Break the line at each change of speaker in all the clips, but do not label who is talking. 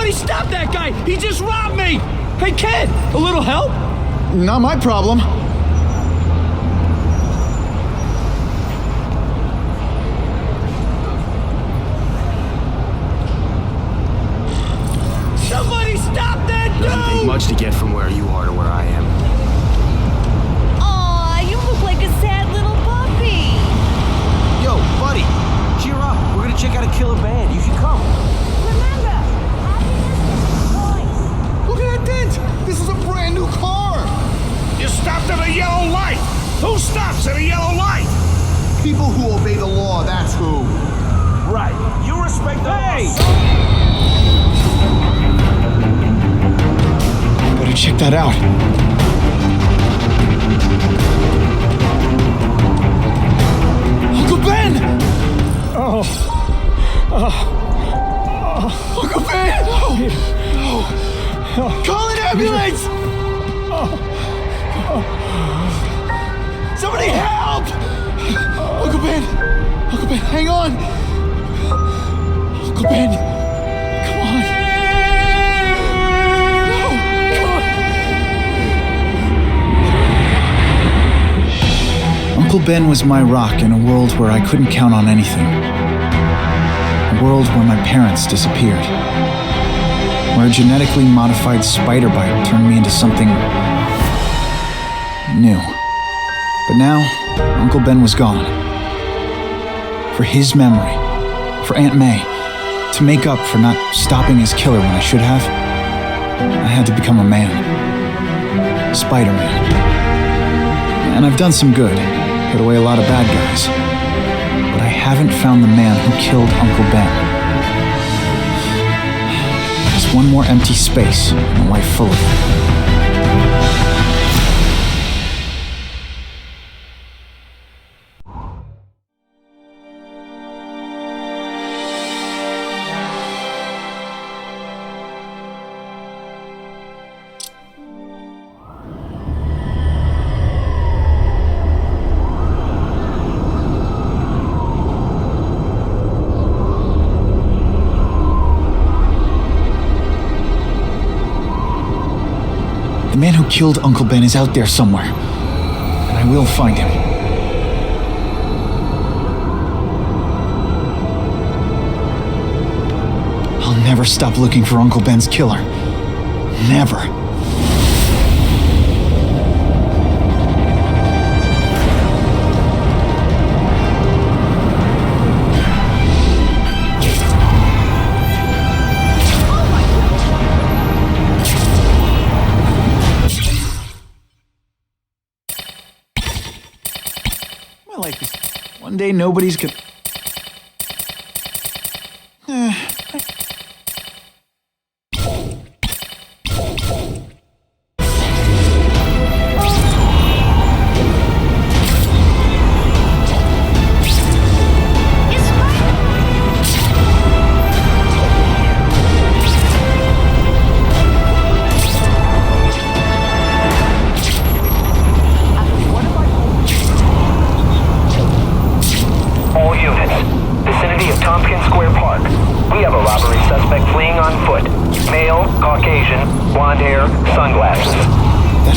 Somebody stop that guy! He just robbed me! Hey kid, a little help?
Not my problem.
Somebody stop that dude!
Doesn't take much to get from where you are to where I am.
Aw, you look like a sad little puppy.
Yo, buddy, cheer up. We're gonna check out a killer band. You should come.
Remember, happiness is a choice.
Look at that dent! This is a brand new car!
You stopped at a yellow light! Who stops at a yellow light?
People who obey the law, that's who.
Right. You respect the law.
Better check that out. Uncle Ben! Uncle Ben! Call an ambulance! Somebody help! Uncle Ben! Uncle Ben, hang on! Uncle Ben! Come on! No! Come on! Uncle Ben was my rock in a world where I couldn't count on anything. A world where my parents disappeared. Where a genetically modified spider bite turned me into something new. But now, Uncle Ben was gone. For his memory, for Aunt May, to make up for not stopping his killer when I should have, I had to become a man. Spider-Man. And I've done some good, put away a lot of bad guys. But I haven't found the man who killed Uncle Ben. There's one more empty space in a life full of them. The man who killed Uncle Ben is out there somewhere, and I will find him. I'll never stop looking for Uncle Ben's killer. Never. One day nobody's gonna...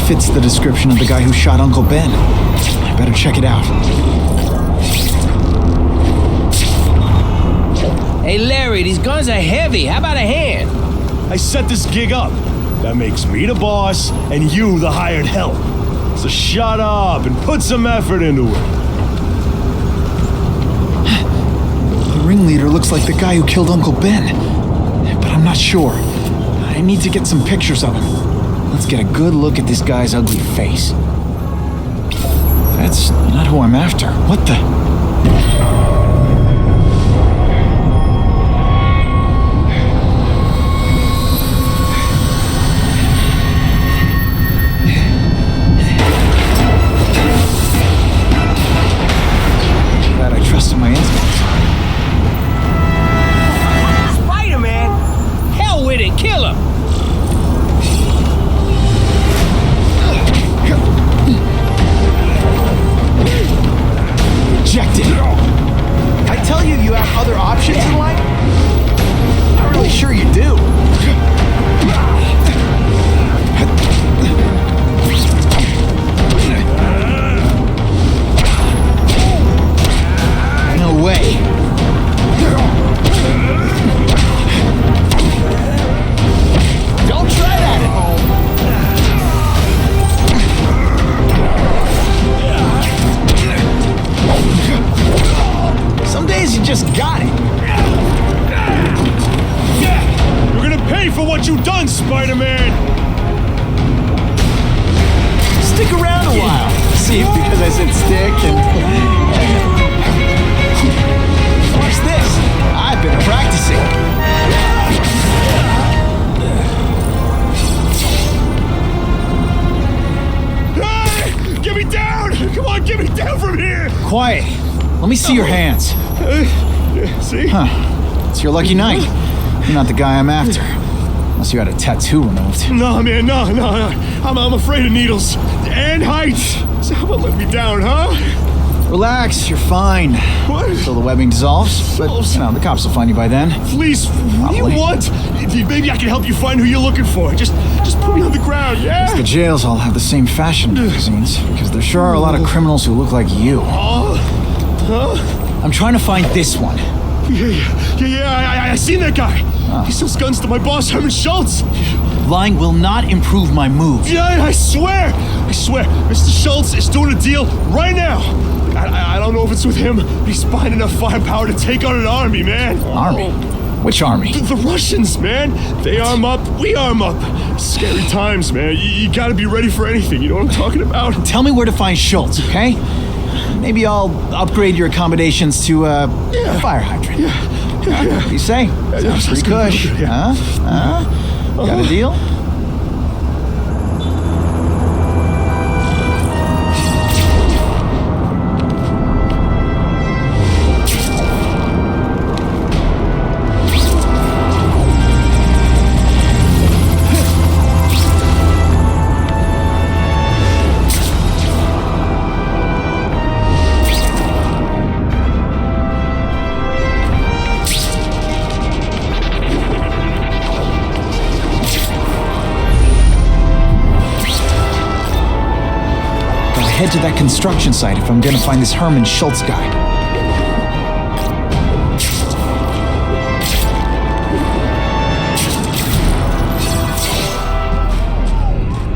Fits the description of the guy who shot Uncle Ben. I better check it out.
Hey Larry, these guns are heavy. How about a hand?
I set this gig up. That makes me the boss and you the hired help. So shut up and put some effort into it.
The ringleader looks like the guy who killed Uncle Ben. But I'm not sure. I need to get some pictures of him. Let's get a good look at this guy's ugly face. That's not who I'm after. What the? Glad I trusted my instincts.
Spider-Man? Hell with it, kill him!
Reject
Spider-Man!
Stick around a while. See, because I said stick and... Watch this. I've been practicing.
Hey! Get me down! Come on, get me down from here!
Quiet. Let me see your hands.
See?
Huh. It's your lucky night. You're not the guy I'm after. Unless you had a tattoo removed.
No, man, no. I'm afraid of needles. And heights. So how about let me down, huh?
Relax, you're fine.
What?
Until the webbing dissolves. But, the cops will find you by then.
Please, what do you want? Maybe I can help you find who you're looking for. Just put me on the ground, yeah?
The jails all have the same fashion magazines, because there sure are a lot of criminals who look like you.
Huh?
I'm trying to find this one.
Yeah, I seen that guy.
Oh.
He sells guns to my boss, Herman Schultz.
Lying will not improve my moves.
Yeah, I swear. Mr. Schultz is doing a deal right now. I don't know if it's with him, but he's buying enough firepower to take on an army, man.
Army? Which army?
The Russians, man. They arm up, we arm up. Scary times, man. You gotta be ready for anything, you know what I'm talking about?
Tell me where to find Schultz, okay? Maybe I'll upgrade your accommodations to a fire hydrant. What do you say? Sounds pretty cush.
Yeah.
Huh? Got a deal? Head to that construction site if I'm gonna find this Herman Schultz guy.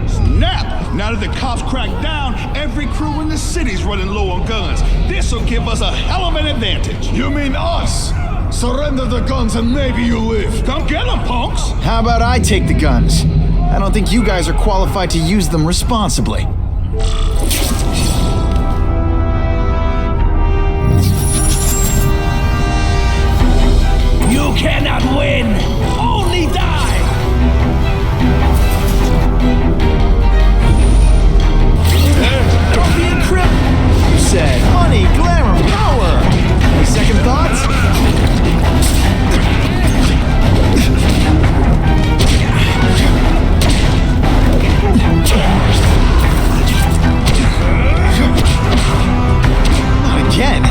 Snap! Now that the cops cracked down, every crew in the city's running low on guns. This'll give us a hell of an advantage.
You mean us? Surrender the guns and maybe you live.
Come get them, punks!
How about I take the guns? I don't think you guys are qualified to use them responsibly.
You cannot win! Only die!
Don't be a crip! You said money, glamour, power! Any second thoughts? Not again!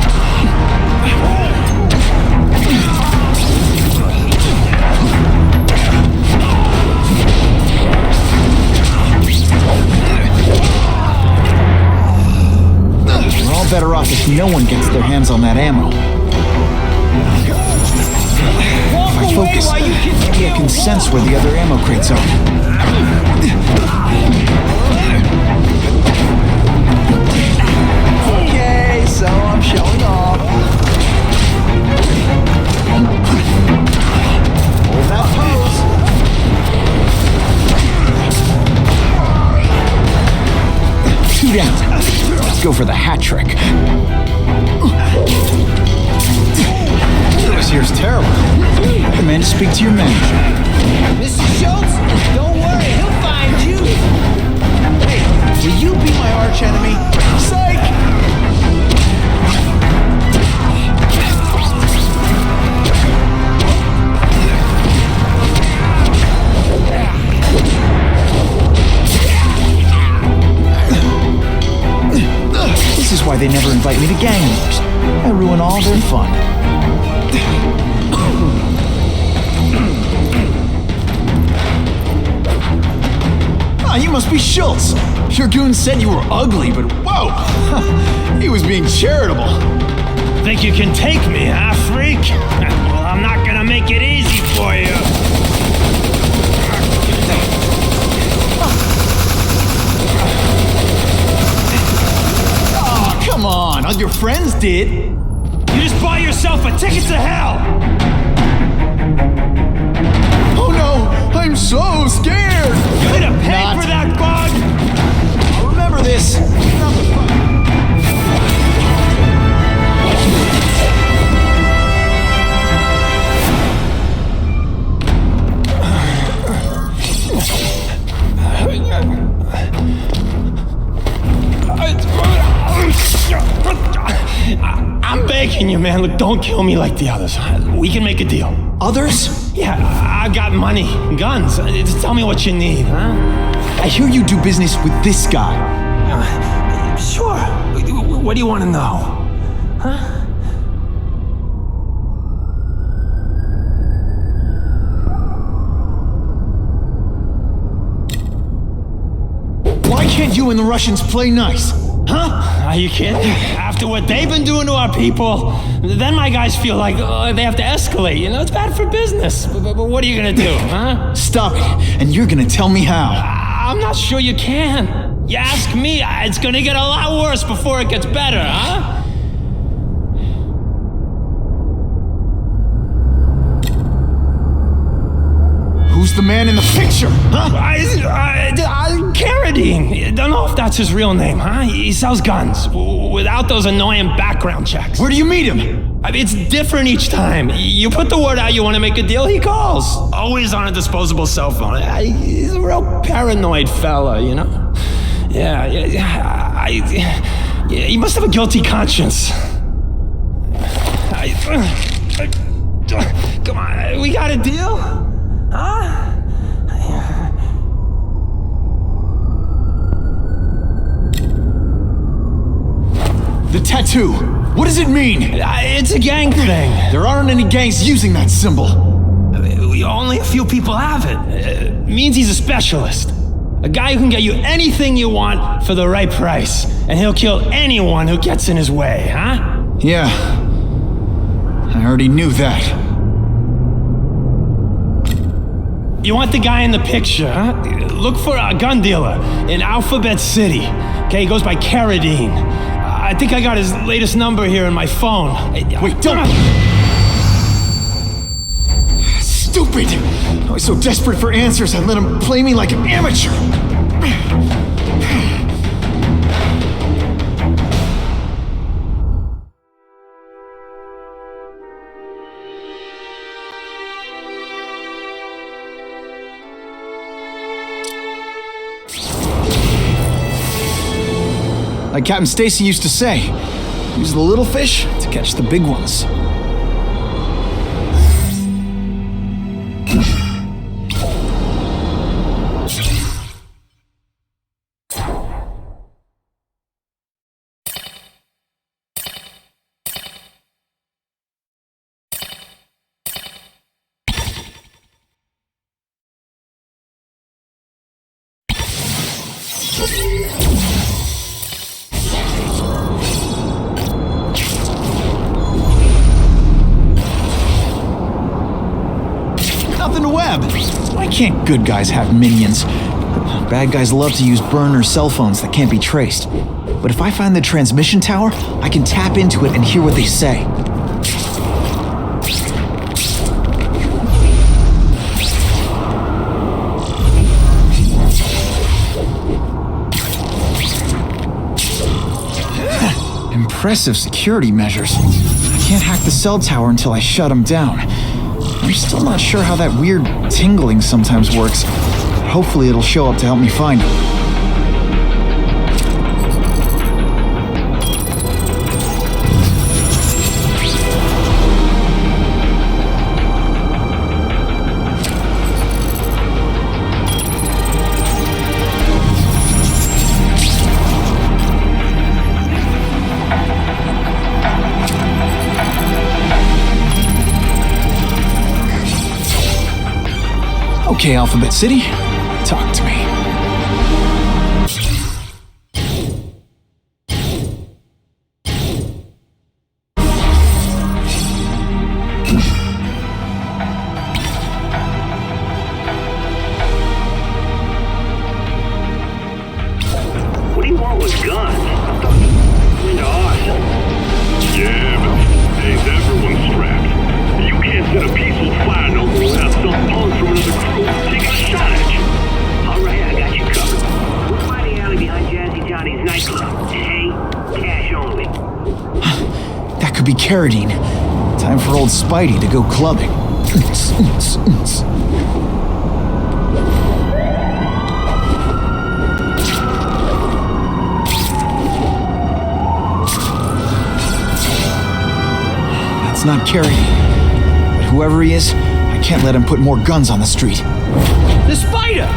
We're all better off if no one gets their hands on that ammo. If I focus, maybe I can sense where the other ammo crates are. Okay, so I'm showing off. Hold that pose. Two down. Let's go for the hat trick. This here's terrible. I recommend to speak to your manager.
Mr. Schultz, don't worry, he'll find you.
Hey, will you be my arch enemy? Psych! This is why they never invite me to gang wars. I ruin all their fun. Ah, you must be Schultz. Your goon said you were ugly, but whoa! He was being charitable.
Think you can take me, huh, freak? Well, I'm not gonna make it easy for you.
Oh, come on. All your friends did.
You just buy yourself a ticket to hell!
Oh no! I'm so scared!
You're gonna pay for that bug!
I'll remember this.
I'm begging you, man. Look, don't kill me like the others. We can make a deal.
Others?
Yeah, I've got money, guns. Just tell me what you need, huh?
I hear you do business with this guy.
Sure. What do you want to know? Huh?
Why can't you and the Russians play nice?
Huh? Are you kidding? After what they've been doing to our people, then my guys feel like they have to escalate. You know, it's bad for business. But what are you gonna do, huh?
Stop it, and you're gonna tell me how.
I'm not sure you can. You ask me, it's gonna get a lot worse before it gets better, huh?
Who's the man in the picture, huh?
Carradine. Don't know if that's his real name, huh? He sells guns without those annoying background checks.
Where do you meet him?
I mean, it's different each time. You put the word out you want to make a deal, he calls. Always on a disposable cell phone. He's a real paranoid fella, you know? Yeah, he must have a guilty conscience. Come on, we got a deal? Huh?
The tattoo. What does it mean?
It's a gang thing.
There aren't any gangs using that symbol.
Only a few people have it. It means he's a specialist. A guy who can get you anything you want for the right price. And he'll kill anyone who gets in his way, huh?
Yeah. I already knew that.
You want the guy in the picture, huh? Look for a gun dealer in Alphabet City. Okay, he goes by Carradine. I think I got his latest number here in my phone.
Wait, don't! Stupid! I was so desperate for answers, I let him play me like an amateur. Like Captain Stacy used to say, use the little fish to catch the big ones. Nothing to web. Why can't good guys have minions? Bad guys love to use burner cell phones that can't be traced. But if I find the transmission tower, I can tap into it and hear what they say. Impressive security measures. I can't hack the cell tower until I shut them down. I'm still not sure how that weird tingling sometimes works. Hopefully it'll show up to help me find him. Okay, Alphabet City, talk to me.
What do you want with guns? I thought you were into awesome. Yeah, but ain't everyone strapped. You can't set a peaceful fire no more without some punk from another crew taking
could be Carradine. Time for old Spidey to go clubbing. That's not Carradine. But whoever he is, I can't let him put more guns on the street.
The spider!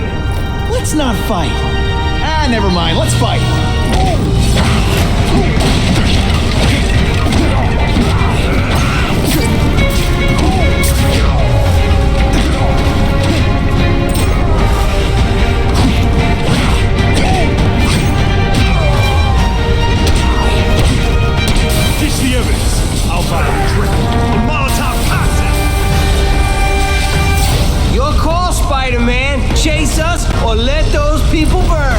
Let's not fight. Ah, never mind. Let's fight.
Ditch the evidence. I'll buy a drink. A Molotov cocktail.
Your call, Spider-Man. Chase us or let those people burn.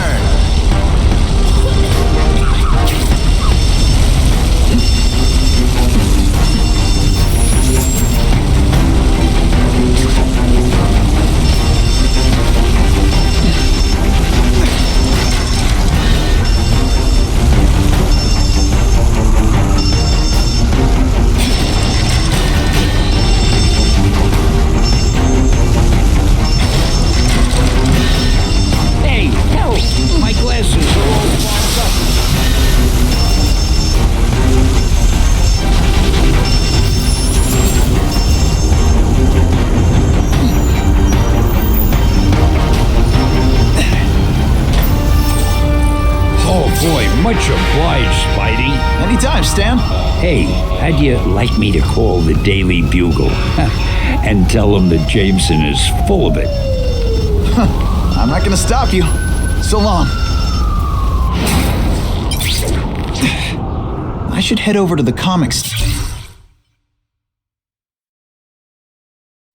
Much obliged, Spidey.
Anytime, Stan.
Hey, how'd you like me to call the Daily Bugle and tell them that Jameson is full of it?
I'm not gonna stop you. So long. I should head over to the comics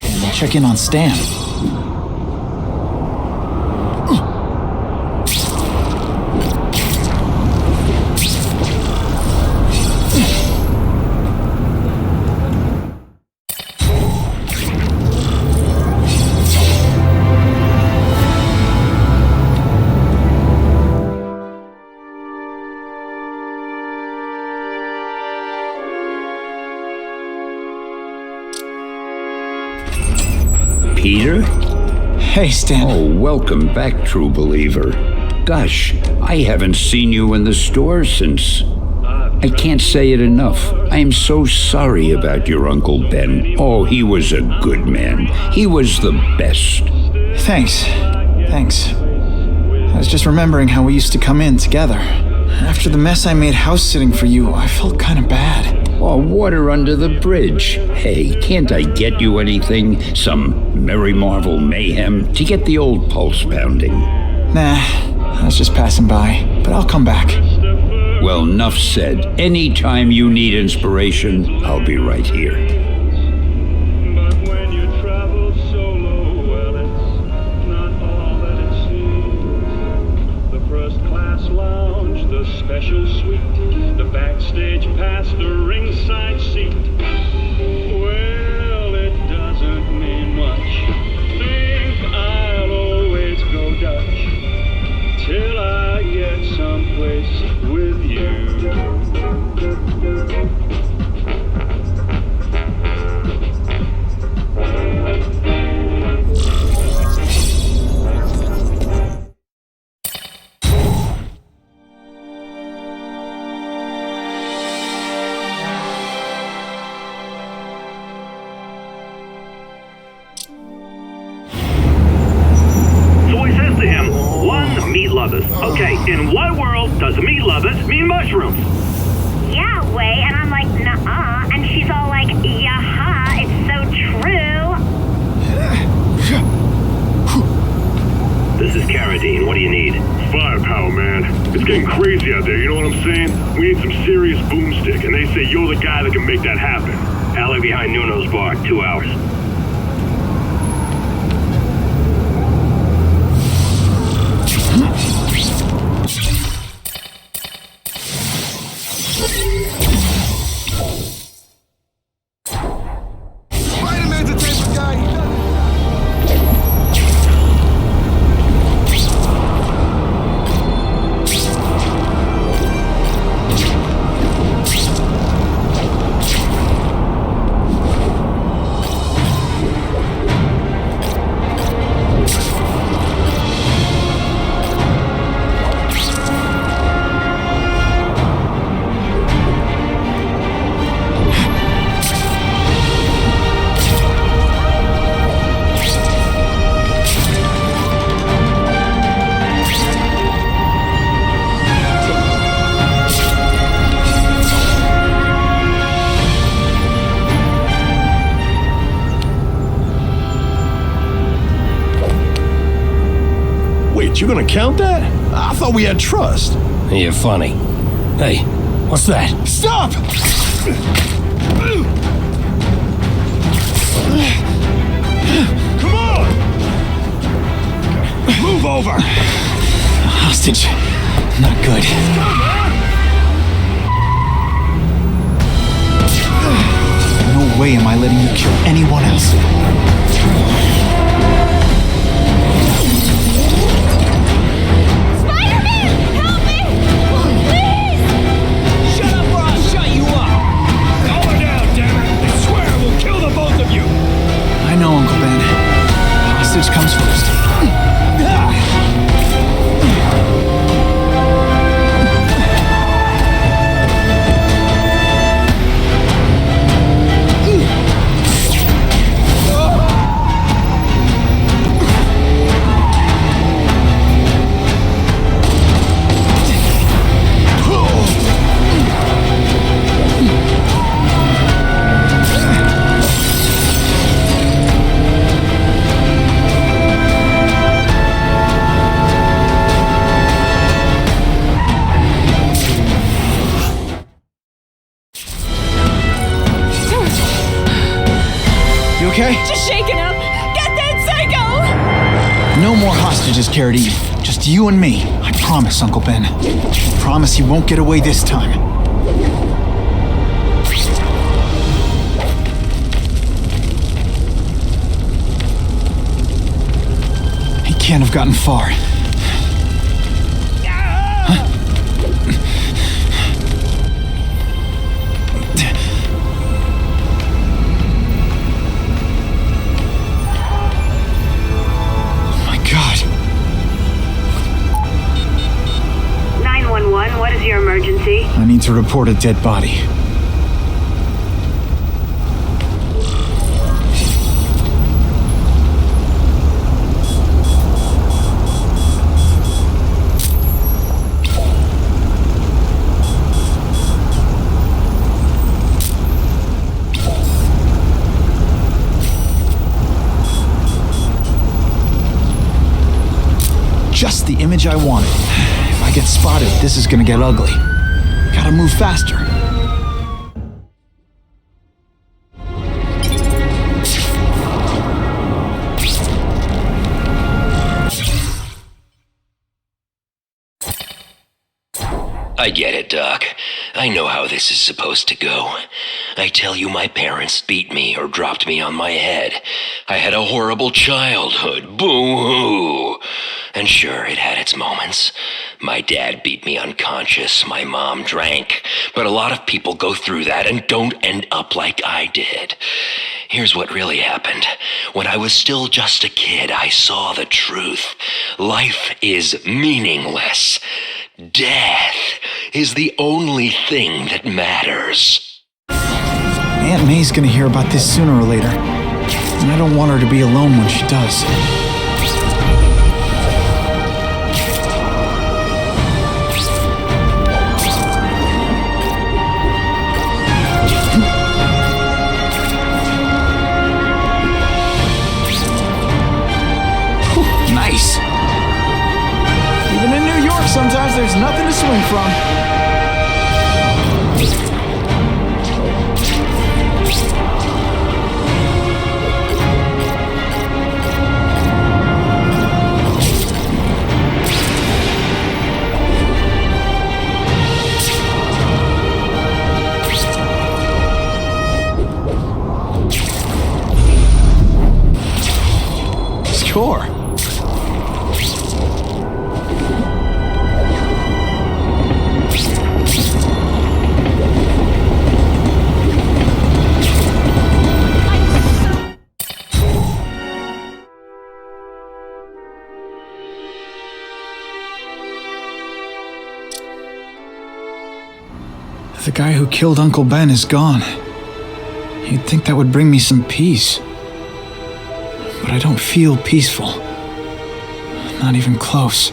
and check in on Stan.
Peter?
Hey, Stan.
Oh, welcome back, true believer. Gosh, I haven't seen you in the store since... I can't say it enough. I am so sorry about your Uncle Ben. Oh, he was a good man. He was the best.
Thanks. I was just remembering how we used to come in together. After the mess I made house sitting for you, I felt kind of bad.
Oh, water under the bridge. Hey, can't I get you anything? Some Merry Marvel mayhem to get the old pulse pounding?
Nah, I was just passing by, but I'll come back.
Well, enough said. Anytime you need inspiration, I'll be right here.
But when you travel solo, well, it's not all that it seems. The first class lounge, the special suite, the backstage pass, the ringside seat. Well, it doesn't mean much. Think I'll always go Dutch till I get someplace with you. So he says to him, one, meat lovers. Okay, in what world does meat lovers mean mushrooms?
Yeah, way. And I'm like, nuh-uh. And she's all like, yaha, it's so true.
This is Carradine. What do you need? Firepower, man. It's getting crazy out there, you know what I'm saying? We need some serious boomstick, and they say you're the guy that can make that happen. Alley behind Nuno's bar, 2 hours.
Spider-Man's a type of guy. He doesn't...
You gonna count that? I thought we had trust.
You're funny. Hey, what's that?
Stop!
Come on! Move over!
Hostage. Not good. No way am I letting you kill anyone else.
Spider-Man! Help me! Please!
Shut up or I'll shut you up!
Calm her down, damn it! I swear I will kill the both of you!
I know, Uncle Ben. Hostage comes first. You okay?
Just shaking up! Get that psycho!
No more hostages, Carradine. Just you and me. I promise, Uncle Ben. I promise he won't get away this time. He can't have gotten far. My God.
911, what is your emergency?
I need to report a dead body. Just the image I wanted. If I get spotted, this is gonna get ugly. Gotta move faster.
I get it, Doc. I know how this is supposed to go. I tell you, my parents beat me or dropped me on my head. I had a horrible childhood. Boo-hoo! And sure, it had its moments. My dad beat me unconscious. My mom drank. But a lot of people go through that and don't end up like I did. Here's what really happened. When I was still just a kid, I saw the truth. Life is meaningless. Death is the only thing that matters.
Aunt May's gonna hear about this sooner or later. And I don't want her to be alone when she does. Nice. Even in New York, sometimes there's nothing to swing from. Sure. The guy who killed Uncle Ben is gone. You'd think that would bring me some peace. But I don't feel peaceful. Not even close.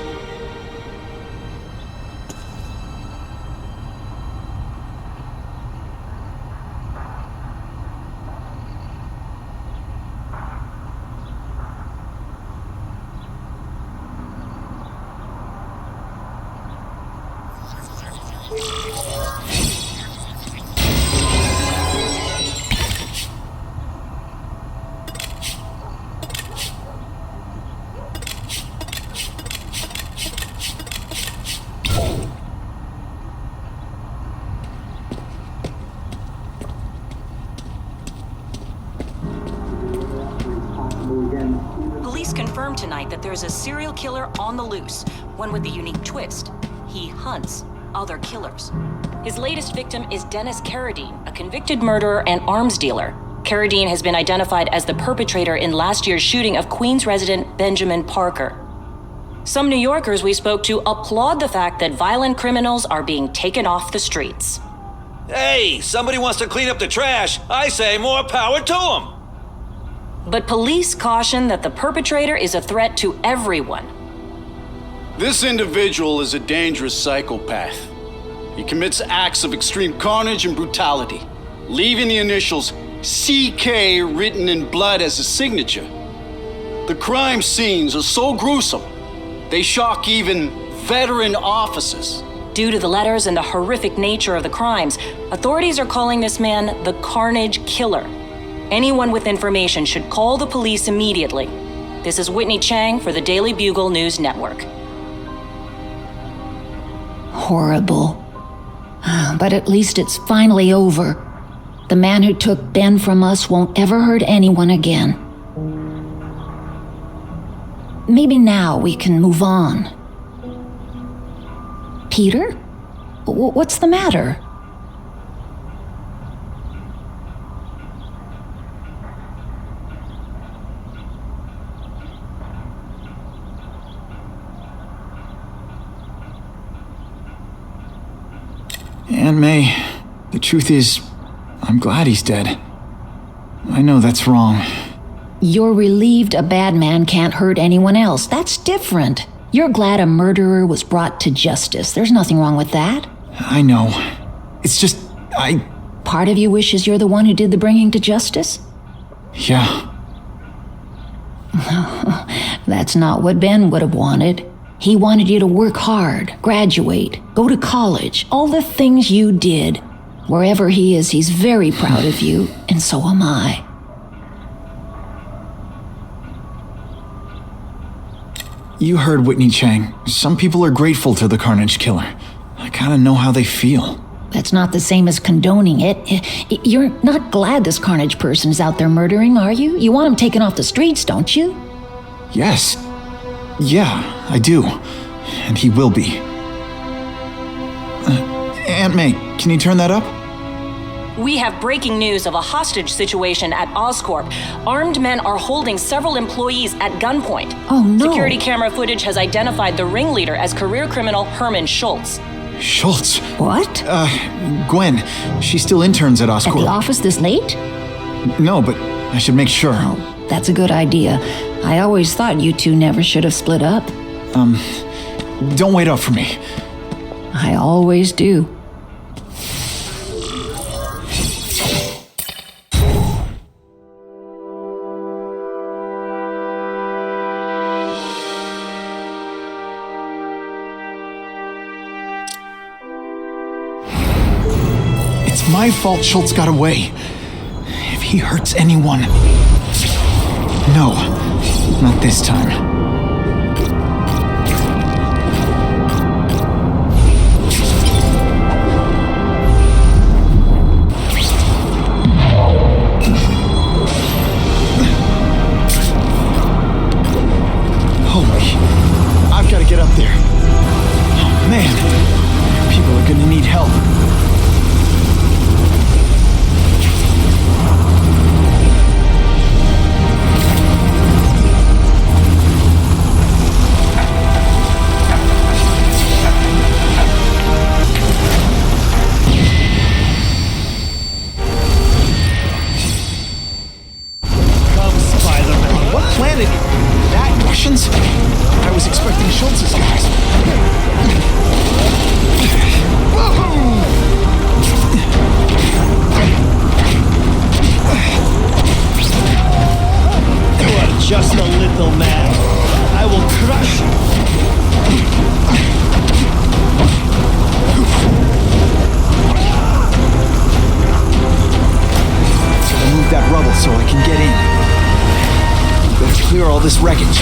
confirmed tonight that there's a serial killer on the loose, one with a unique twist. He hunts other killers. His latest victim is Dennis Carradine, a convicted murderer and arms dealer. Carradine has been identified as the perpetrator in last year's shooting of Queens resident Benjamin Parker. Some New Yorkers we spoke to applaud the fact that violent criminals are being taken off the streets.
Hey, somebody wants to clean up the trash. I say more power to them.
But police caution that the perpetrator is a threat to everyone.
This individual is a dangerous psychopath. He commits acts of extreme carnage and brutality, leaving the initials CK written in blood as his signature. The crime scenes are so gruesome, they shock even veteran officers.
Due to the letters and the horrific nature of the crimes, authorities are calling this man the Carnage Killer. Anyone with information should call the police immediately. This is Whitney Chang for the Daily Bugle News Network.
Horrible. But at least it's finally over. The man who took Ben from us won't ever hurt anyone again. Maybe now we can move on. Peter? What's the matter?
Aunt May, the truth is, I'm glad he's dead. I know that's wrong.
You're relieved a bad man can't hurt anyone else. That's different. You're glad a murderer was brought to justice. There's nothing wrong with that.
I know. It's just,
Part of you wishes you're the one who did the bringing to justice?
Yeah.
That's not what Ben would have wanted. He wanted you to work hard, graduate, go to college, all the things you did. Wherever he is, he's very proud of you, and so am I.
You heard Whitney Chang. Some people are grateful to the Carnage Killer. I kinda know how they feel.
That's not the same as condoning it. You're not glad this Carnage person's out there murdering, are you? You want him taken off the streets, don't you?
Yes. Yeah, I do. And he will be. Aunt May, can you turn that up?
We have breaking news of a hostage situation at Oscorp. Armed men are holding several employees at gunpoint.
Oh, no.
Security camera footage has identified the ringleader as career criminal Herman Schultz.
Schultz?
What?
Gwen. She still interns at Oscorp.
At the office this late?
No, but I should make sure.
Oh, that's a good idea. I always thought you two never should have split up.
Don't wait up for me.
I always do.
It's my fault Schultz got away. If he hurts anyone... No, not this time. Holy, I've got to get up there. Oh man, people are gonna need help. I was expecting Schultz's guys.
You are just a little man. I will crush you.
I'll move that rubble so I can get in. Let's clear all this wreckage.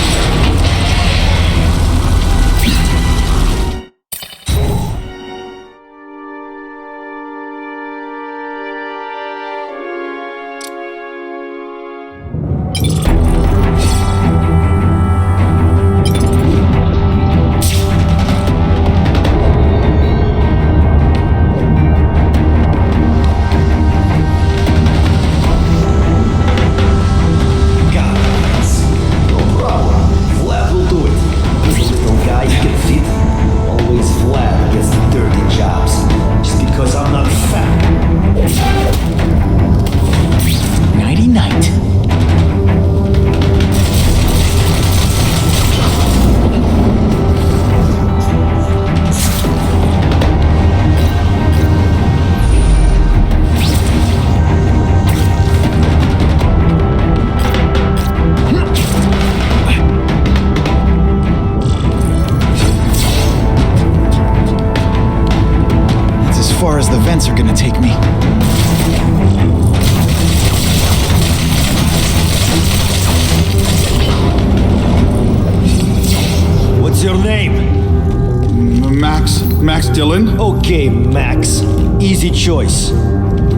Max Dillon.
Okay, Max. Easy choice.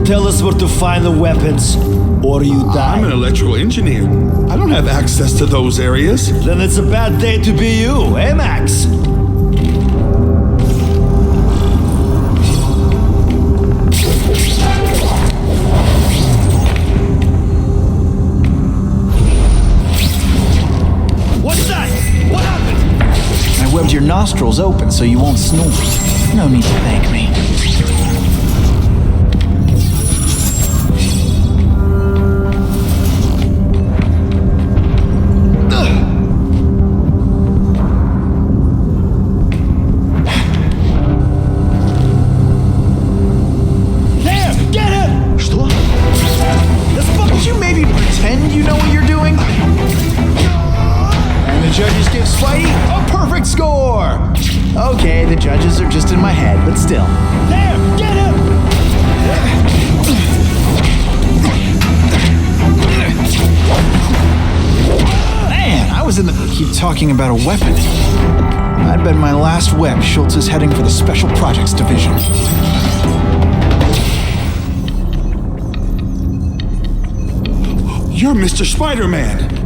Tell us where to find the weapons, or you die.
I'm an electrical engineer. I don't have access to those areas.
Then it's a bad day to be you, eh, Max?
What's that? What happened?
I webbed your nostrils open so you won't snore. No need to thank me. Okay, the judges are just in my head, but still.
There! Get him!
Man, I was in the... Keep talking about a weapon. I'd bet my last web Schultz is heading for the Special Projects Division.
You're Mr. Spider-Man.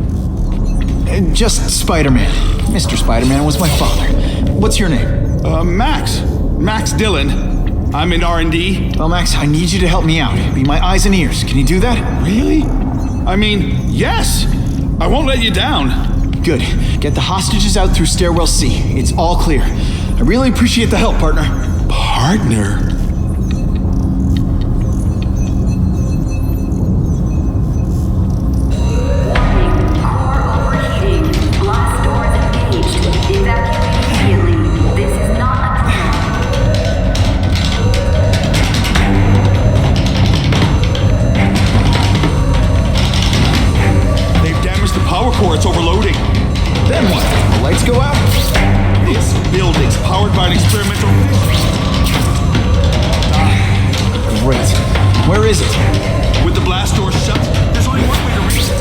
Just Spider-Man. Mr. Spider-Man was my father. What's your name?
Max. Max Dillon. I'm in R&D.
Well, Max, I need you to help me out. Be my eyes and ears. Can you do that?
Really? I mean, yes. I won't let you down.
Good. Get the hostages out through stairwell C. It's all clear. I really appreciate the help, partner.
Partner? It's overloading.
Then what? The lights go out?
This building's powered by an experimental...
Great. Where is it?
With the blast door shut, there's only one way to reach it.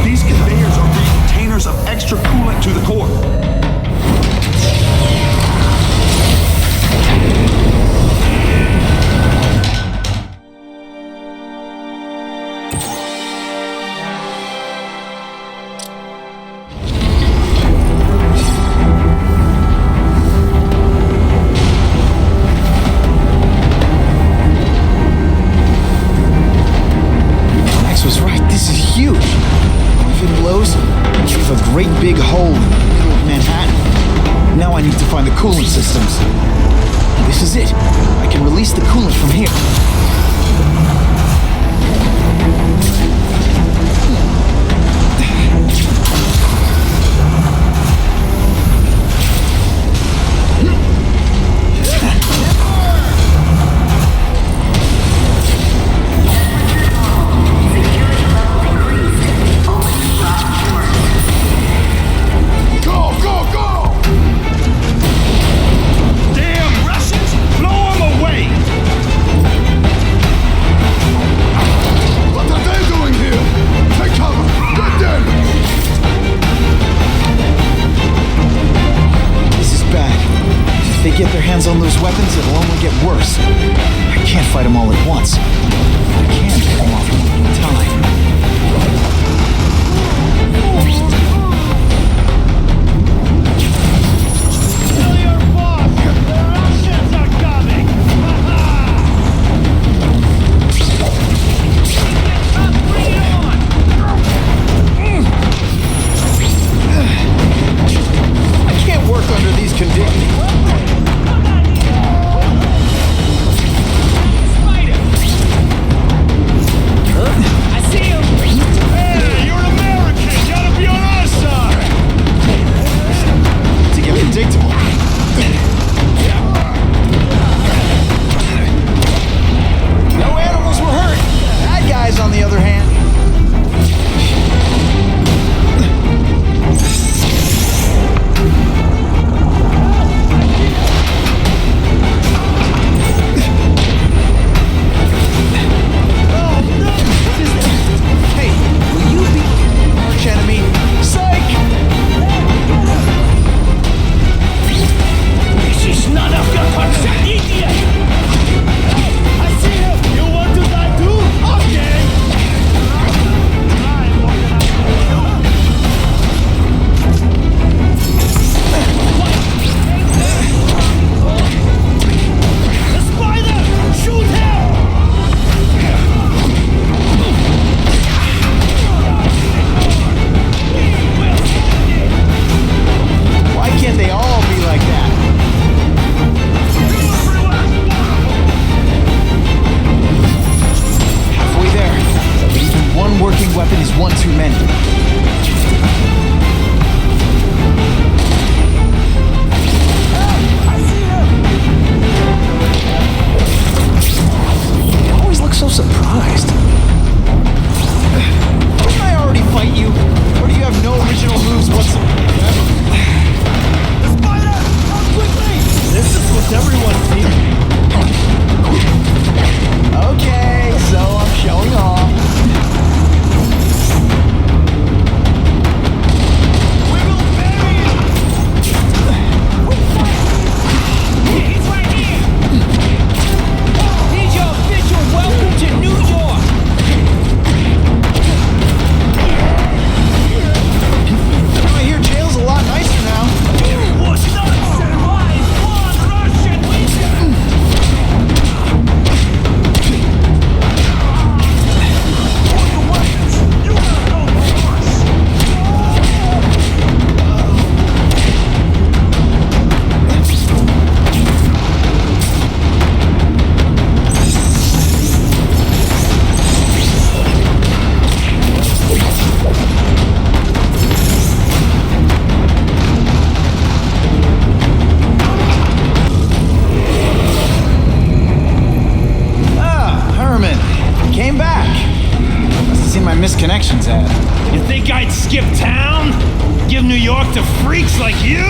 These conveyors are bringing containers of extra coolant to the core.
Great big hole in the middle of Manhattan. Now I need to find the coolant systems. This is it. I can release the coolant from here. Get their hands on those weapons, it'll only get worse. I can't fight them all at once. I can pick them off one at a time.
Tell your boss! The Russians are coming! Bring it on!
I can't work under these conditions. guess connections add.
You think I'd skip town? Give New York to freaks like you?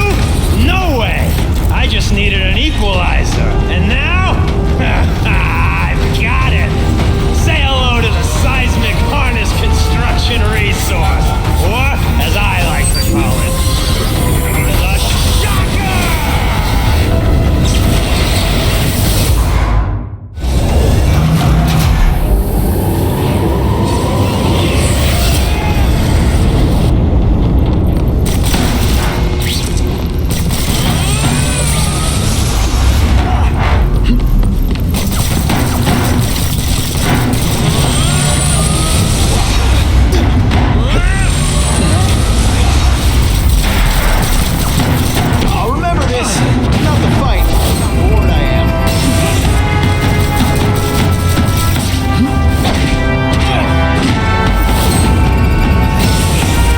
No way! I just needed an equalizer. And now? I've got it! Say hello to the seismic harness construction resource. Or, as I like to call it, the shocker!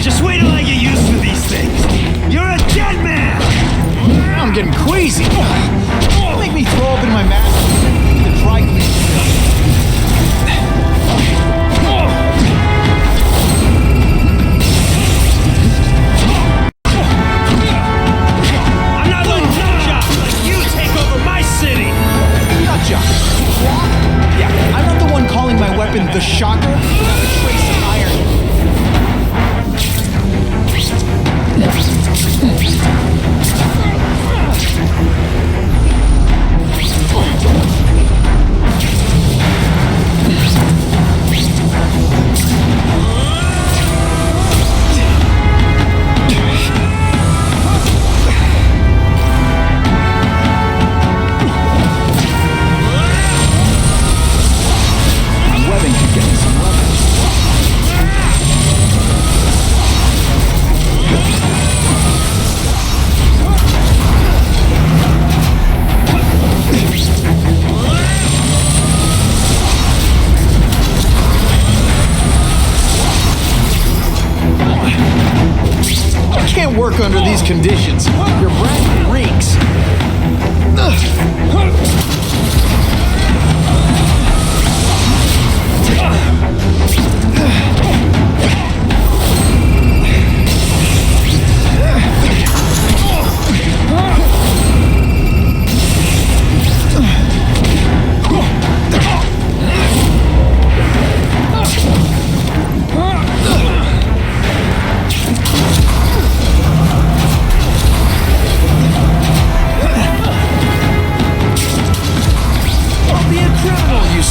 Just wait till I get used to these things. You're a dead man!
I'm getting queasy. Make me throw up in my mask. The dry clean.
I'm not letting nutjob like you take over my city!
Nutjob? Yeah, I'm not the one calling my weapon the Shocker. Not a trace of iron. Webbing could get me some leverage. I can't work under these conditions. Your breath reeks.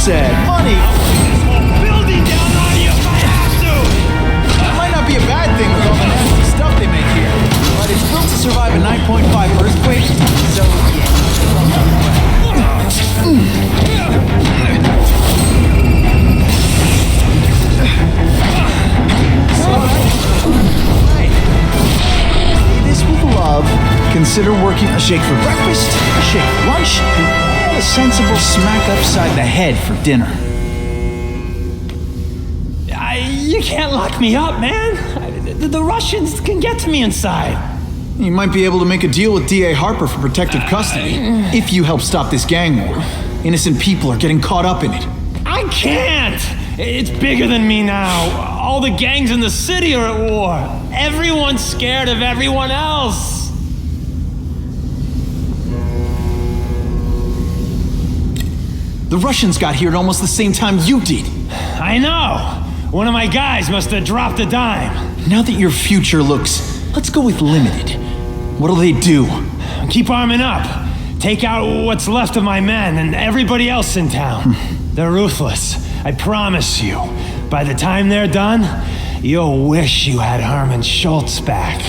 Said money.
This whole building down on you if I have to.
That might not be a bad thing with all the nasty stuff they make here, but it's built to survive a 9.5 earthquake, so this with love. Consider working a shake for breakfast, a shake for lunch, and a sensible smack upside the head for dinner.
You can't lock me up, man. The Russians can get to me inside.
You might be able to make a deal with D.A. Harper for protective custody, if you help stop this gang war. Innocent people are getting caught up in it.
I can't! It's bigger than me now. All the gangs in the city are at war. Everyone's scared of everyone else.
The Russians got here at almost the same time you did.
I know. One of my guys must have dropped a dime.
Now that your future looks, let's go with limited. What'll they do?
Keep arming up. Take out what's left of my men and everybody else in town. They're ruthless. I promise you. By the time they're done, you'll wish you had Herman Schultz back.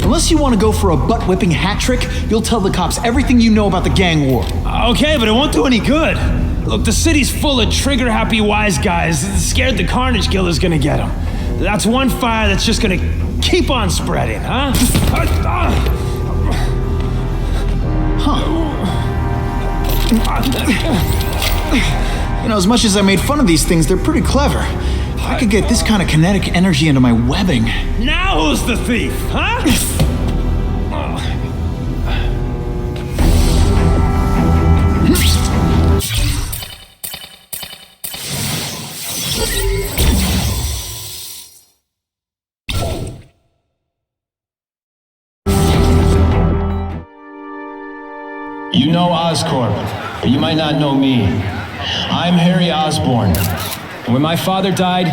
Unless you want to go for a butt-whipping hat trick, you'll tell the cops everything you know about the gang war.
Okay, but it won't do any good. Look, the city's full of trigger-happy wise guys scared the Carnage killer's gonna get them. That's one fire that's just gonna keep on spreading, huh?
You know, as much as I made fun of these things, they're pretty clever. I could get this kind of kinetic energy into my webbing.
Now who's the thief, huh?
You know Oscorp, but you might not know me. I'm Harry Osborn. When my father died,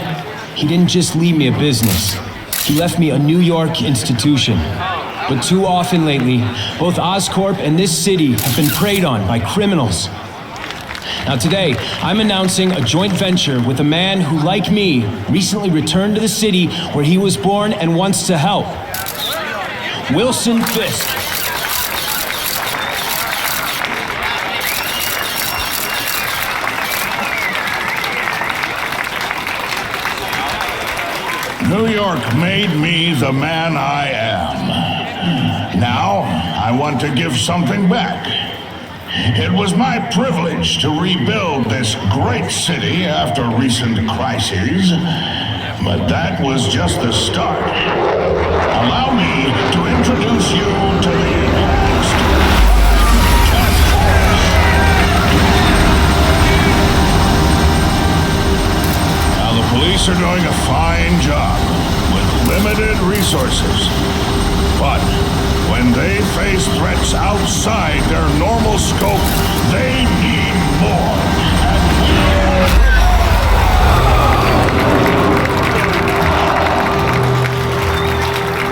he didn't just leave me a business. He left me a New York institution. But too often lately, both Oscorp and this city have been preyed on by criminals. Now today, I'm announcing a joint venture with a man who, like me, recently returned to the city where he was born and wants to help. Wilson Fisk.
New York made me the man I am. Now, I want to give something back. It was my privilege to rebuild this great city after recent crises, but that was just the start. Allow me to introduce you to the enhanced task force. Now, the police are doing a fine job with limited resources, but when they face threats outside their normal scope, they need more.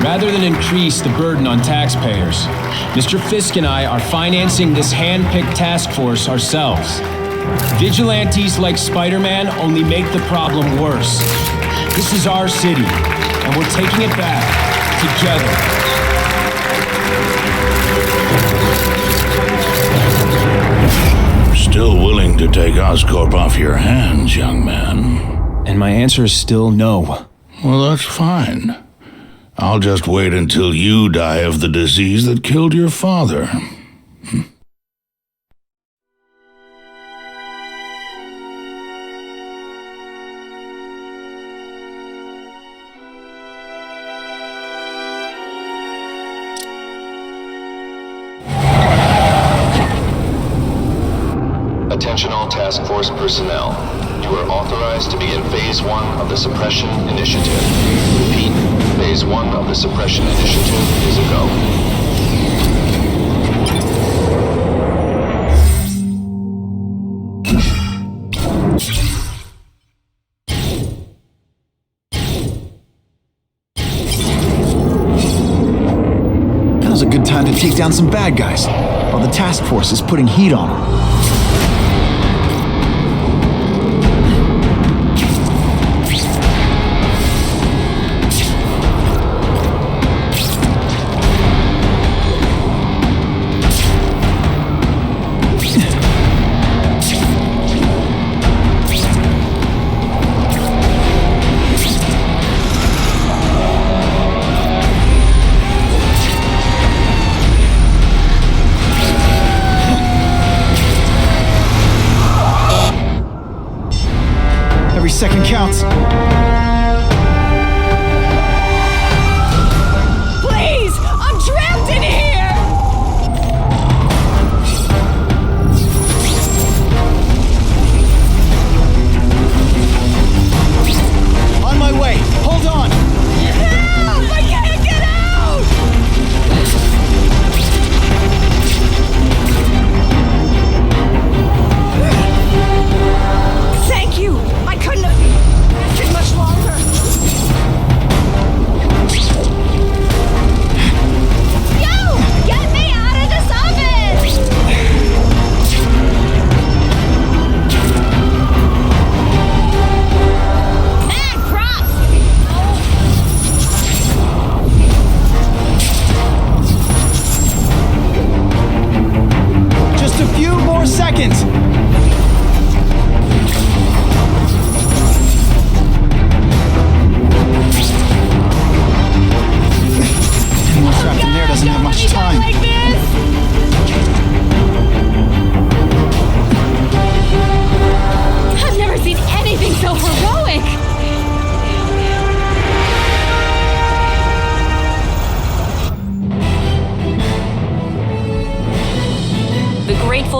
Rather than increase the burden on taxpayers, Mr. Fisk and I are financing this hand-picked task force ourselves. Vigilantes like Spider-Man only make the problem worse. This is our city, and we're taking it back together.
Still willing to take Oscorp off your hands, young man?
And my answer is still no.
Well, that's fine. I'll just wait until you die of the disease that killed your father.
Attention all task force personnel. You are authorized to begin Phase 1 of the Suppression Initiative. Repeat, Phase 1 of the Suppression Initiative is a go.
Now's a good time to take down some bad guys, while the task force is putting heat on them. Every second counts.
Please! I'm trapped in here!
On my way! Hold on!
Help! I can't get out! Thank you! I couldn't have acted much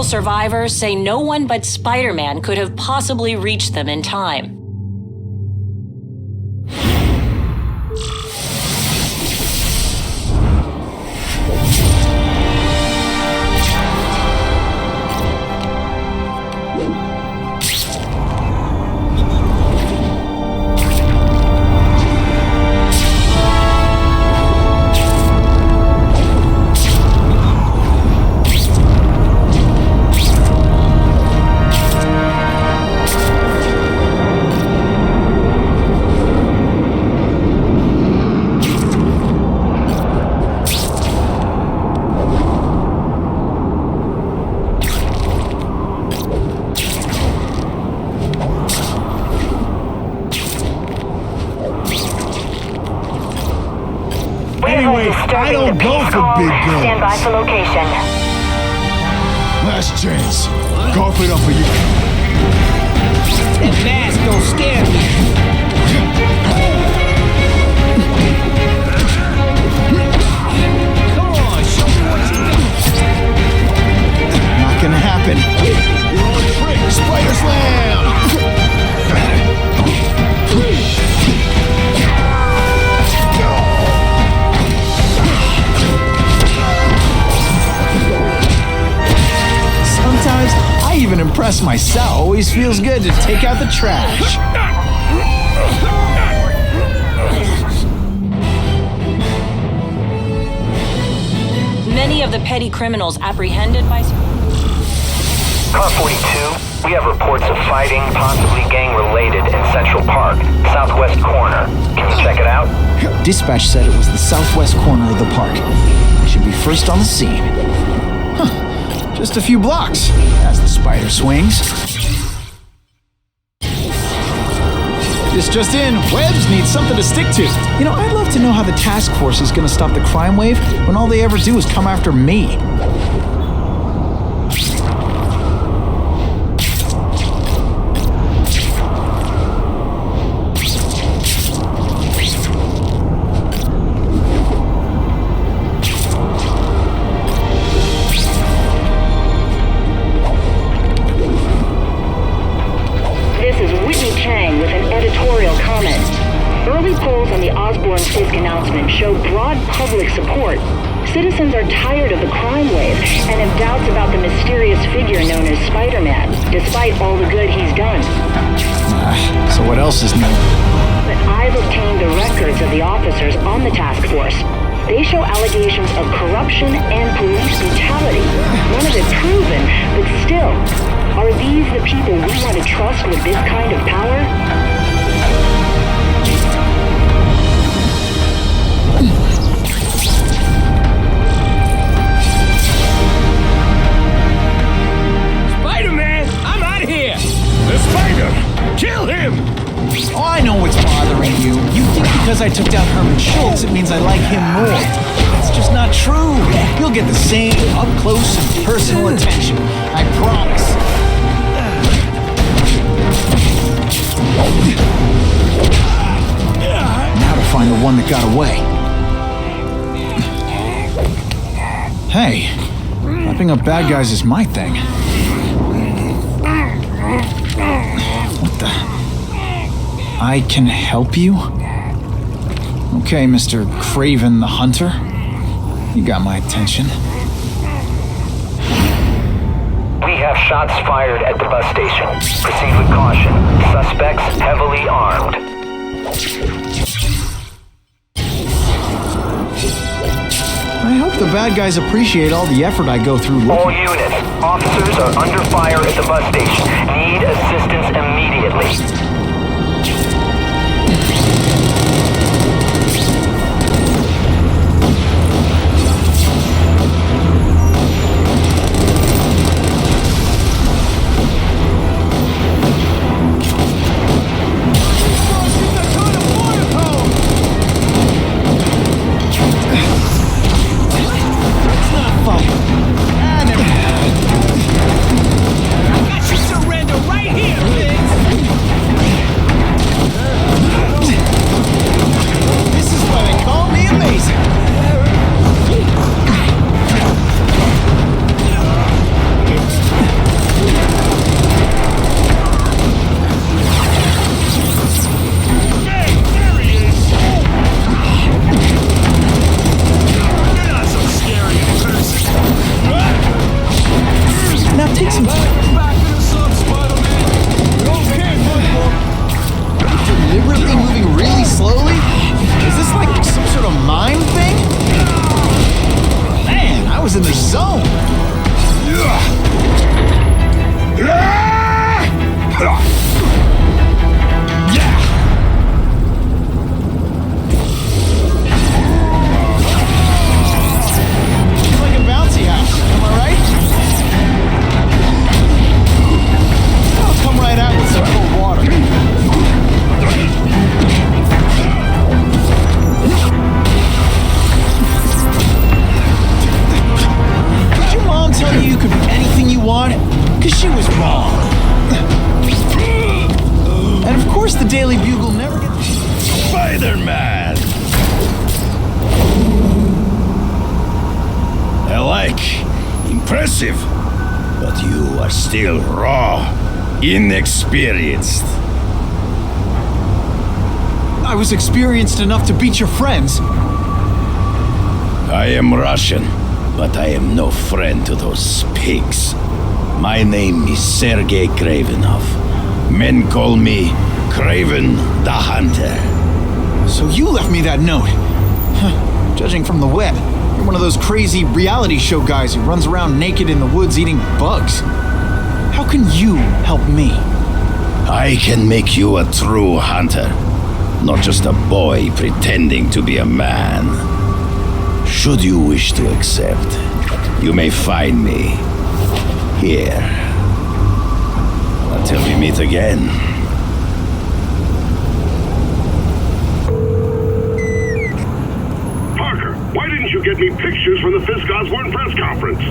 survivors say no one but Spider-Man could have possibly reached them in time.
Anyway, I don't go for big guns.
Stand by for location.
Last chance. Cough it up for you.
That mask don't scare me. Come on, show me what you got.
Not gonna happen.
You're on trick. Spider slam.
Sometimes I even impress myself. Always feels good to take out the trash.
Many of the petty criminals apprehended by...
Car 42, we have reports of fighting, possibly gang-related, in Central Park, southwest corner. Can you check it out?
Dispatch said it was the southwest corner of the park. I should be first on the scene. Huh. Just a few blocks, as the spider swings. This just in, Webbs needs something to stick to. You know, I'd love to know how the task force is gonna stop the crime wave when all they ever do is come after me.
Citizens are tired of the crime wave and have doubts about the mysterious figure known as Spider-Man, despite all the good he's done.
So what else is new?
But I've obtained the records of the officers on the task force. They show allegations of corruption and police brutality. None of it proven, but still, are these the people we want to trust with this kind of power?
Kill him!
Oh, I know what's bothering you. You think because I took down Herman Schultz, it means I like him more. That's just not true. You'll get the same up-close and personal attention. I promise. Now to find the one that got away. Hey, wrapping up bad guys is my thing. What the? I can help you? Okay, Mr. Kraven the Hunter. You got my attention.
We have shots fired at the bus station. Proceed with caution. Suspects heavily armed.
I hope the bad guys appreciate all the effort I go through looking.
All units, officers are under fire at the bus station. Need assistance immediately.
I got you surrounded!
the Daily Bugle never get...
Spider-Man! I like. Impressive. But you are still raw, inexperienced.
I was experienced enough to beat your friends.
I am Russian, but I am no friend to those pigs. My name is Sergei Kravenov. Men call me Kraven the Hunter.
So you left me that note. Huh. Judging from the web, you're one of those crazy reality show guys who runs around naked in the woods eating bugs. How can you help me?
I can make you a true hunter, not just a boy pretending to be a man. Should you wish to accept, you may find me here. Until we meet again.
Parker, why didn't you get me pictures from the Fisk Osborne press conference?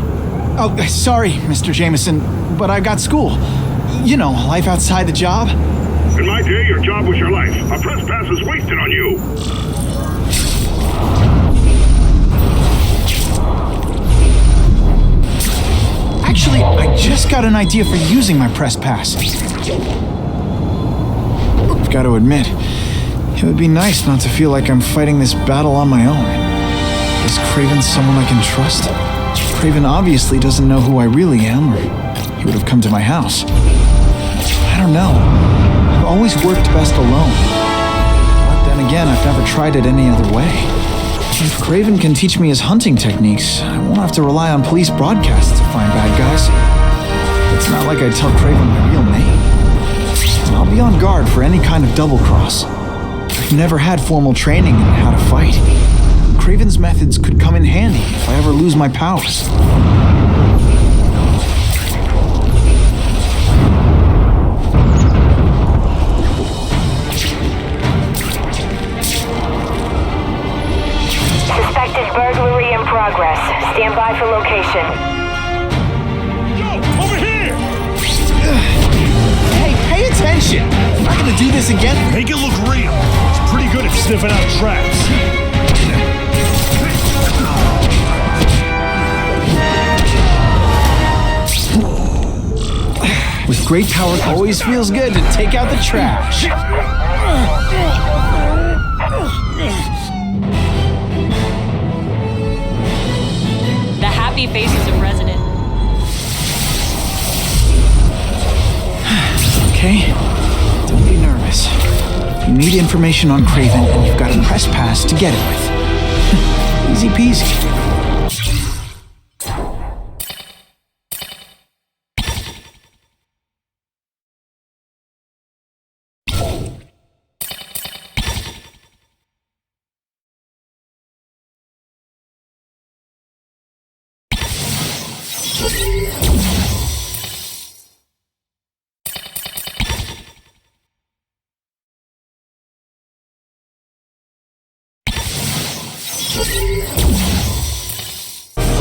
Oh, sorry, Mr. Jameson, but I've got school. You know, life outside the job.
In my day, your job was your life. A press pass is wasted on you.
Actually, I just got an idea for using my press pass. I've got to admit, it would be nice not to feel like I'm fighting this battle on my own. Is Kraven someone I can trust? Kraven obviously doesn't know who I really am, or he would have come to my house. I don't know. I've always worked best alone. But then again, I've never tried it any other way. If Kraven can teach me his hunting techniques, I won't have to rely on police broadcasts to find bad guys. It's not like I tell Kraven my real name. I'll be on guard for any kind of double cross. I've never had formal training in how to fight. Kraven's methods could come in handy if I ever lose my powers.
Suspected burglary in progress. Stand by for location.
Yo, over here!
Hey, pay attention! I'm not gonna do this again.
Make it look real. It's pretty good at sniffing out traps.
With great power, it always feels good to take out the trash.
The happy faces of resident.
Okay, don't be nervous. You need information on Kraven, and you've got a press pass to get it with. Easy peasy.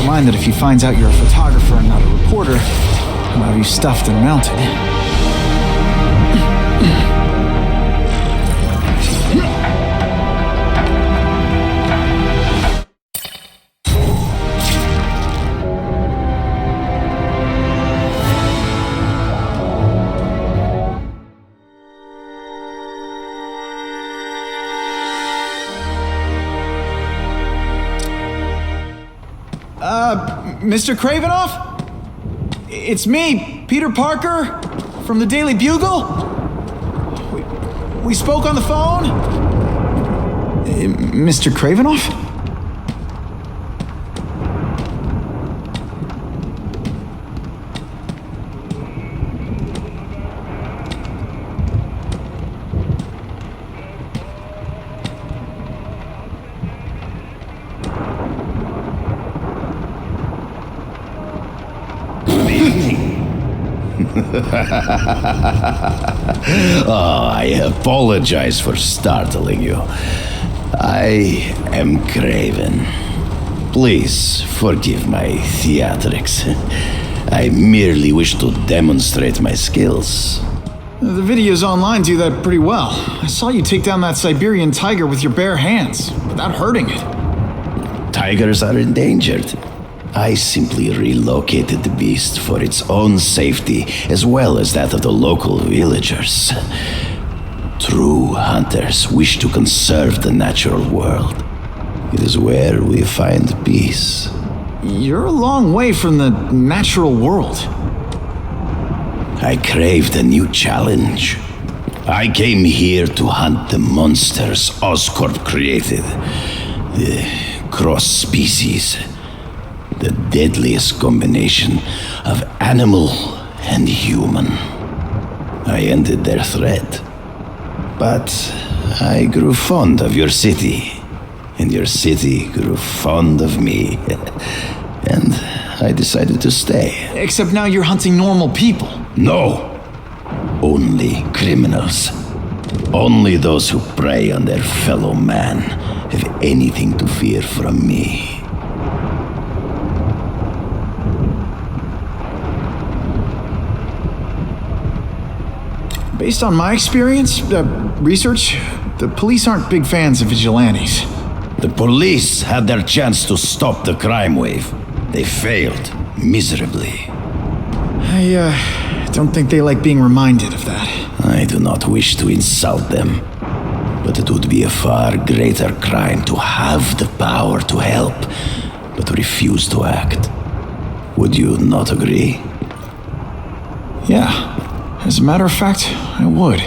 Mind that if he finds out you're a photographer and not a reporter, he'll have you stuffed and mounted. Mr. Kravenov? It's me, Peter Parker, from the Daily Bugle. We spoke on the phone? Mr. Kravenov?
Oh, I apologize for startling you. I am Kraven. Please forgive my theatrics. I merely wish to demonstrate my skills.
The videos online do that pretty well. I saw you take down that Siberian tiger with your bare hands, without hurting it.
Tigers are endangered. I simply relocated the beast for its own safety, as well as that of the local villagers. True hunters wish to conserve the natural world. It is where we find peace.
You're a long way from the natural world.
I craved a new challenge. I came here to hunt the monsters Oscorp created. The cross-species. The deadliest combination of animal and human. I ended their threat. But I grew fond of your city. And your city grew fond of me. And I decided to stay.
Except now you're hunting normal people.
No. Only criminals. Only those who prey on their fellow man have anything to fear from me.
Based on my experience, research, the police aren't big fans of vigilantes.
The police had their chance to stop the crime wave. They failed miserably.
I don't think they like being reminded of that.
I do not wish to insult them, but it would be a far greater crime to have the power to help, but refuse to act. Would you not agree?
Yeah. As a matter of fact, I would.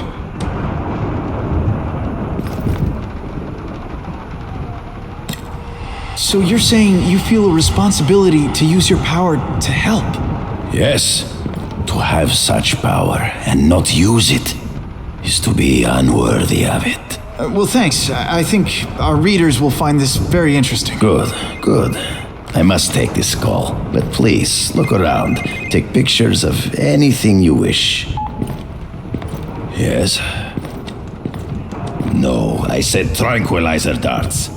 So you're saying you feel a responsibility to use your power to help?
Yes. To have such power and not use it is to be unworthy of it.
Well, thanks. I think our readers will find this very interesting.
Good, good. I must take this call, but please, look around. Take pictures of anything you wish. Yes? No, I said tranquilizer darts.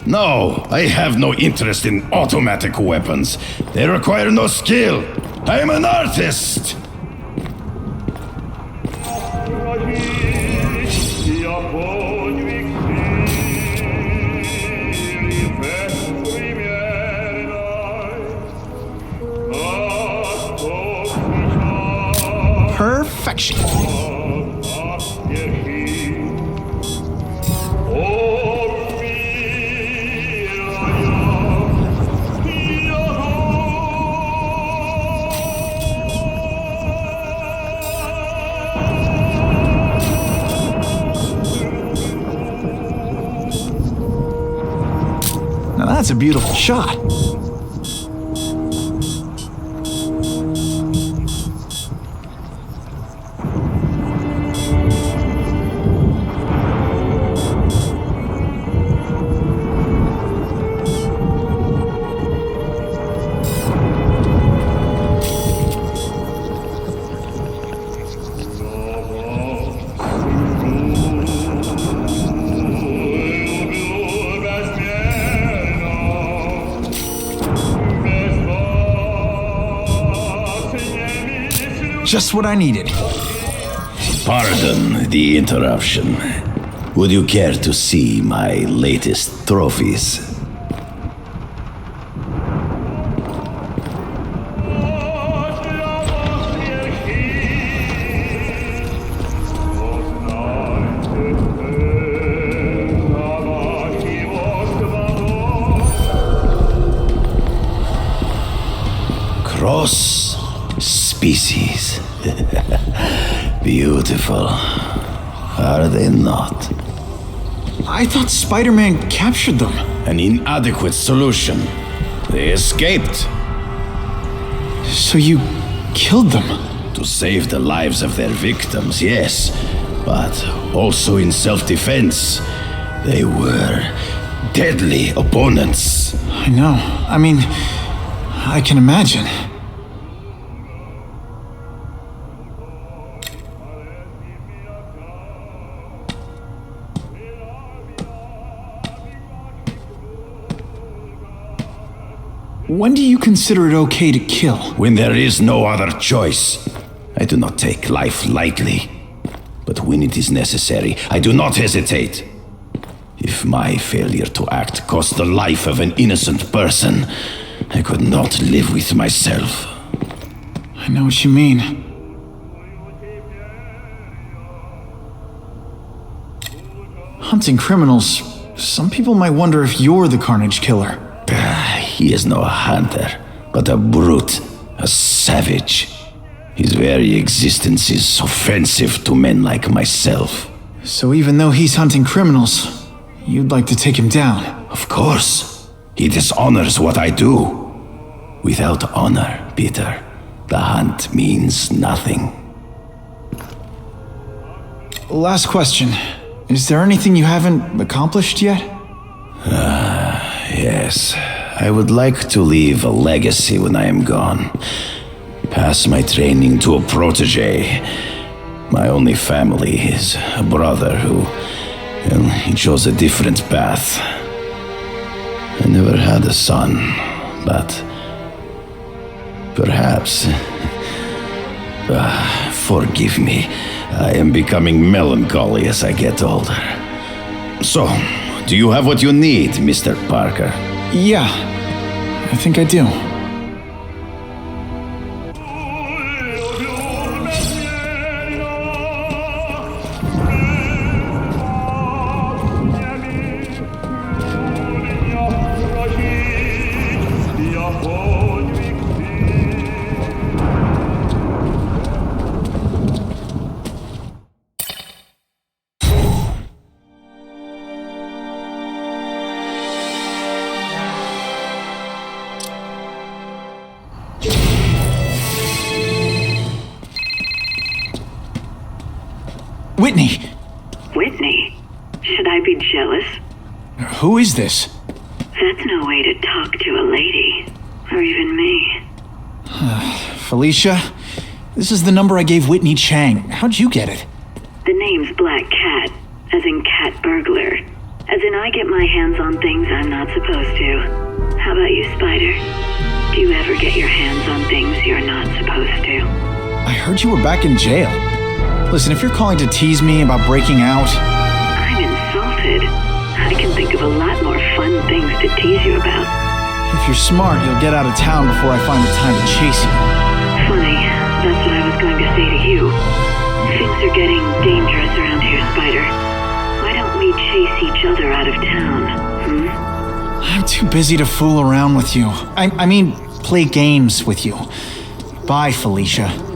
No, I have no interest in automatic weapons. They require no skill. I am an artist!
Perfection. Now that's a beautiful shot. Just what I needed.
Pardon the interruption. Would you care to see my latest trophies? Cross species. Beautiful. Are they not?
I thought Spider-Man captured them.
An inadequate solution. They escaped.
So you killed them?
To save the lives of their victims, yes. But also in self-defense. They were deadly opponents.
I know. I mean, I can imagine. When do you consider it okay to kill?
When there is no other choice. I do not take life lightly. But when it is necessary, I do not hesitate. If my failure to act cost the life of an innocent person, I could not live with myself.
I know what you mean. Hunting criminals, some people might wonder if you're the Carnage killer.
He is no hunter, but a brute, a savage. His very existence is offensive to men like myself.
So even though he's hunting criminals, you'd like to take him down?
Of course. He dishonors what I do. Without honor, Peter, the hunt means nothing.
Last question. Is there anything you haven't accomplished yet?
Yes. I would like to leave a legacy when I am gone. Pass my training to a protege. My only family is a brother who, well, he chose a different path. I never had a son, but perhaps... forgive me. I am becoming melancholy as I get older. So, do you have what you need, Mr. Parker?
Yeah, I think I do. Whitney!
Whitney? Should I be jealous?
Who is this?
That's no way to talk to a lady. Or even me.
Felicia, this is the number I gave Whitney Chang. How'd you get it?
The name's Black Cat, as in cat burglar. As in I get my hands on things I'm not supposed to. How about you, Spider? Do you ever get your hands on things you're not supposed to?
I heard you were back in jail. Listen, if you're calling to tease me about breaking out...
I'm insulted. I can think of a lot more fun things to tease you about.
If you're smart, you'll get out of town before I find the time to chase you.
Funny, that's what I was going to say to you. Things are getting dangerous around here, Spider. Why don't we chase each other out of town,
I'm too busy to fool around with you. I mean, play games with you. Bye, Felicia.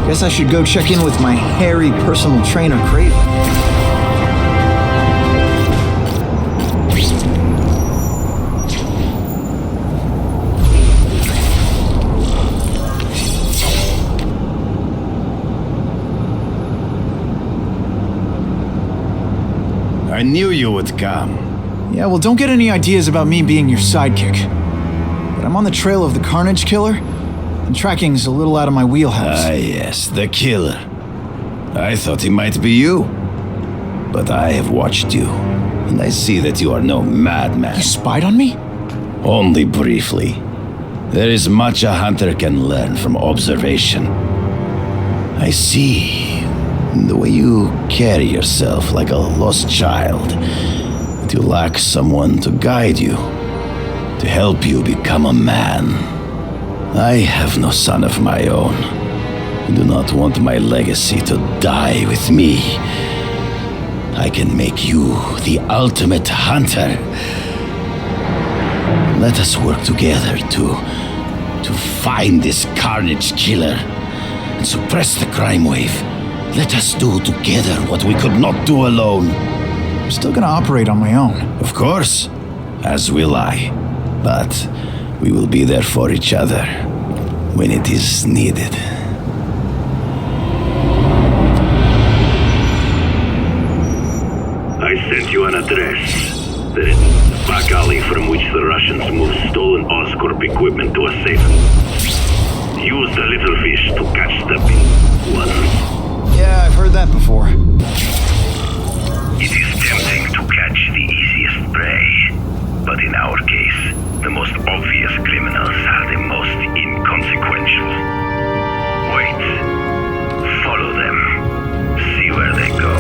Guess I should go check in with my hairy personal trainer, Kraven.
I knew you would come.
Yeah, well, don't get any ideas about me being your sidekick. But I'm on the trail of the Carnage killer, and tracking's a little out of my wheelhouse.
Ah, yes, the killer. I thought he might be you. But I have watched you, and I see that you are no madman.
You spied on me?
Only briefly. There is much a hunter can learn from observation. I see in the way you carry yourself like a lost child, that you lack someone to guide you, to help you become a man. I have no son of my own. I do not want my legacy to die with me. I can make you the ultimate hunter. Let us work together to find this Carnage killer and suppress the crime wave. Let us do together what we could not do alone.
I'm still gonna operate on my own.
Of course, as will I. But we will be there for each other when it is needed.
I sent you on a address. The back alley from which the Russians moved stolen Oscorp equipment to a safe. Use the little fish to catch the big ones.
Yeah, I've heard that before.
It is tempting to catch the easiest prey, but in our case, the most obvious criminals are the most inconsequential. Wait. Follow them. See where they go.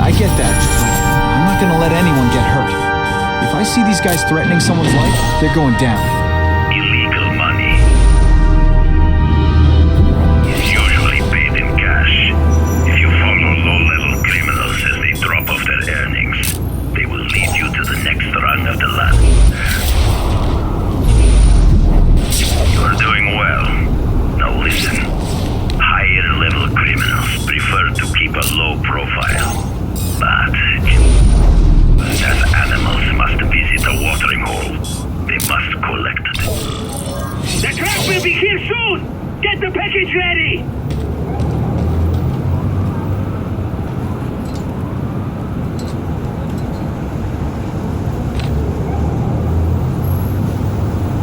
I get that, but I'm not gonna let anyone get hurt. If I see these guys threatening someone's life, they're going down.
Illegal money is usually paid in cash. If you follow low-level criminals as they drop off their earnings, they will lead you to the next rung of the ladder. You are doing well. Now listen. Higher-level criminals prefer to keep a low profile. But as animals must visit a watering hole, they must collect it.
The truck will be here soon! Get the package ready!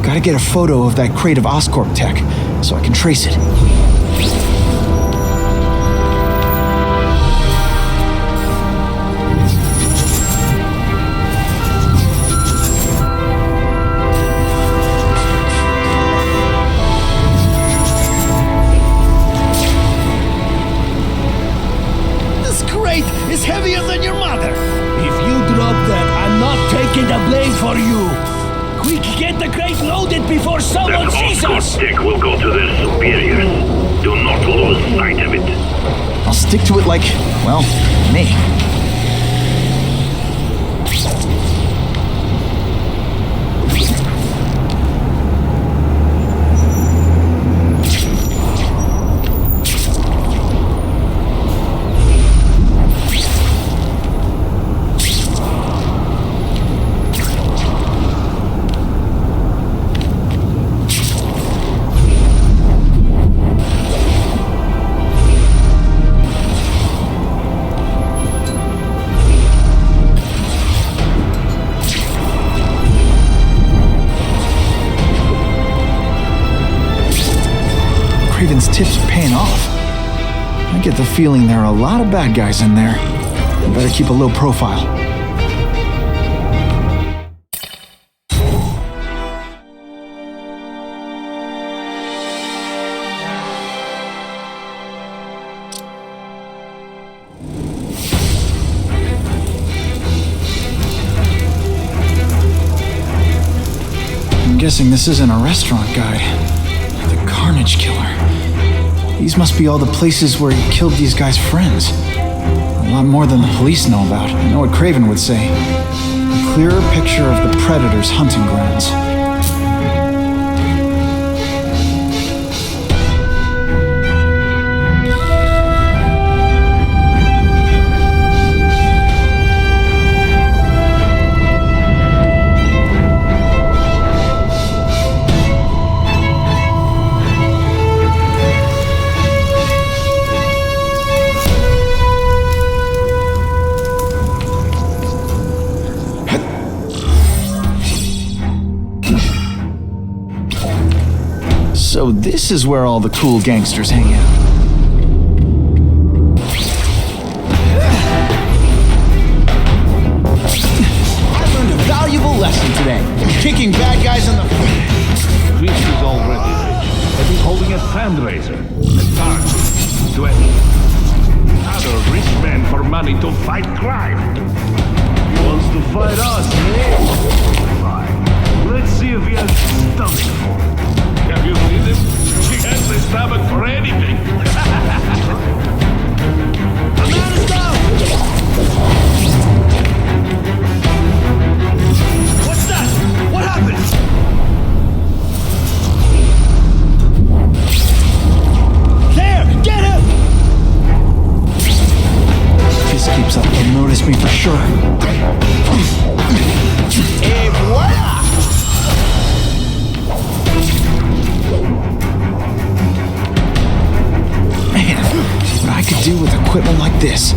Gotta get a photo of that crate of Oscorp tech, so I can trace it.
Is heavier than your mother. If you drop that, I'm not taking the blame for you. Quick, get the crate loaded before someone sees us.
That Oscorp tech will go to their superiors. Do not lose sight of it.
I'll stick to it like, well, me. Kraven's tips are paying off. I get the feeling there are a lot of bad guys in there. I better keep a low profile. I'm guessing this isn't a restaurant guide. The Carnage killer. These must be all the places where he killed these guys' friends. A lot more than the police know about. I know what Kraven would say. A clearer picture of the Predator's hunting grounds. So this is where all the cool gangsters hang out. I learned a valuable lesson today. Kicking bad guys in the face.
Chris is already rich, and he's holding a fundraiser. A target to another rich man for money to fight crime. He wants to fight us, eh? Fine. Let's see if he has stomach for it. Have you seen him? He has the stomach for anything. The man is down! What's that? What happened?
There! Get him!
If this keeps up, they'll notice me for sure.
Et voila!
Man, what I could do with equipment like this.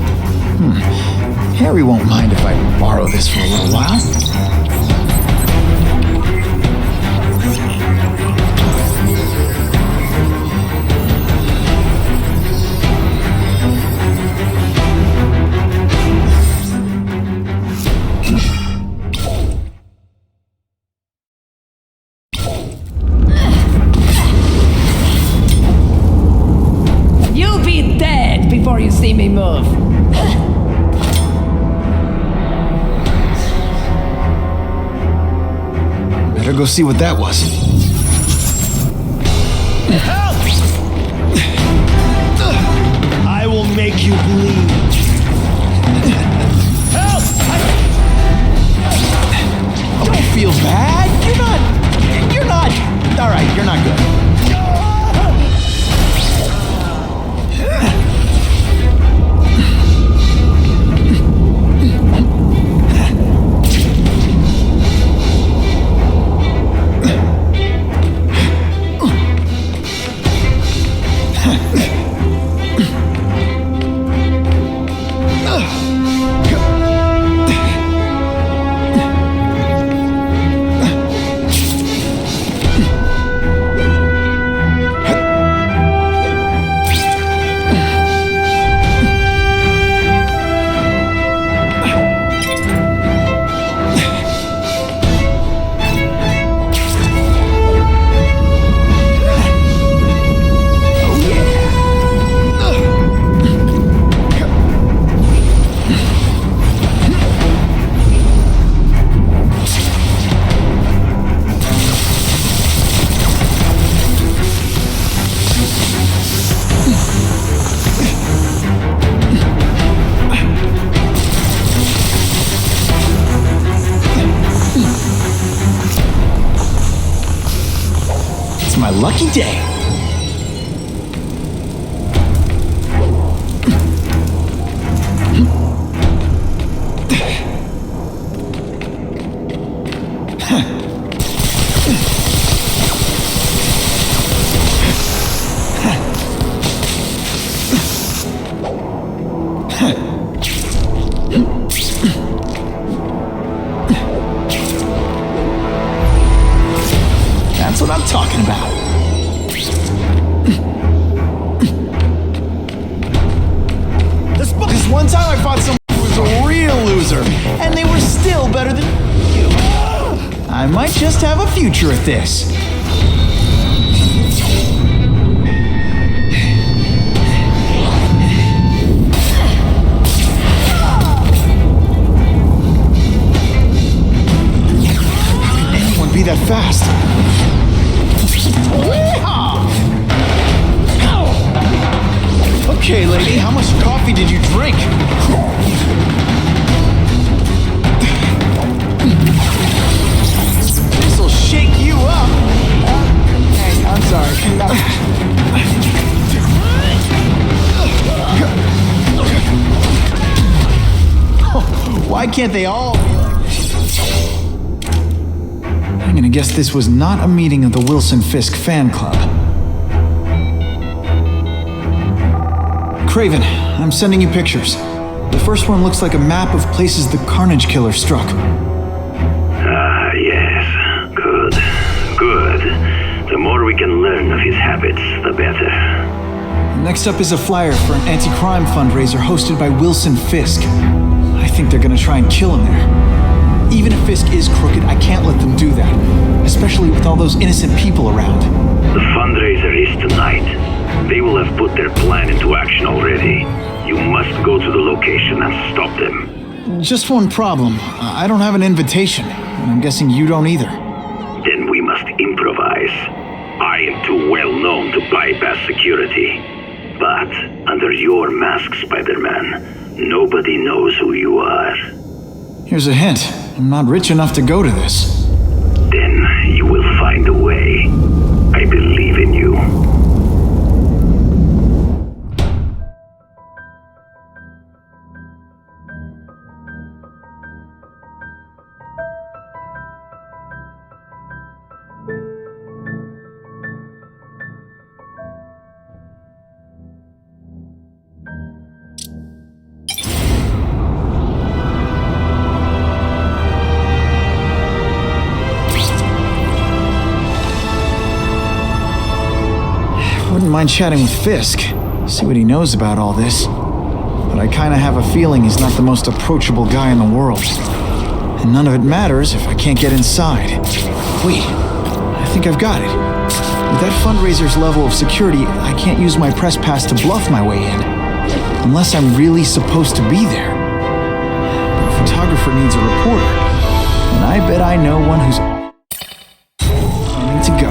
Harry won't mind if I borrow this for a little while.
You'll be dead before you see me move.
Better go see what that was.
Help! I will make you bleed. Help!
Don't feel bad. You're not. All right, you're not good. My lucky day. That's what I'm talking about. This one time I fought someone who was a real loser, and they were still better than you. I might just have a future at this. Anyone be that fast? Okay, lady, how much coffee did you drink? This'll shake you up. Hey, I'm sorry. Why can't they all be like this? I'm gonna guess this was not a meeting of the Wilson Fisk fan club. Kraven, I'm sending you pictures. The first one looks like a map of places the Carnage killer struck.
Ah, yes. Good. Good. The more we can learn of his habits, the better.
Next up is a flyer for an anti-crime fundraiser hosted by Wilson Fisk. I think they're gonna try and kill him there. Even if Fisk is crooked, I can't let them do that. Especially with all those innocent people around.
The fundraiser is tonight. They will have put their plan into action already. You must go to the location and stop them.
Just one problem. I don't have an invitation, and I'm guessing you don't either.
Then we must improvise. I am too well known to bypass security. But under your mask, Spider-Man, nobody knows who you are.
Here's a hint. I'm not rich enough to go to this.
Then you will find a way. I believe in you.
mind chatting with Fisk, see what he knows about all this. But I kinda have a feeling he's not the most approachable guy in the world. And none of it matters if I can't get inside. Wait, I think I've got it. With that fundraiser's level of security, I can't use my press pass to bluff my way in. Unless I'm really supposed to be there. But a photographer needs a reporter. And I bet I know one who's planning to go.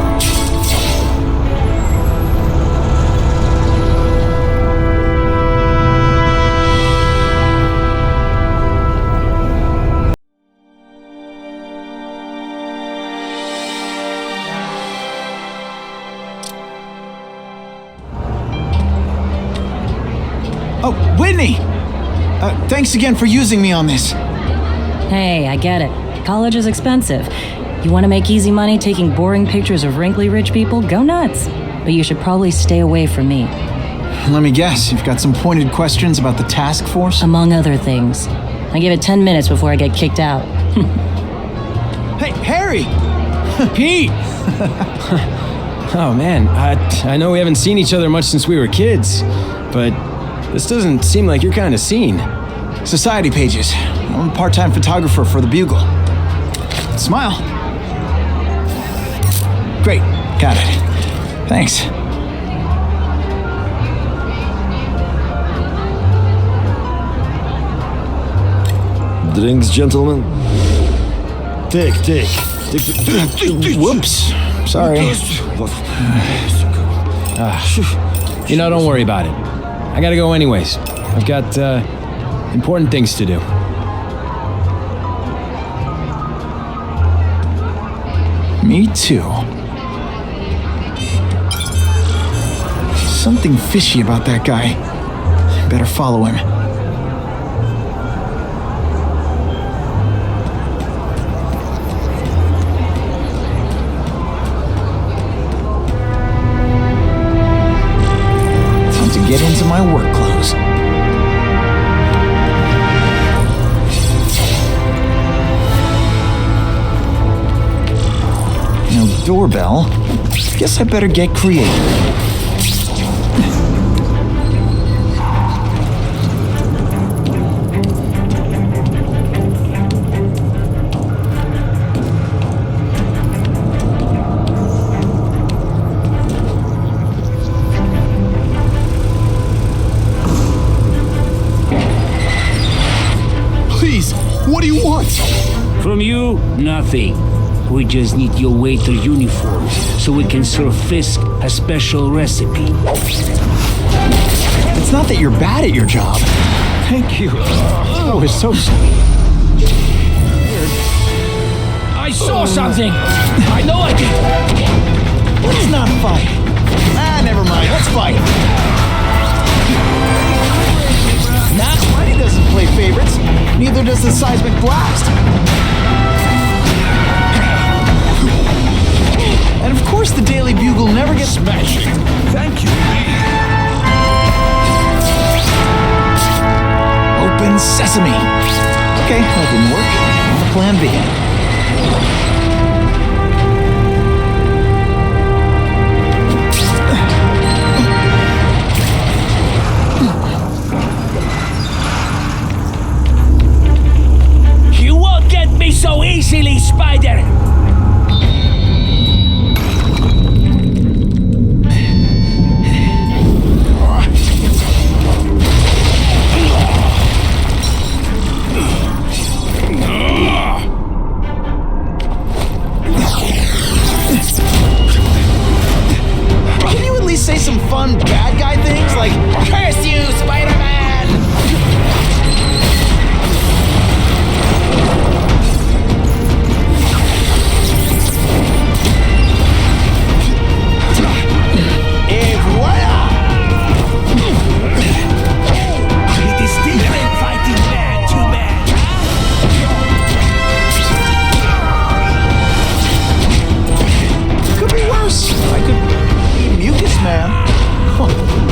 Oh, Whitney! Thanks again for using me on this.
Hey, I get it. College is expensive. You want to make easy money taking boring pictures of wrinkly rich people? Go nuts. But you should probably stay away from me.
Let me guess, you've got some pointed questions about the task force?
Among other things. I give it 10 minutes before I get kicked out.
Hey, Harry!
Pete! Oh man, I know we haven't seen each other much since we were kids, but this doesn't seem like your kind of scene.
Society pages. I'm a part-time photographer for the Bugle. Smile. Great, got it. Thanks.
Drinks, gentlemen? Take.
Whoops. Sorry.
Don't worry about it. I gotta go anyways. I've got, important things to do.
Me too. Something fishy about that guy. Better follow him. Time to get into my work clothes. No doorbell. Guess I better get creative.
Please, what do you want?
From you, nothing. We just need your waiter uniforms so we can serve Fisk a special recipe.
It's not that you're bad at your job. Thank you. Oh, it's so sweet.
I saw something! I know I did!
Let's not fight. Never mind. Let's fight. Nah, Spidey doesn't play favorites. Neither does the seismic blast. And of course the Daily Bugle never gets
smashing. Thank you.
Open sesame. Okay, that didn't work. On to plan B.
You won't get me so easily, Spider!
Say some fun bad guy things like, "Curse you, Spider-Man!" Et voila!
It is different fighting man to man,
Could be worse. I could be Mucus Man.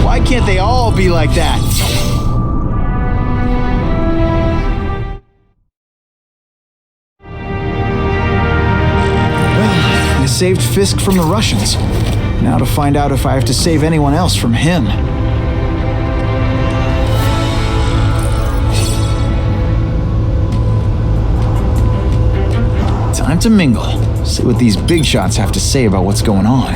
Why can't they all be like that? Well, I saved Fisk from the Russians. Now to find out if I have to save anyone else from him. Time to mingle. See what these big shots have to say about what's going on.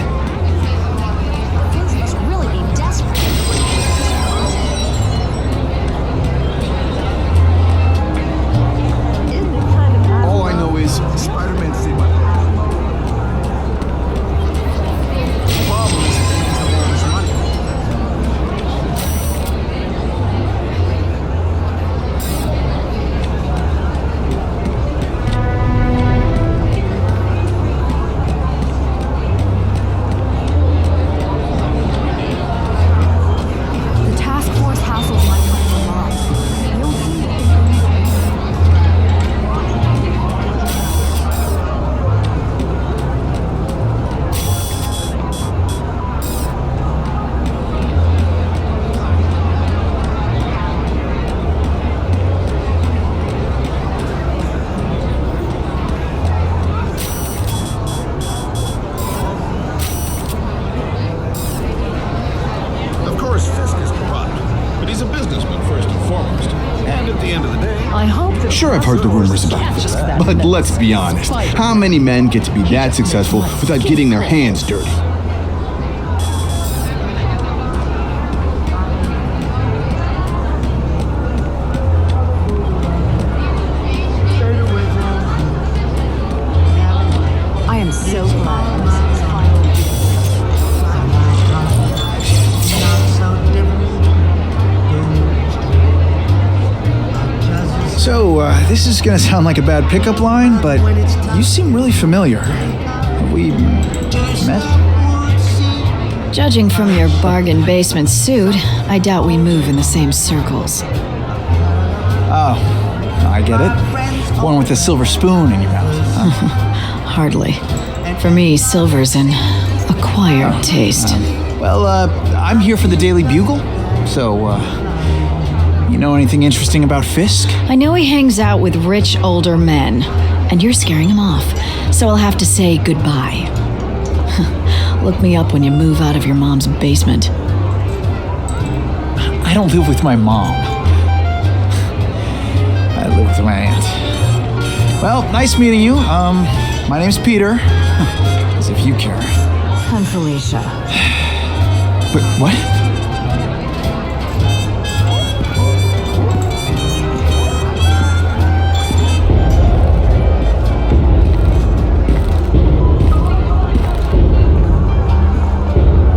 All I know is Spider-Man saved my problem is that he doesn't have all this money.
The task force hassles my friend a lot. I don't see it.
Of course, Fisk is corrupt, but he's a businessman first and foremost. And at the end of the day,
I hope that
Sure, I've heard the rumors about this, but let's be honest. How many men get to be that successful without getting their hands dirty?
I am so glad this is finally
So, this is gonna sound like a bad pickup line, but you seem really familiar. Have we met?
Judging from your bargain basement suit, I doubt we move in the same circles.
Oh, I get it. One with a silver spoon in your mouth. Huh?
Hardly. For me, silver's an acquired taste.
Well, I'm here for the Daily Bugle, so, you know anything interesting about Fisk?
I know he hangs out with rich older men, and you're scaring him off, so I'll have to say goodbye. Look me up when you move out of your mom's basement.
I don't live with my mom. I live with my aunt. Well, nice meeting you. My name's Peter. As if you care.
I'm Felicia.
But what?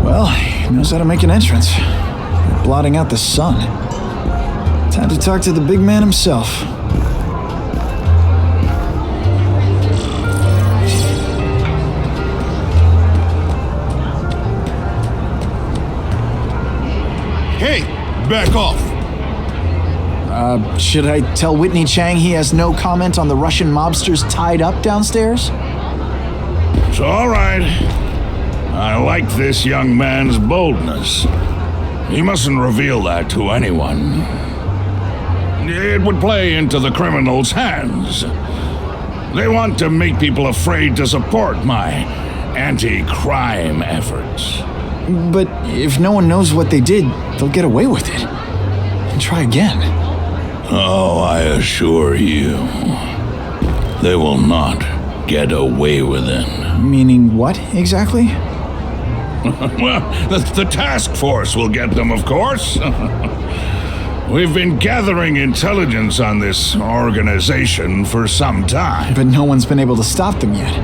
Well, he knows how to make an entrance. Blotting out the sun. Time to talk to the big man himself.
hey, back off.
Should I tell Whitney Chang he has no comment on the Russian mobsters tied up downstairs?
It's all right. I like this young man's boldness. He mustn't reveal that to anyone. It would play into the criminals' hands. They want to make people afraid to support my anti-crime efforts.
But if no one knows what they did, they'll get away with it. And try again.
Oh, I assure you, they will not get away with it.
Meaning what, exactly?
Well, the task force will get them, of course. We've been gathering intelligence on this organization for some time.
But no one's been able to stop them yet.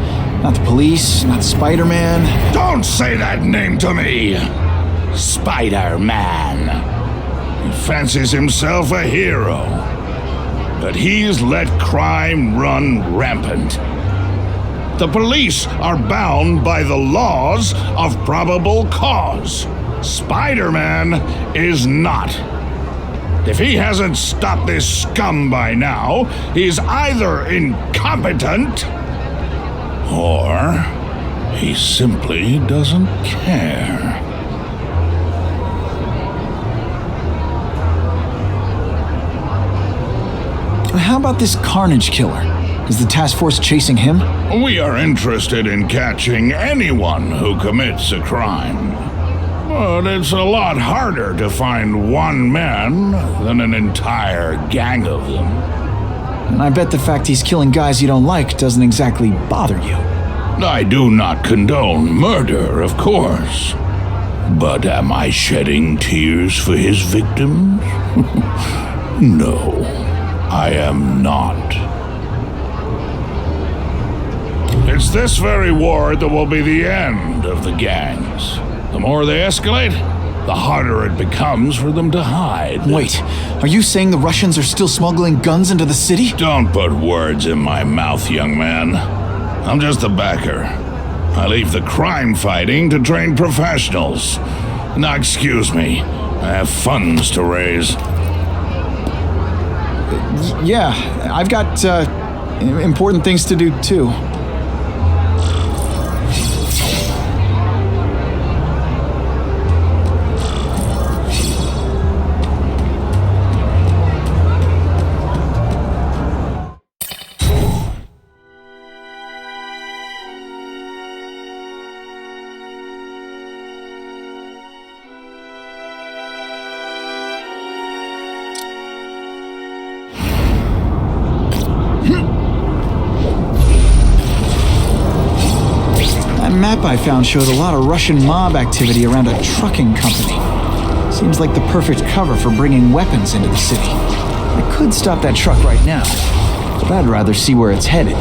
Not the police, not Spider-Man.
Don't say that name to me! Spider-Man. He fancies himself a hero. But he's let crime run rampant. The police are bound by the laws of probable cause. Spider-Man is not. If he hasn't stopped this scum by now, he's either incompetent or he simply doesn't care.
How about this Carnage killer? Is the task force chasing him?
We are interested in catching anyone who commits a crime. But it's a lot harder to find one man than an entire gang of them.
And I bet the fact he's killing guys you don't like doesn't exactly bother you.
I do not condone murder, of course. But am I shedding tears for his victims? No, I am not. It's this very war that will be the end of the gangs. The more they escalate, the harder it becomes for them to hide.
Wait, are you saying the Russians are still smuggling guns into the city?
Don't put words in my mouth, young man. I'm just a backer. I leave the crime fighting to trained professionals. Now, excuse me, I have funds to raise.
Yeah, I've got important things to do too. Map I found showed a lot of Russian mob activity around a trucking company. Seems like the perfect cover for bringing weapons into the city. I could stop that truck right now, but I'd rather see where it's headed.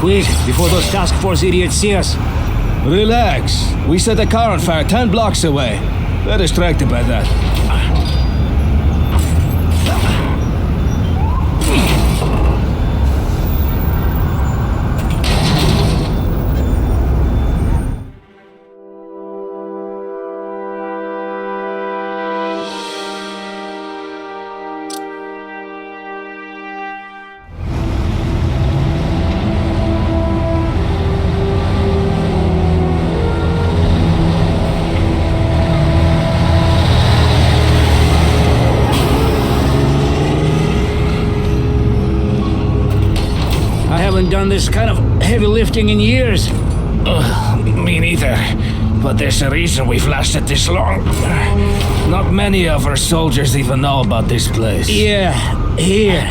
Quick, before those task force idiots see us.
Relax. We set a car on fire 10 blocks away. They're distracted by that.
Done this kind of heavy lifting in years.
Me neither. But there's a reason we've lasted this long. Not many of our soldiers even know about this place.
Yeah, here.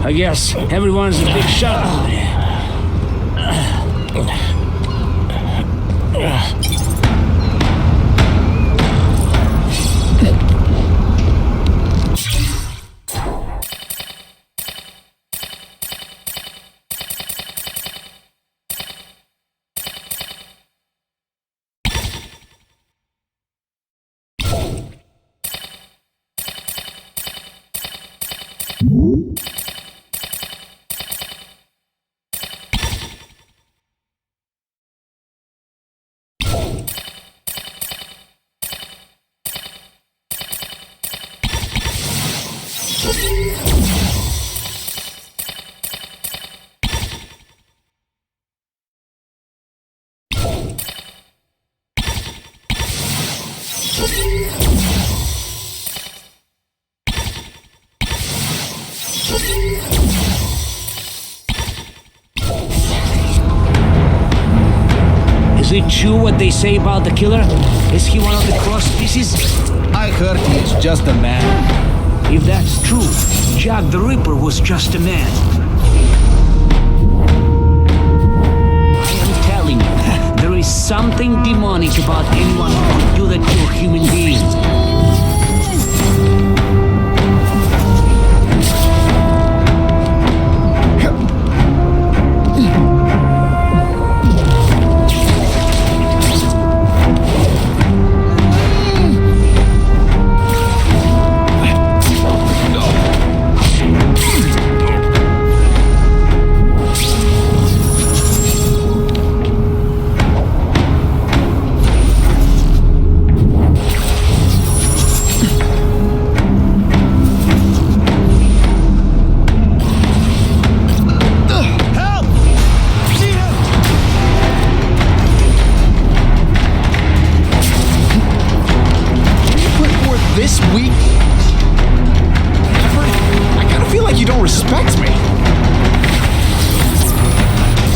I guess everyone's a big shot. Is it true what they say about the killer? Is he one of the cross species?
I heard he's just a man.
If that's true, Jack the Ripper was just a man. I am telling you, there is something demonic about anyone who could do that to a human being.
this weak effort? I kind of feel like you don't respect me.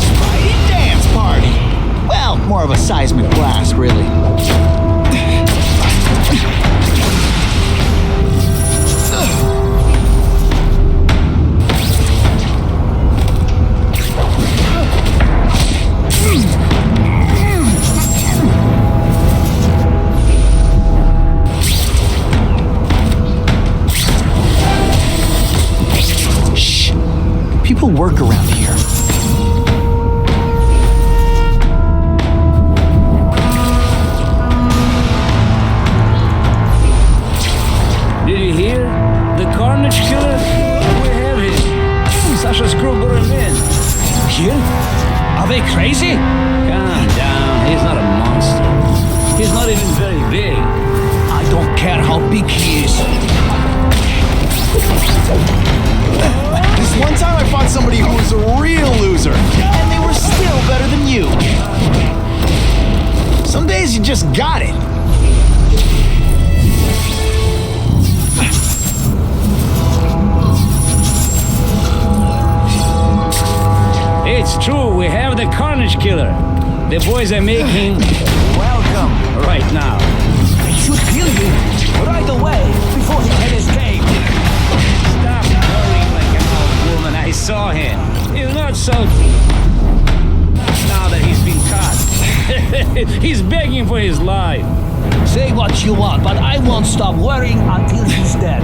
Spidey dance party. Well, more of a seismic blast, really. People work around here.
Did you hear? The Carnage killer? We have him. Sasha Screw brought him in.
Here? Are they crazy?
Calm down. He's not a monster. He's not even very big.
I don't care how big he is.
This one time I fought somebody who was a real loser, and they were still better than you. Some days you just got it.
It's true, we have the Carnage killer. The boys are making welcome right now.
They should kill him right away before he can escape.
Stop worrying like an old woman. I saw him. He's not so... Now that he's been caught. He's begging for his life.
Say what you want, but I won't stop worrying until he's dead.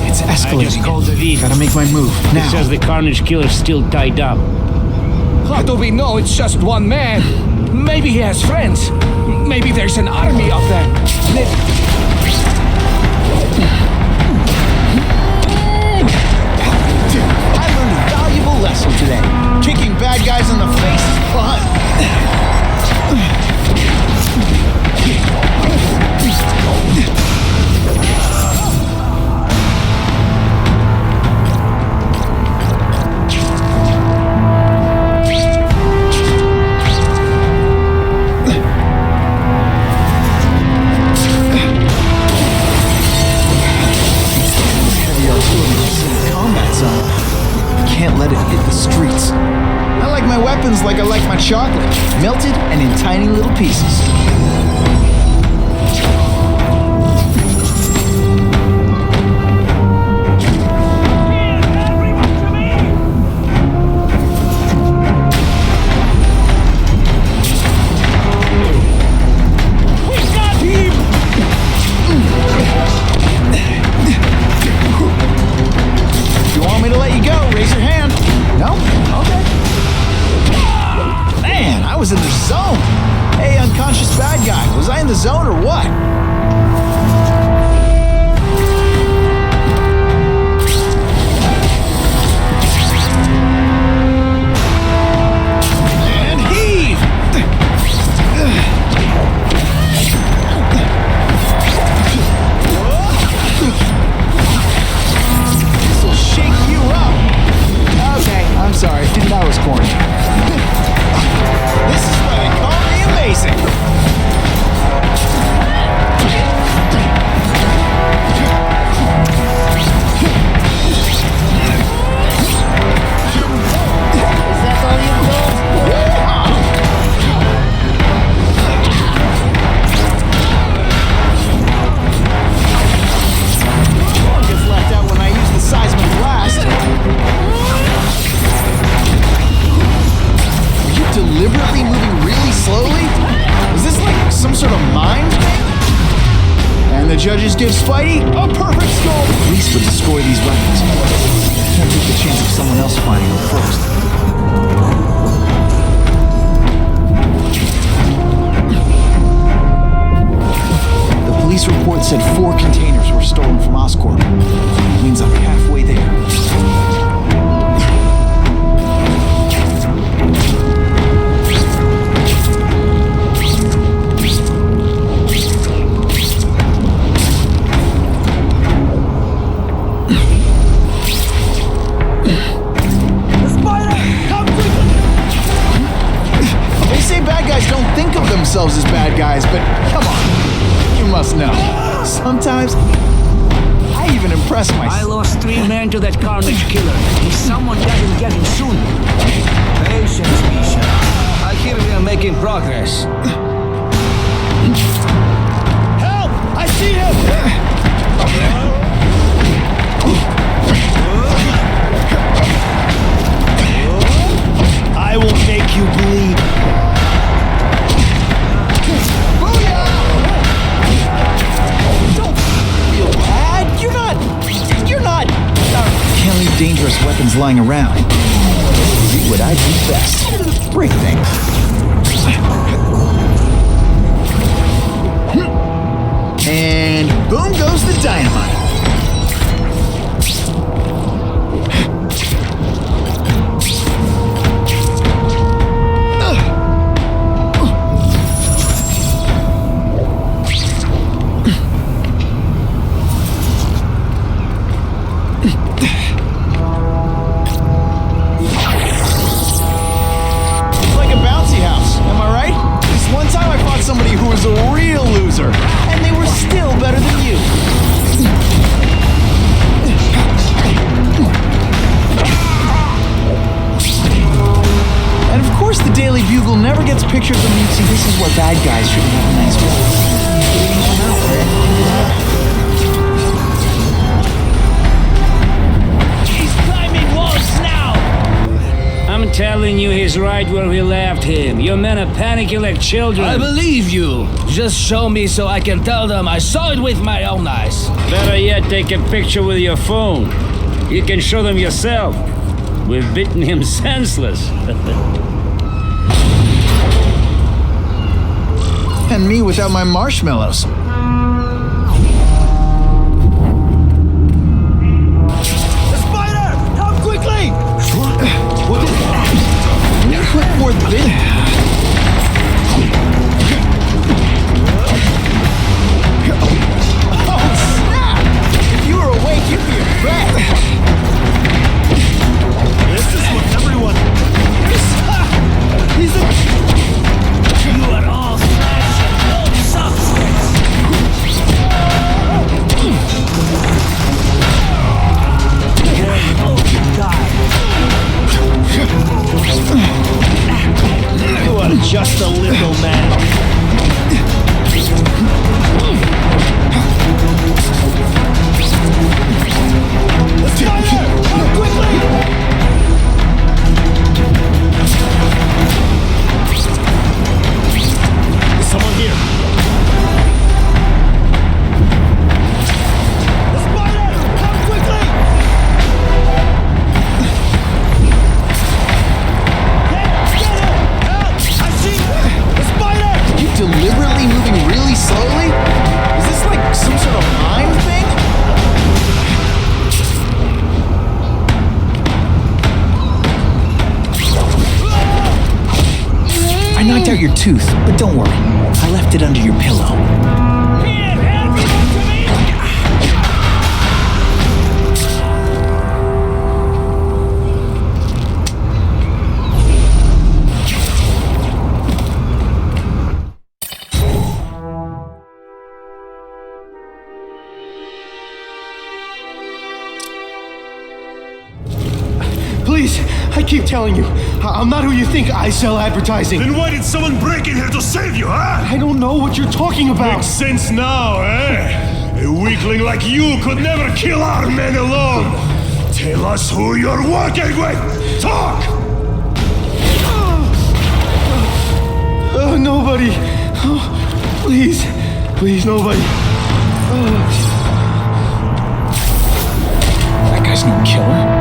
It's escalating.
I just called the V.
Gotta make my move now.
It says the Carnage killer's still tied up.
How do we know it's just one man? Maybe he has friends. Maybe there's an army of them.
I learned a valuable lesson today. Kicking bad guys in the face is fun. Like I like my chocolate, melted and in tiny little pieces. You want me to let you go? Raise your hand. No? Okay. Man, I was in the zone. Hey, unconscious bad guy, was I in the zone or what? And heave! This'll shake you up. Okay, I'm sorry, that was corny. This is why they call me amazing!
Is that all you've got?
One gets left out when I use the seismic blast. Deliberately moving really slowly? Is this like some sort of mind thing? And the judges give Spidey a perfect score. The police would destroy these weapons. Can't take the chance of someone else finding them first. The police report said 4 containers were stolen from Oscorp. It means I'm halfway there. Themselves as bad guys, but come on, you must know. Sometimes, I even impress myself.
I lost 3 men to that Carnage killer. Is someone getting soon? Patience, Misha. I hear we are making progress.
Help! I see him! I will make you bleed.
Don't feel bad. You're not. Can't leave dangerous weapons lying around. Do what I do best. Break things. And boom goes the dynamite. Somebody who was a real loser, and they were still better than you. And of course the Daily Bugle never gets pictures of me. See, this is where bad guys should have a nice
He's climbing walls now!
I'm telling you, he's right where we left him. Your men are panicking like children.
I believe you. Just show me so I can tell them I saw it with my own eyes.
Better yet, take a picture with your phone. You can show them yourself. We've beaten him senseless.
And me without my marshmallows. Put forth bid. Oh, snap! If you were awake, you'd be a threat.
This is what everyone...
He's a...
You are all smashing old substance. You are just a little man. Let's go here! Come quickly! There's someone here. The spider! Come quickly!
Deliberately moving really slowly? Is this like some sort of mime thing? I knocked out your tooth, but don't worry. I left it under your pillow.
Please, I keep telling you, I'm not who you think. I sell advertising.
Then why did someone break in here to save you, huh?
I don't know what you're talking about.
Makes sense now, eh? A weakling like you could never kill our men alone. Tell us who you're working with. Talk!
Nobody. Oh, please, nobody.
That guy's no killer.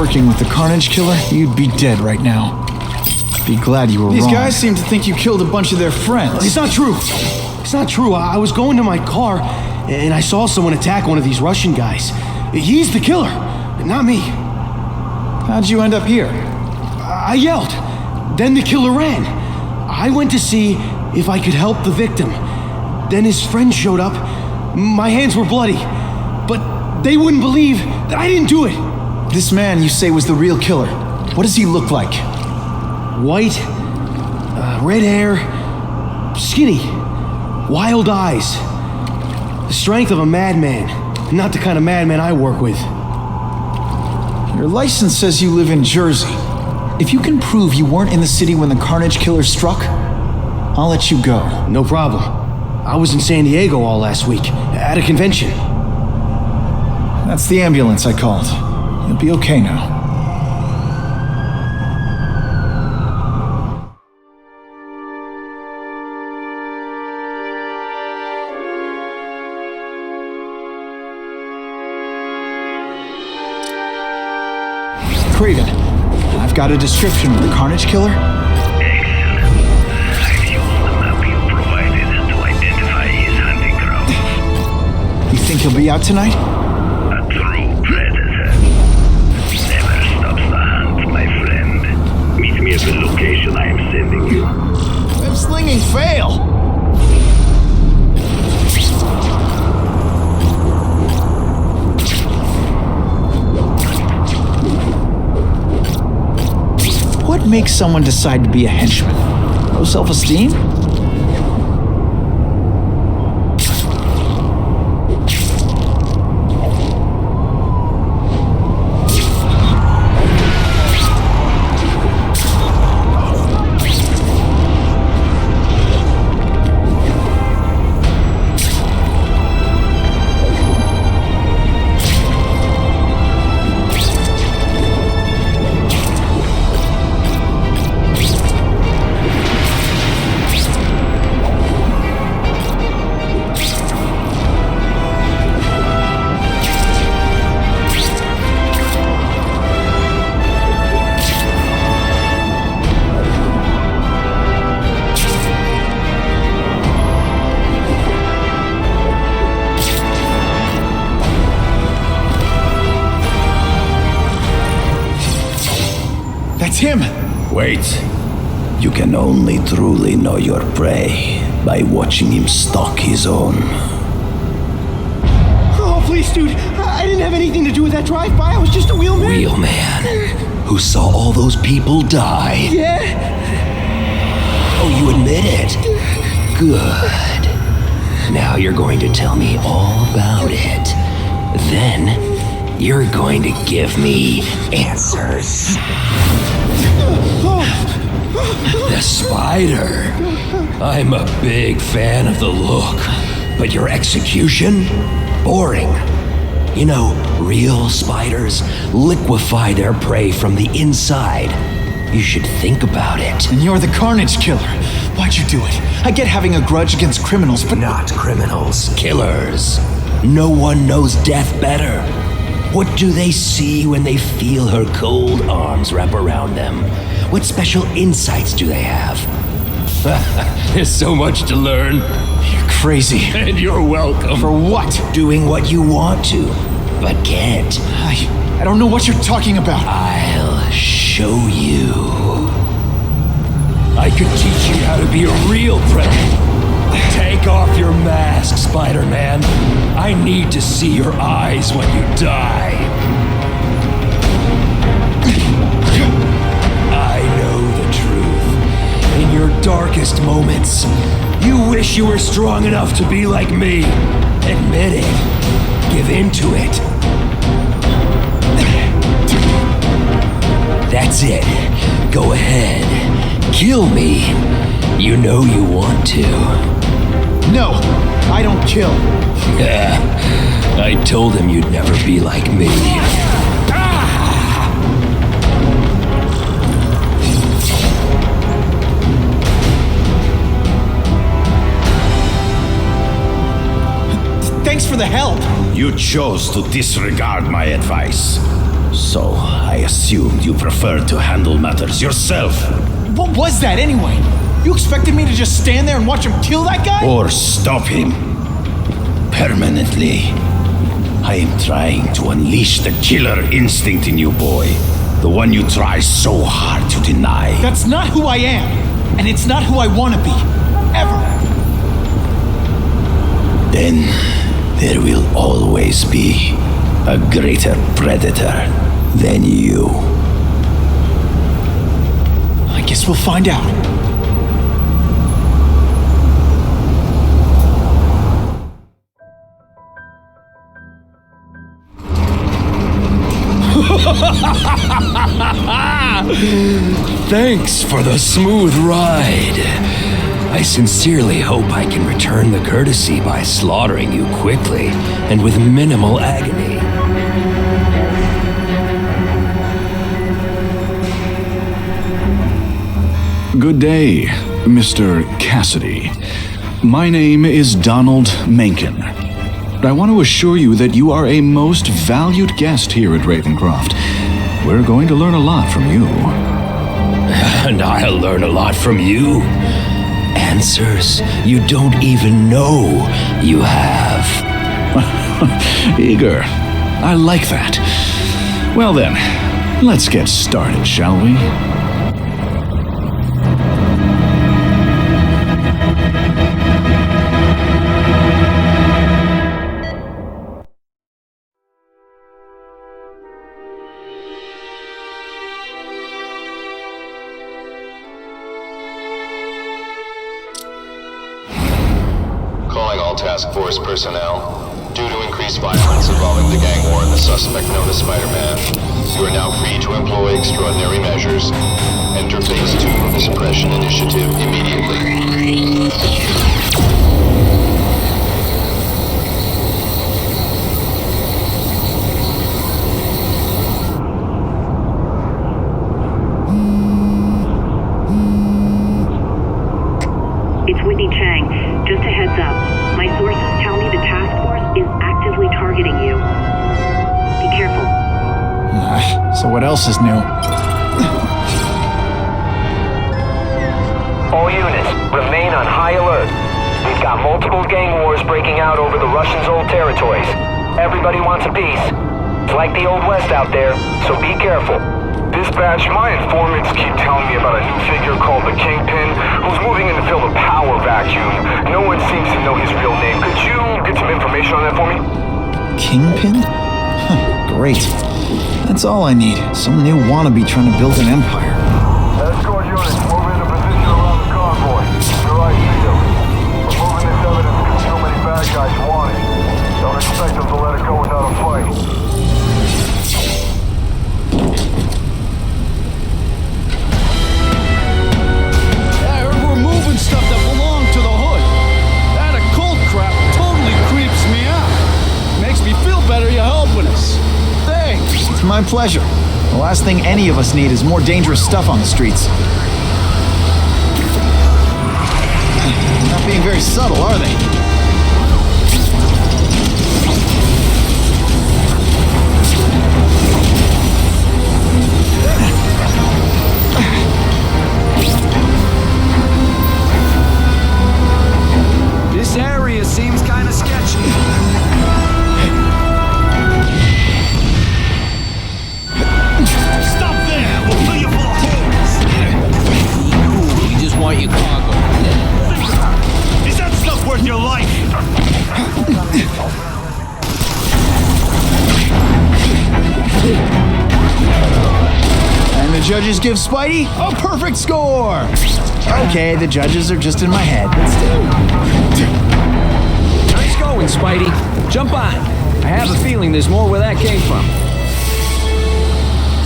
working with the Carnage killer, you'd be dead right now. Be glad you were wrong.
These guys seem to think you killed a bunch of their friends.
It's not true. It's not true. I was going to my car, and I saw someone attack one of these Russian guys. He's the killer, not me.
How'd you end up here?
I yelled. Then the killer ran. I went to see if I could help the victim. Then his friend showed up. My hands were bloody. But they wouldn't believe that I didn't do it.
This man you say was the real killer. What does he look like?
White, red hair, skinny, wild eyes. The strength of a madman. Not the kind of madman I work with.
Your license says you live in Jersey. If you can prove you weren't in the city when the Carnage killer struck, I'll let you go.
No problem. I was in San Diego all last week, at a convention.
That's the ambulance I called. You'll be okay now. Kraven, I've got a description of the Carnage killer.
Excellent. I've used the map you provided to identify his hunting ground.
You think he'll be out tonight?
A true predator. Never stops the hunt, my friend. Meet me at the location I am sending you.
I'm slinging fail!
What makes someone decide to be a henchman? Low self-esteem? That's him!
Wait. You can only truly know your prey by watching him stalk his own.
Oh, please, dude. I didn't have anything to do with that drive-by. I was just a wheelman.
Wheelman? Who saw all those people die?
Yeah?
Oh, you admit it? Good. Now you're going to tell me all about it. Then you're going to give me answers. The spider. I'm a big fan of the look, but your execution? Boring. You know, real spiders liquefy their prey from the inside. You should think about it.
And you're the Carnage killer. Why'd you do it? I get having a grudge against criminals, but...
Not criminals, killers. No one knows death better. What do they see when they feel her cold arms wrap around them? What special insights do they have? There's so much to learn.
You're crazy.
And you're welcome.
For what?
Doing what you want to, but can't.
I don't know what you're talking about.
I'll show you. I could teach you how to be a real predator. Take off your mask, Spider-Man. I need to see your eyes when you die. I know the truth. In your darkest moments, you wish you were strong enough to be like me. Admit it. Give in to it. That's it. Go ahead. Kill me. You know you want to.
No, I don't kill.
I told him you'd never be like me.
Thanks for the help.
You chose to disregard my advice. So I assumed you preferred to handle matters yourself.
What was that anyway? You expected me to just stand there and watch him kill that guy?
Or stop him. Permanently. I am trying to unleash the killer instinct in you, boy. The one you try so hard to deny.
That's not who I am. And it's not who I want to be. Ever.
Then there will always be a greater predator than you.
I guess we'll find out.
Thanks for the smooth ride. I sincerely hope I can return the courtesy by slaughtering you quickly and with minimal agony.
Good day, Mr. Cassidy. My name is Donald Mencken. I want to assure you that you are a most valued guest here at Ravencroft. We're going to learn a lot from you.
And I'll learn a lot from you. Answers you don't even know you have.
Eager. I like that. Well then, let's get started, shall we?
Task Force personnel. Due to increased violence involving the gang war and the suspect known as Spider-Man, you are now free to employ extraordinary measures. Enter Phase 2 of the Suppression Initiative immediately.
So what else is new?
All units, remain on high alert. We've got multiple gang wars breaking out over the Russians' old territories. Everybody wants a piece. It's like the Old West out there, so be careful.
Dispatch, my informants keep telling me about a new figure called the Kingpin, who's moving in to fill the power vacuum. No one seems to know his real name. Could you get some information on that for me?
Kingpin? Great. That's all I need. Some new wannabe trying to build an empire.
Escort units, move into position around the convoy. Your eyes see them. Removing this evidence because too many bad guys want it. Don't expect them to let it go without a fight.
Yeah, we're moving stuff that belonged to the hood. That occult crap totally creeps me out. Makes me feel better you're helping us. Thanks.
It's my pleasure. The last thing any of us need is more dangerous stuff on the streets. Not being very subtle, are they?
This area seems kind of sketchy.
Stop there! We'll fill you full of holes!
Cool, we just want your cargo.
Is that stuff worth your life?
And the judges give Spidey a perfect score! Okay, the judges are just in my head, but still.
Nice going, Spidey. Jump on. I have a feeling there's more where that came from.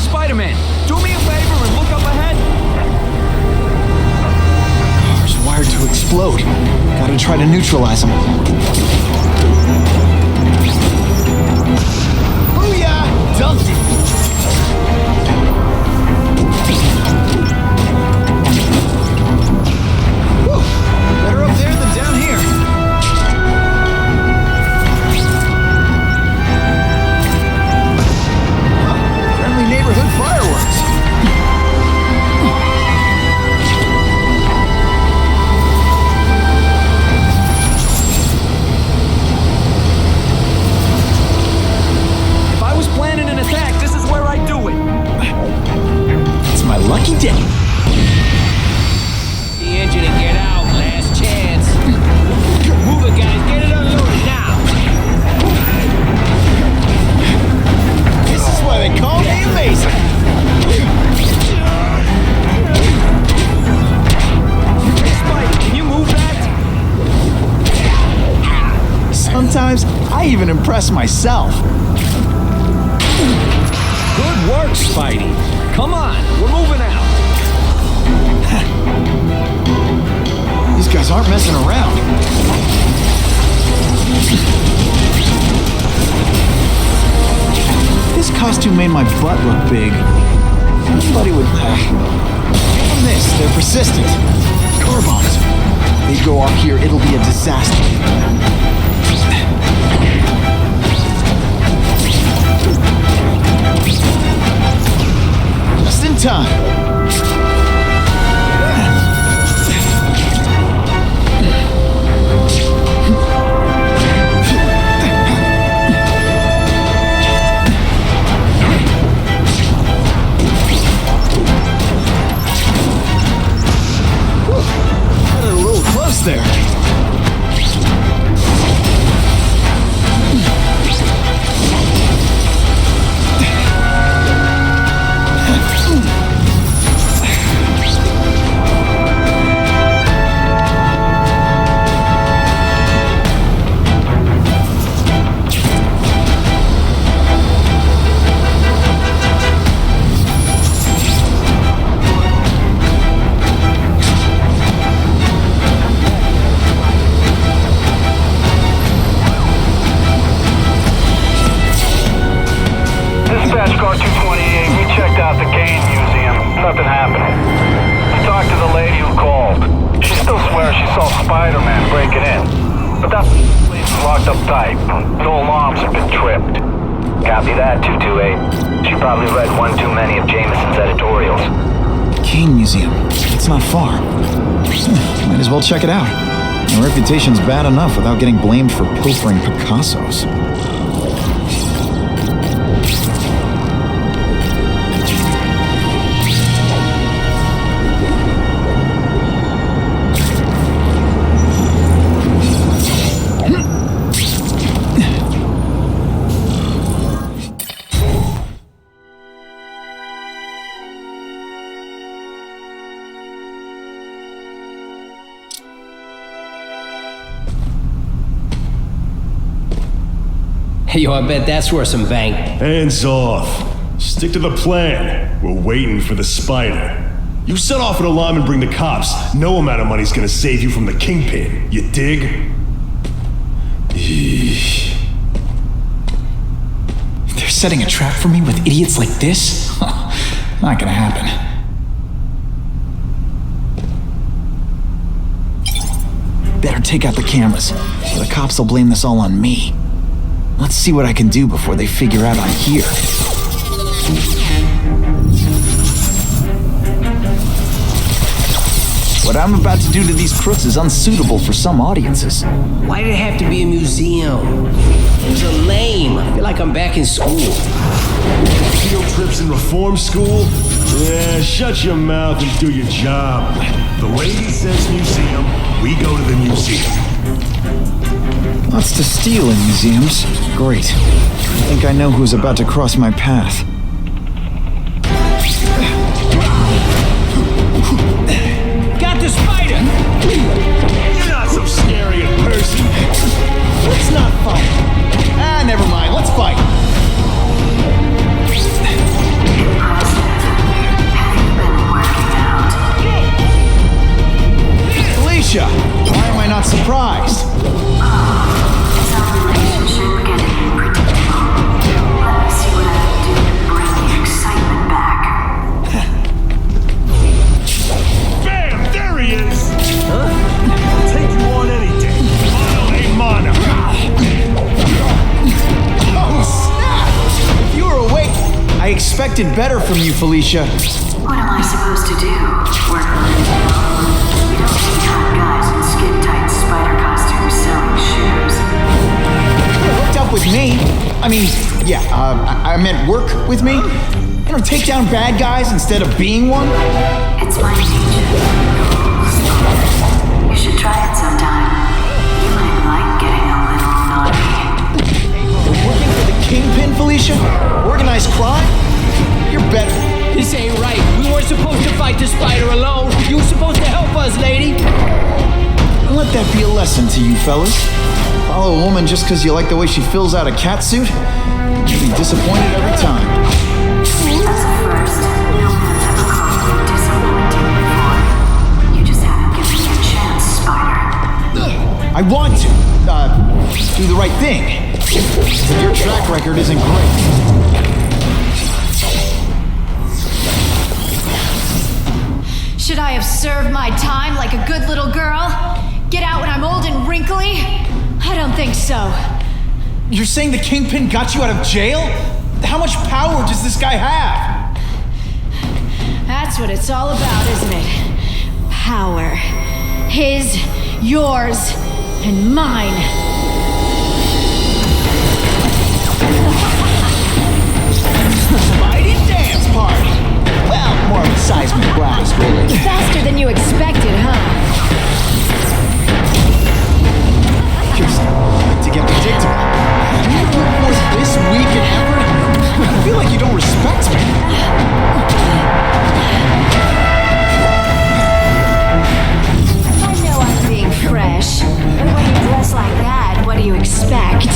Spider-Man, do me a favor and look up ahead.
Car's wired to explode. Gotta try to neutralize them. Booyah! Dumped it! Whew. Better up there than down here. sometimes I even impress myself.
Good work, Spidey. Come on, we're moving out.
These guys aren't messing around. This costume made my butt look big. Nobody would... Give them this, they're persistent. Car bombs. They go off here, it'll be a disaster. Just in time. There.
Nothing happening. I talked to the lady who called. She still swears she saw Spider-Man breaking in. But that place is locked up tight. No alarms have been tripped. Copy that, 228. She probably read one too many of Jameson's editorials.
Kane Museum. It's not far. Might as well check it out. My reputation's bad enough without getting blamed for pilfering Picassos.
Yo, I bet that's worth some bank.
Hands off. Stick to the plan. We're waiting for the spider. You set off an alarm and bring the cops. No amount of money's gonna save you from the Kingpin. You dig?
They're setting a trap for me with idiots like this? Not gonna happen. Better take out the cameras, or the cops will blame this all on me. Let's see what I can do before they figure out I'm here. What I'm about to do to these crooks is unsuitable for some audiences.
Why did it have to be a museum? It was a lame. I feel like I'm back in school.
Field trips in reform school? Yeah, shut your mouth and do your job. The lady says museum, we go to the museum.
Lots to steal in museums. Great. I think I know who's about to cross my path.
Got the spider!
You're not so scary in person.
Let's not fight. Ah, never mind. Let's fight. Felicia, why am I not surprised? I expected better from you, Felicia.
What am I supposed to do? Work on it? We don't see hot guys in skin-tight spider costumes selling shoes.
You hooked up with me. I mean, yeah, I meant work with me. You know, take down bad guys instead of being one.
It's my nature. You should try it sometime. You might like getting a little naughty.
Working for the Kingpin, Felicia? Organized crime? You're better.
This ain't right. We weren't supposed to fight the spider alone. You were supposed to help us, lady.
Let that be a lesson to you fellas? Follow a woman just because you like the way she fills out a cat suit? You'll be disappointed every time.
That's a first. No one's ever called you disappointing before. You just haven't given me a chance, Spider.
I want to, do the right thing. But your track record isn't great.
Should I have served my time like a good little girl? Get out when I'm old and wrinkly? I don't think so.
You're saying the Kingpin got you out of jail? How much power does this guy have?
That's what it's all about, isn't it? Power. His, yours, and mine.
Mighty dance party! Well, more of a seismic blast, really.
Faster than you expected, huh?
Just to get predictable. You look forth this week and ever? I feel like you don't respect me.
I know I'm being fresh, but when you dress like that, what do you expect?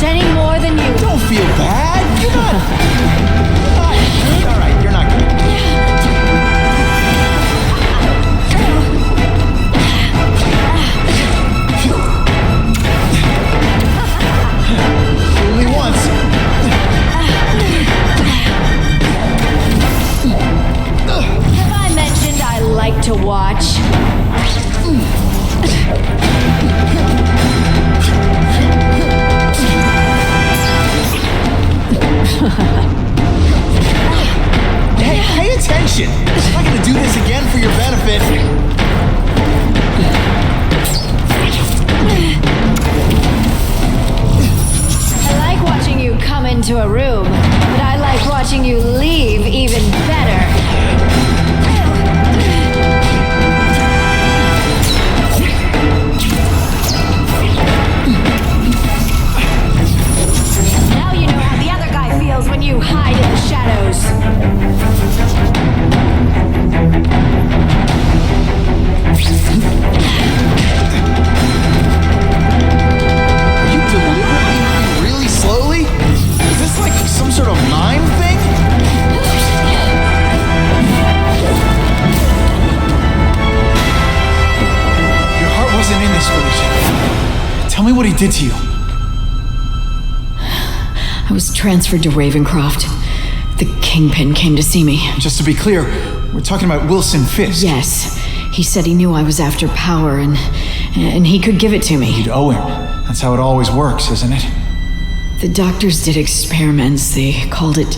Any more than you.
Don't feel bad. You're not good. All right, you're not good. Only once.
Have I mentioned I like to watch?
Hey, pay attention! I'm not gonna do this again for your benefit.
I like watching you come into a room, but I like watching you leave even better. Now you know how the other guy feels when you hide in the shadows.
Are you deliberately moving really slowly? Is this like some sort of mime thing? Your heart wasn't in this, Felicia. Tell me what he did to you.
I was transferred to Ravencroft. The Kingpin came to see me.
Just to be clear, we're talking about Wilson Fisk.
Yes. He said he knew I was after power and he could give it to me.
You'd owe him. That's how it always works, isn't it?
The doctors did experiments. They called it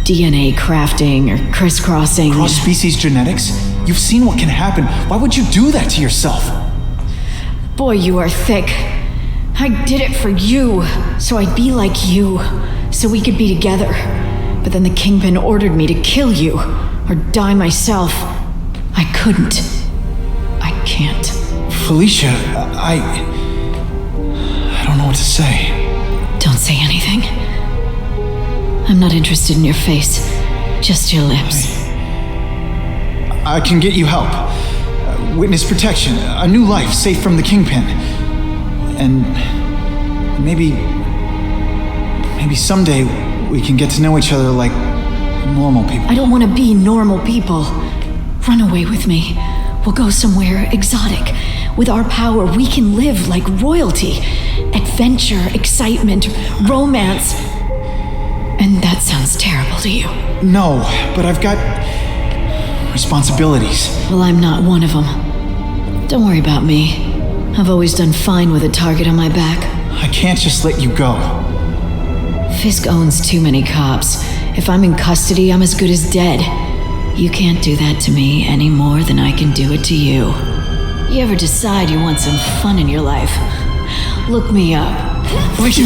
DNA crafting or crisscrossing.
Cross-species genetics? You've seen what can happen. Why would you do that to yourself?
Boy, you are thick. I did it for you, so I'd be like you, so we could be together. But then the Kingpin ordered me to kill you, or die myself. I couldn't. I can't.
Felicia, I don't know what to say.
Don't say anything. I'm not interested in your face, just your lips.
I can get you help. Witness protection, a new life safe from the Kingpin. And maybe someday we can get to know each other like normal people.
I don't want to be normal people. Run away with me. We'll go somewhere exotic. With our power, we can live like royalty. Adventure, excitement, romance. And that sounds terrible to you.
No, but I've got responsibilities.
Well, I'm not one of them. Don't worry about me. I've always done fine with a target on my back.
I can't just let you go.
Fisk owns too many cops. If I'm in custody, I'm as good as dead. You can't do that to me any more than I can do it to you. You ever decide you want some fun in your life? Look me up.
Wait!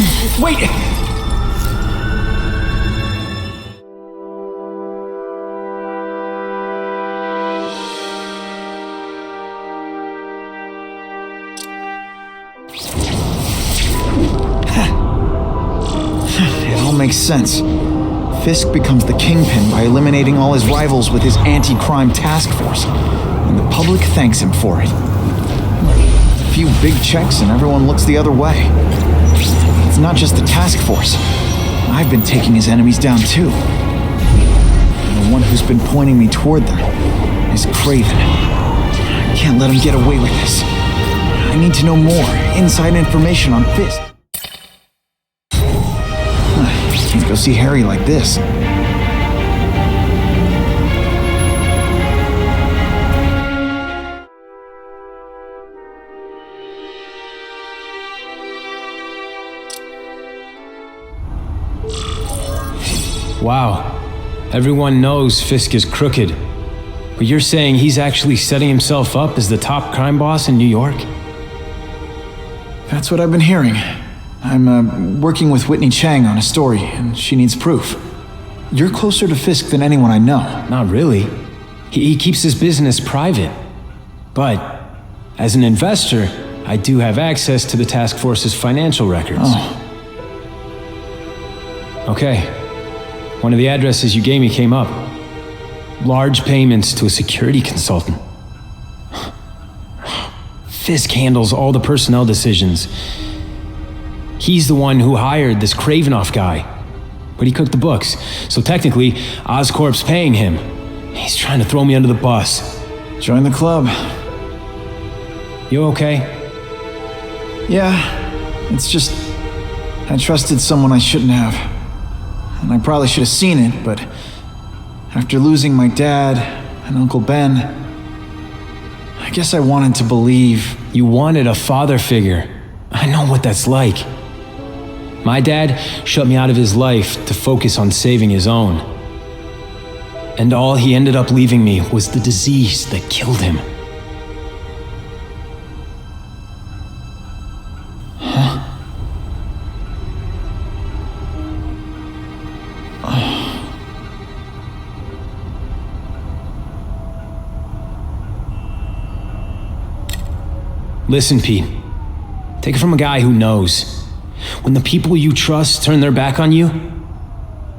makes sense. Fisk becomes the Kingpin by eliminating all his rivals with his anti-crime task force, and the public thanks him for it. A few big checks and everyone looks the other way. It's not just the task force. I've been taking his enemies down too. And the one who's been pointing me toward them is Kraven. I can't let him get away with this. I need to know more inside information on Fisk. Can't go see Harry like this.
Wow. Everyone knows Fisk is crooked. But you're saying he's actually setting himself up as the top crime boss in New York?
That's what I've been hearing. I'm working with Whitney Chang on a story, and she needs proof. You're closer to Fisk than anyone I know.
Not really. He keeps his business private. But, as an investor, I do have access to the task force's financial records.
Oh.
Okay. One of the addresses you gave me came up. Large payments to a security consultant. Fisk handles all the personnel decisions. He's the one who hired this Kravinoff guy. But he cooked the books, so technically, Oscorp's paying him. He's trying to throw me under the bus.
Join the club.
You okay?
Yeah, it's just... I trusted someone I shouldn't have. And I probably should have seen it, but... after losing my dad and Uncle Ben... I guess I wanted to believe...
You wanted a father figure. I know what that's like. My dad shut me out of his life to focus on saving his own. And all he ended up leaving me was the disease that killed him.
Huh?
Listen, Pete. Take it from a guy who knows. When the people you trust turn their back on you,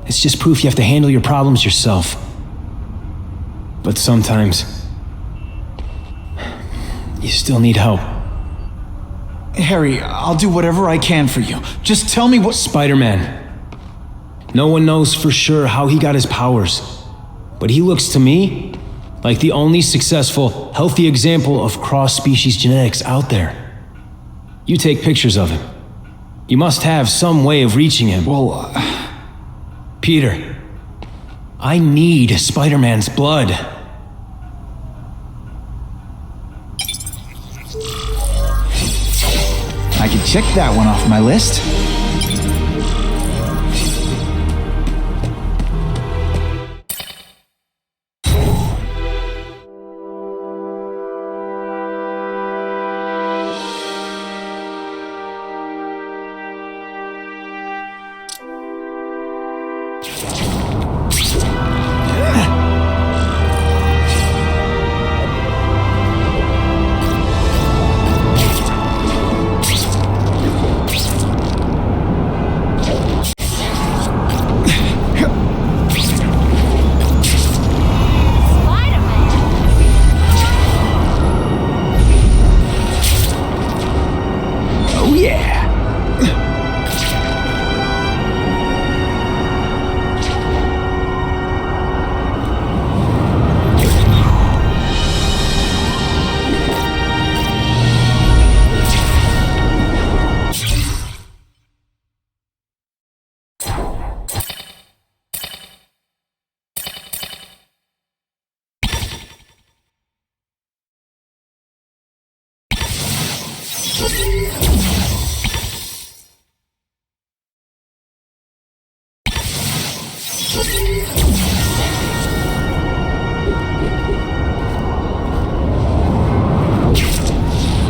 it's just proof you have to handle your problems yourself. But sometimes, you still need help.
Harry, I'll do whatever I can for you. Just tell me what—
Spider-Man. No one knows for sure how he got his powers, but he looks to me like the only successful, healthy example of cross-species genetics out there. You take pictures of him. You must have some way of reaching him.
Well,
Peter, I need Spider-Man's blood.
I can check that one off my list.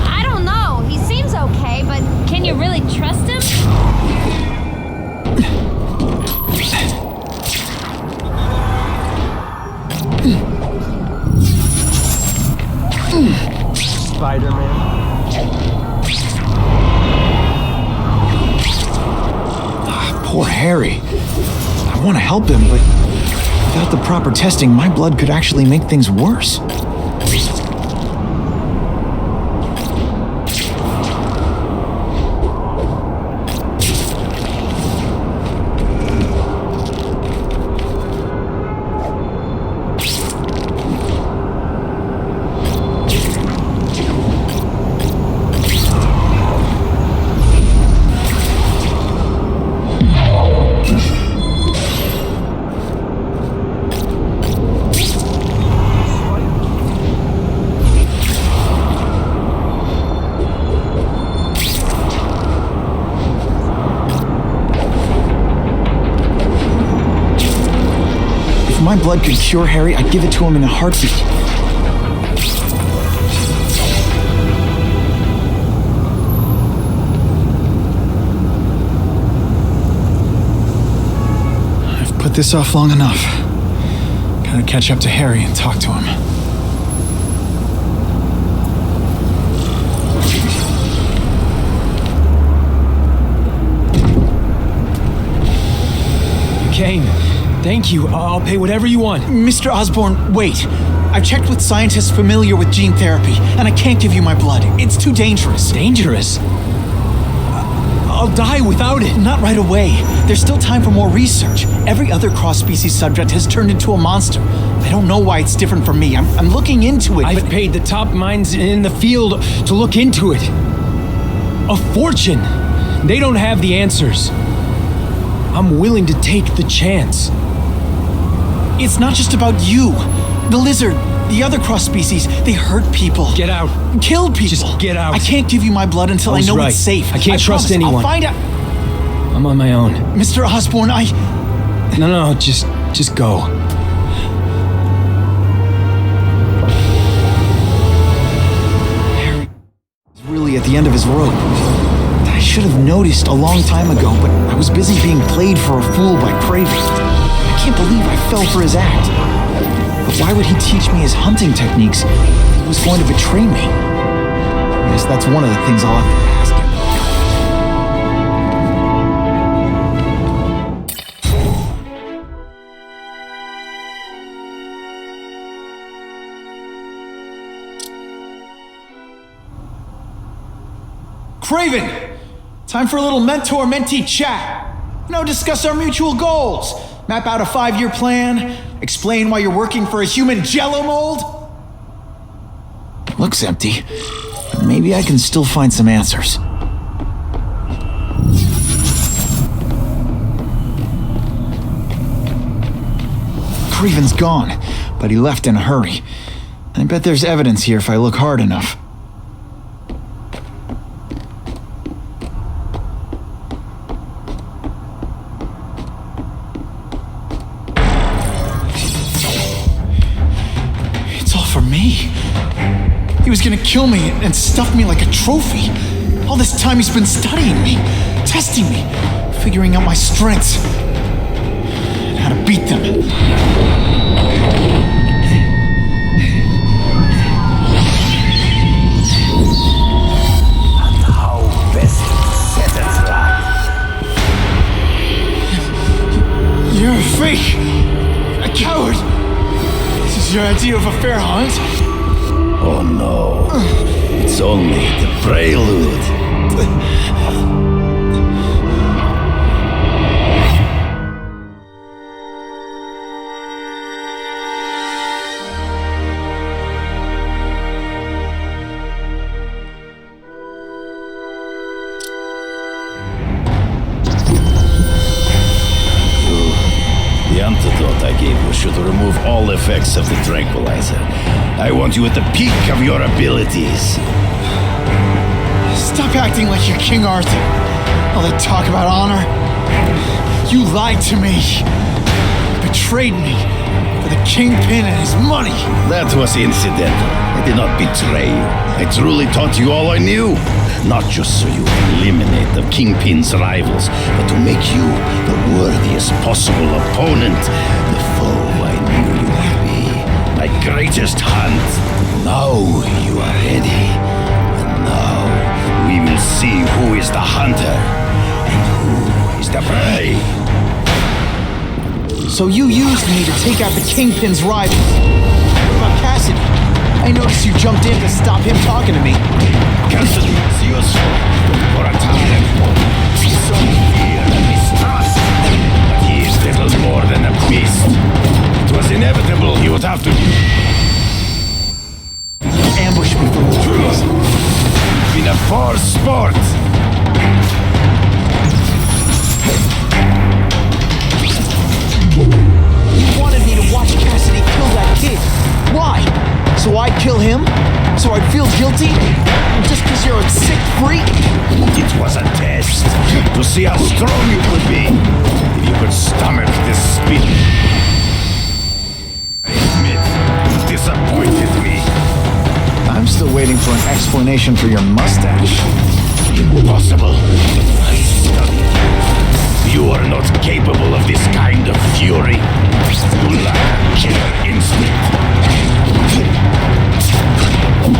I don't know. He seems okay, but can you really trust him?
Spider-Man.
Poor Harry. I want to help him, but without the proper testing, my blood could actually make things worse. If my blood could cure Harry, I'd give it to him in a heartbeat. I've put this off long enough. Gotta catch up to Harry and talk to him.
Kane, thank you. I'll pay whatever you want.
Mr. Osborn, wait. I've checked with scientists familiar with gene therapy, and I can't give you my blood. It's too dangerous.
Dangerous? I'll die without it.
Not right away. There's still time for more research. Every other cross-species subject has turned into a monster. I don't know why it's different from me. I'm looking into it,
I've paid the top minds in the field to look into it. A fortune. They don't have the answers. I'm willing to take the chance.
It's not just about you. The lizard, the other cross-species, they hurt people.
Get out.
Kill people.
Just get out.
I can't give you my blood until I know it's safe.
I can't trust anyone.
I'll find out.
I'm on my own.
Mr. Osborn,
No, just go.
Harry is really at the end of his rope. I should have noticed a long time ago, but I was busy being played for a fool by Kraven. I can't believe I fell for his act. But why would he teach me his hunting techniques if he was going to betray me? I guess that's one of the things I'll have to ask him. Kraven! Time for a little mentor-mentee chat. Discuss our mutual goals. Map out a 5-year plan. Explain why you're working for a human jello mold. Looks empty. But maybe I can still find some answers. Kraven's gone, but he left in a hurry. I bet there's evidence here if I look hard enough. He was gonna kill me and stuff me like a trophy. All this time he's been studying me, testing me, figuring out my strengths, and how to beat them.
And how best to set a trap.
You're a fake, a coward. This is your idea of a fair hunt?
Oh no, it's only the prelude. The antidote I gave you should remove all effects of the tranquilizer. I want you at the peak of your abilities.
Stop acting like you're King Arthur. All that talk about honor. You lied to me. You betrayed me for the Kingpin and his money.
That was incidental. I did not betray you. I truly taught you all I knew. Not just so you eliminate the Kingpin's rivals, but to make you the worthiest possible opponent, the foe I knew you would be. My greatest hunt. Now you are ready. And now we will see who is the hunter and who is the prey.
So you used me to take out the Kingpin's rivals. What about Cassidy? I noticed you jumped in to stop him talking to me.
Cassidy was useful for a time. Some fear and mistrust. But he is little more than a beast. It was inevitable he would have to
ambush me from the trees.
In a forced sport.
You wanted me to watch Cassidy kill that kid. Why? So I'd kill him? So I'd feel guilty? Just because you're a sick freak?
It was a test to see how strong you could be. If you could stomach this speed. I admit, you disappointed me.
I'm still waiting for an explanation for your mustache.
Impossible. I studied you. You are not capable of this kind of fury. You lack killer instinct.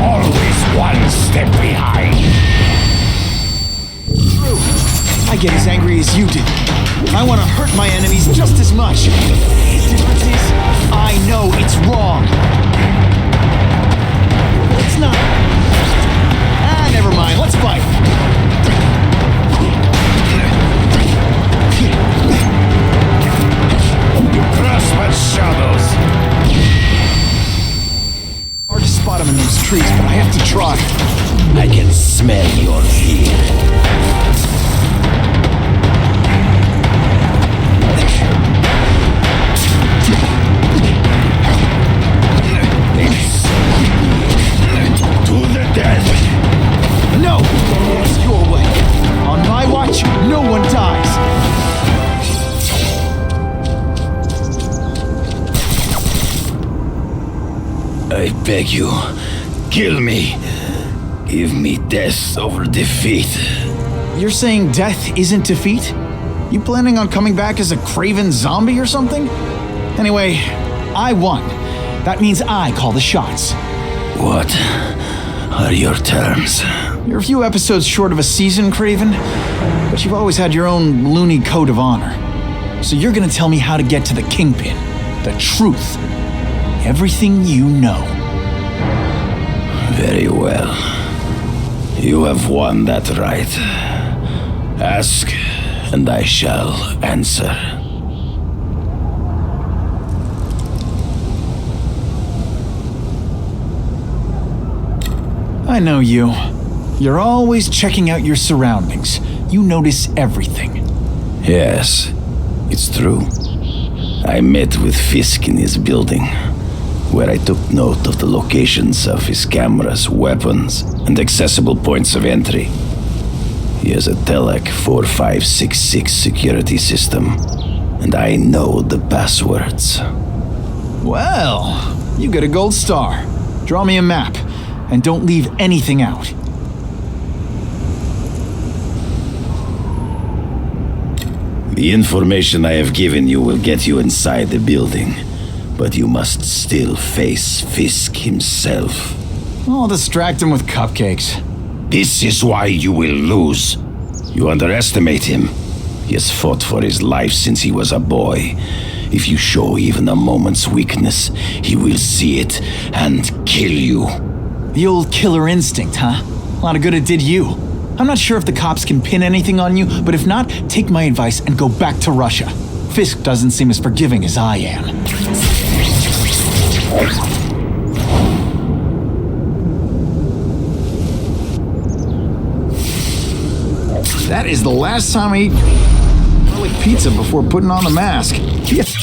Always one step behind.
True. I get as angry as you do. I want to hurt my enemies just as much. The difference is, I know it's wrong. It's not. Never mind. Let's fight.
You grasp at shadows.
Hard to spot him in those trees, but I have to try.
I can smell your fear. To the death.
No! It's your way. On my watch, no one dies.
I beg you, kill me. Give me death over defeat.
You're saying death isn't defeat? You planning on coming back as a Kraven zombie or something? Anyway, I won. That means I call the shots.
What are your terms?
You're a few episodes short of a season, Kraven, but you've always had your own loony code of honor. So you're gonna tell me how to get to the Kingpin, the truth, everything you know.
Very well. You have won that right. Ask, and I shall answer.
I know you. You're always checking out your surroundings. You notice everything.
Yes, it's true. I met with Fisk in his building, where I took note of the locations of his cameras, weapons, and accessible points of entry. He has a Telec 4566 security system, and I know the passwords.
Well, you get a gold star. Draw me a map, and don't leave anything out.
The information I have given you will get you inside the building, but you must still face Fisk himself.
I'll distract him with cupcakes.
This is why you will lose. You underestimate him. He has fought for his life since he was a boy. If you show even a moment's weakness, he will see it and kill you.
The old killer instinct, huh? A lot of good it did you. I'm not sure if the cops can pin anything on you, but if not, take my advice and go back to Russia. Fisk doesn't seem as forgiving as I am. That is the last time I ate garlic pizza before putting on the mask. Yes.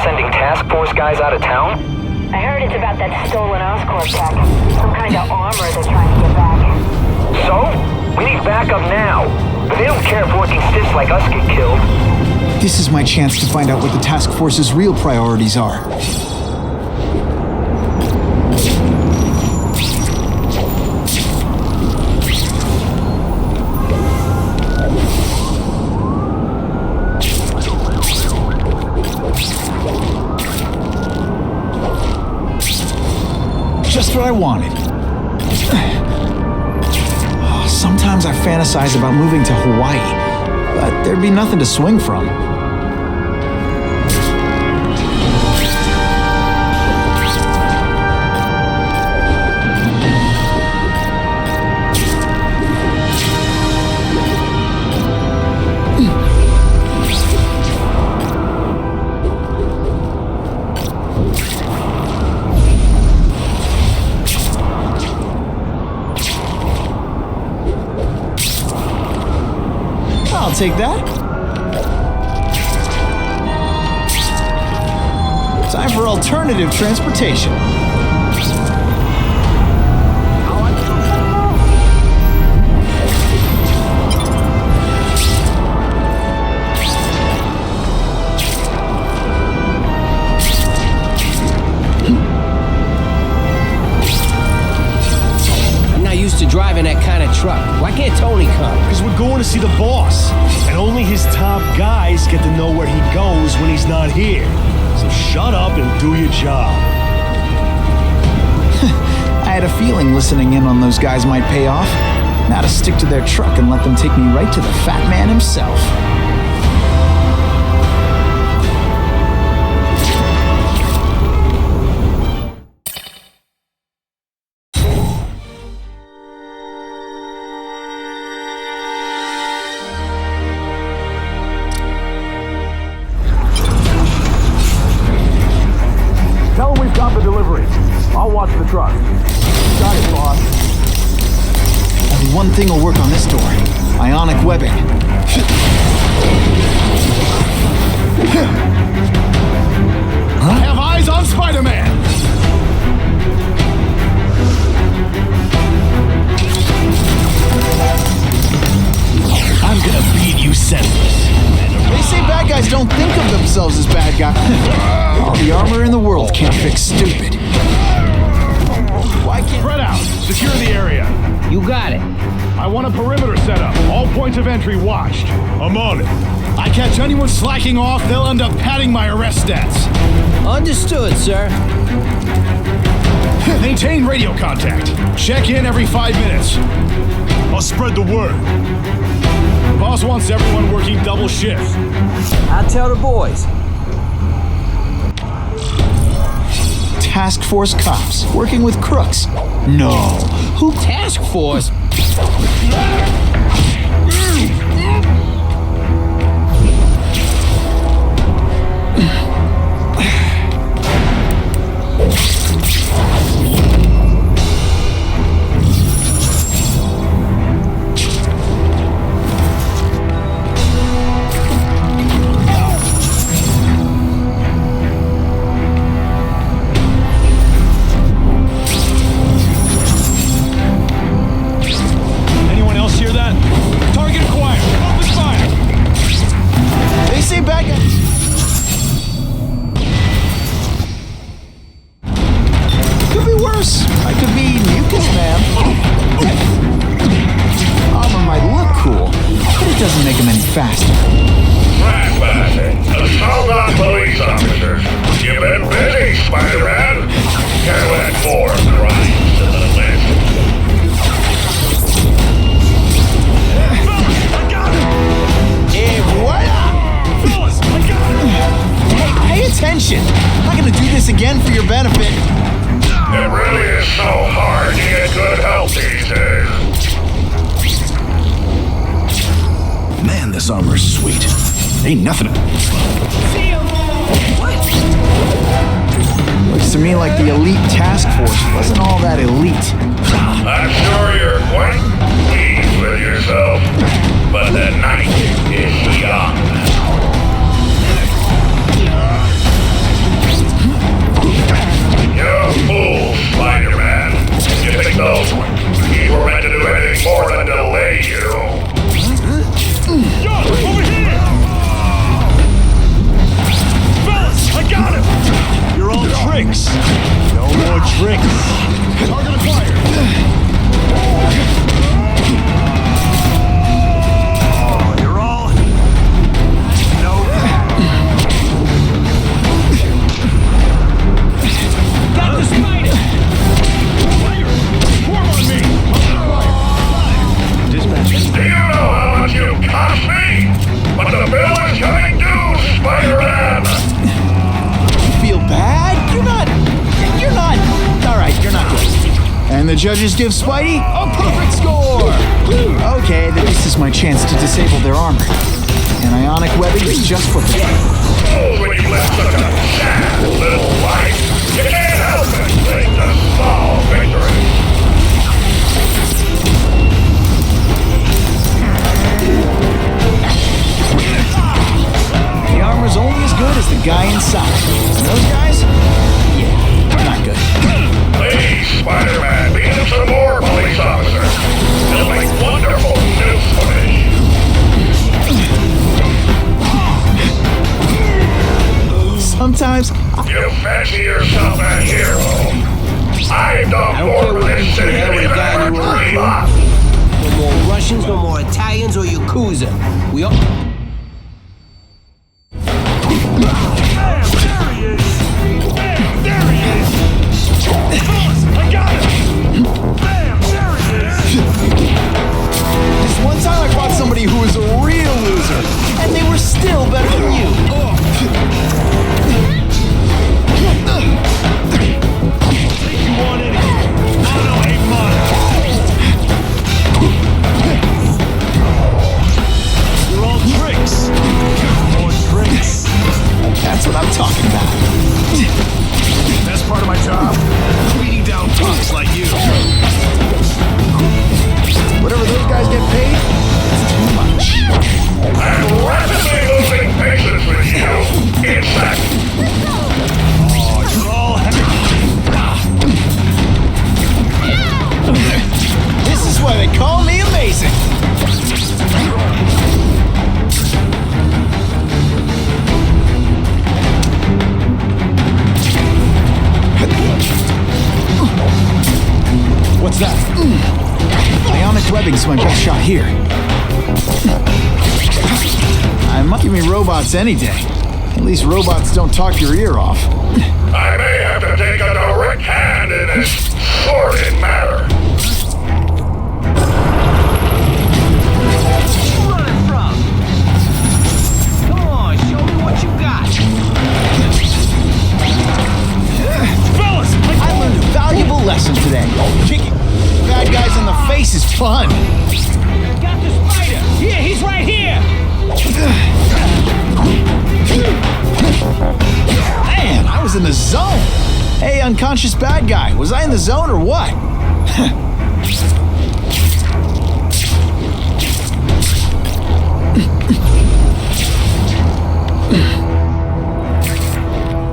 Sending task force guys out of town?
I heard it's about that stolen Oscorp tech. Some kind of armor they're trying to get back.
So? We need backup now. But they don't care if working stiffs like us get killed.
This is my chance to find out what the task force's real priorities are. Just what I wanted. Sometimes I fantasize about moving to Hawaii, but there'd be nothing to swing from. I'll take that. Time for alternative transportation.
I'm not used to driving that kind of truck. Why can't Tony come?
Because we're going to see the boss. And only his top guys get to know where he goes when he's not here. So shut up and do your job.
I had a feeling listening in on those guys might pay off. Now to stick to their truck and let them take me right to the fat man himself.
Tell him we've got the delivery. I'll watch the truck. Got it, boss.
Only one thing will work on this door. Ionic webbing.
I have eyes on Spider-Man!
I'm gonna beat you senseless.
They say bad guys don't think of themselves as bad guys. All the armor in the world can't fix stupid.
Why can't... Spread out. Secure the area.
You got it.
I want a perimeter set up. All points of entry watched.
I'm on it.
I catch anyone slacking off, they'll end up padding my arrest stats.
Understood, sir.
Maintain radio contact. Check in every 5 minutes.
I'll spread the word.
The boss wants everyone working double shift.
I'll tell the boys.
Task force cops working with crooks. No.
Who task force?
Anyone else hear that? Target acquired. Open fire.
They say bad guys. Could be worse. I could be Mucus Man. Armor might look cool, but it doesn't make him any faster.
Assault on police officers. You've been busy, Spider-Man. Can't let more crimes to the list.
Hey, what? Hey, pay attention. I'm not gonna do this again for your benefit.
It really is so hard to get good help these days.
Man, this armor's sweet. Ain't nothing.
Looks to me like the elite task force wasn't all that elite.
I'm sure you're quite pleased with yourself, but the night is young. You fool, Spider-Man. You think those people were meant to do anything more than delay you?
Yo, over here!
the judges give Spidey a perfect score! Okay, then this is my chance to disable their armor. And ionic webbing is just what the...
Oh, when you let such a sad little life, you can't help but think the small victory.
The armor's only as good as the guy inside. And those guys? Yeah, not good.
Please, Spider-Man, be in some more police officers. They'll make wonderful news footage.
Sometimes...
You fancy yourself a hero. I'm the
I don't care what you should have with a guy in your own crew. No more Russians, no more Italians or Yakuza. We all...
This one time I fought somebody who was a real loser, and they were still better than you.
You want anything? No, ain't mine.
You're all tricks. More tricks.
That's what I'm talking about.
That's part of my job. Beating down punks like you.
Whatever those guys get paid, it's too much.
I'm rapidly losing patience with you. In fact...
Oh, you're all
This is why they call me amazing. What's that? Ionic webbing's my best shot here. I might give me robots any day. At least robots don't talk your ear off.
I may have to take a direct hand in this sordid matter.
Where you running from? Come on, show me what you got.
Fellas, I learned a valuable lesson today. Kicking bad guys in the face is fun.
Got the spider. Here, he's right here.
Man, I was in the zone. Hey, unconscious bad guy, was I in the zone or what?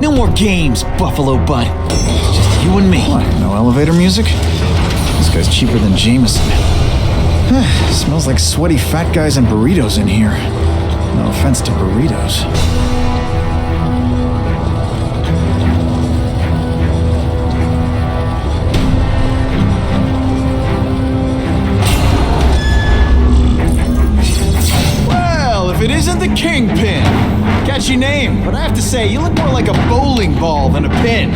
No more games, Buffalo Bud. Just you and me. What, no elevator music? This guy's cheaper than Jameson. Smells like sweaty fat guys and burritos in here. No offense to burritos. Well, if it isn't the Kingpin. Catchy name, but I have to say, you look more like a bowling ball than a pin.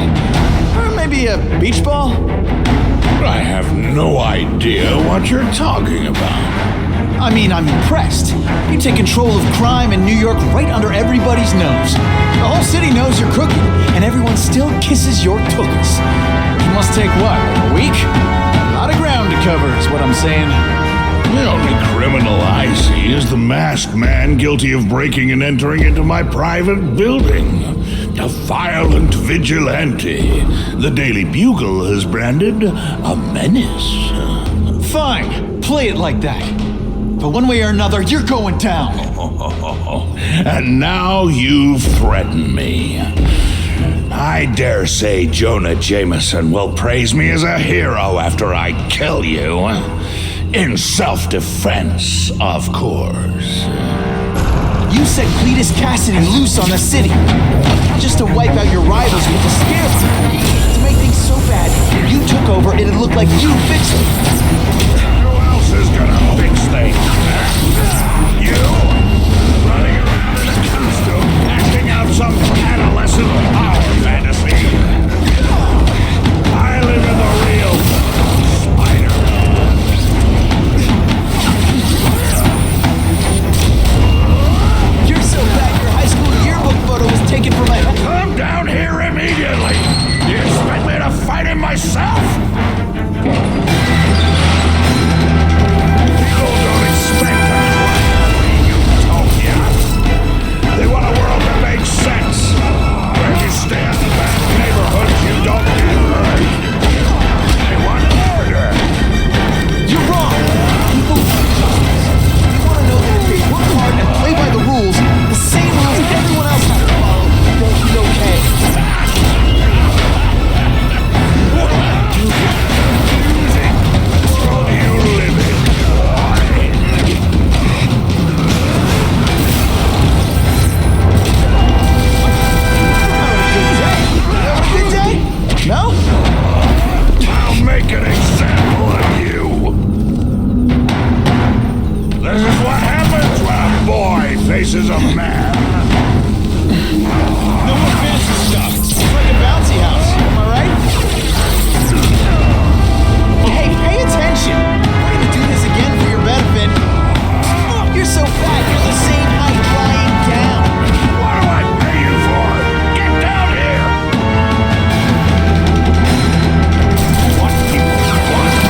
Or maybe a beach ball?
I have no idea what you're talking about.
I mean, I'm impressed. You take control of crime in New York right under everybody's nose. The whole city knows you're cooking, and everyone still kisses your tuchus. You must take what, like a week? A lot of ground to cover is what I'm saying.
The only criminal I see is the masked man guilty of breaking and entering into my private building. A violent vigilante. The Daily Bugle has branded a menace.
Fine, play it like that. But one way or another, you're going down.
And now you've threatened me. I dare say Jonah Jameson will praise me as a hero after I kill you. In self-defense, of course.
You set Cletus Cassidy loose on the city. Not just to wipe out your rivals, but to scare them. To make things so bad, you took over, it'd look like you fixed it.
Who else is gonna fix things? You? Running around in a costume, acting out some adolescent power fantasy. I live in the real Spider-Man.
You're so bad your high school yearbook photo was taken from my...
Come down here immediately! You expect me to fight him myself? is a man.
No more fancy stuff. It's like a bouncy house. Am I right? Hey, pay attention. We're gonna do this again for your benefit. You're so fat, you're the same height lying down.
What do I pay you for? Get down here! What people want?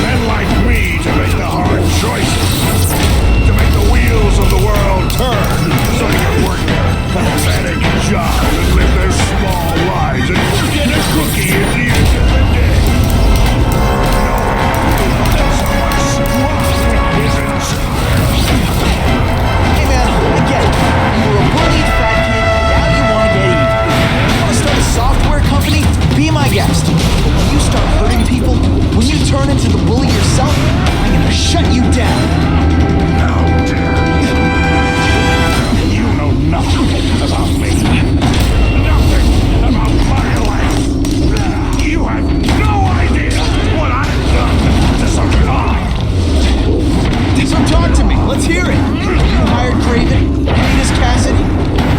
Men like me to make the hard choices. To make the wheels of the world turn so they can work their pathetic jobs and live their small lives and get a cookie at the end of the day.
Hey man, I get it. You were a bullied fat kid, now you want to get even. You want to start a software company? Be my guest. But when you start hurting people, when you turn into the bully yourself, I'm gonna shut you down.
How dare you? You know nothing about me. Nothing about my life. You have no idea what I've done to survive.
So talk to me. Let's hear it. You hired Kraven. You made us Cassidy.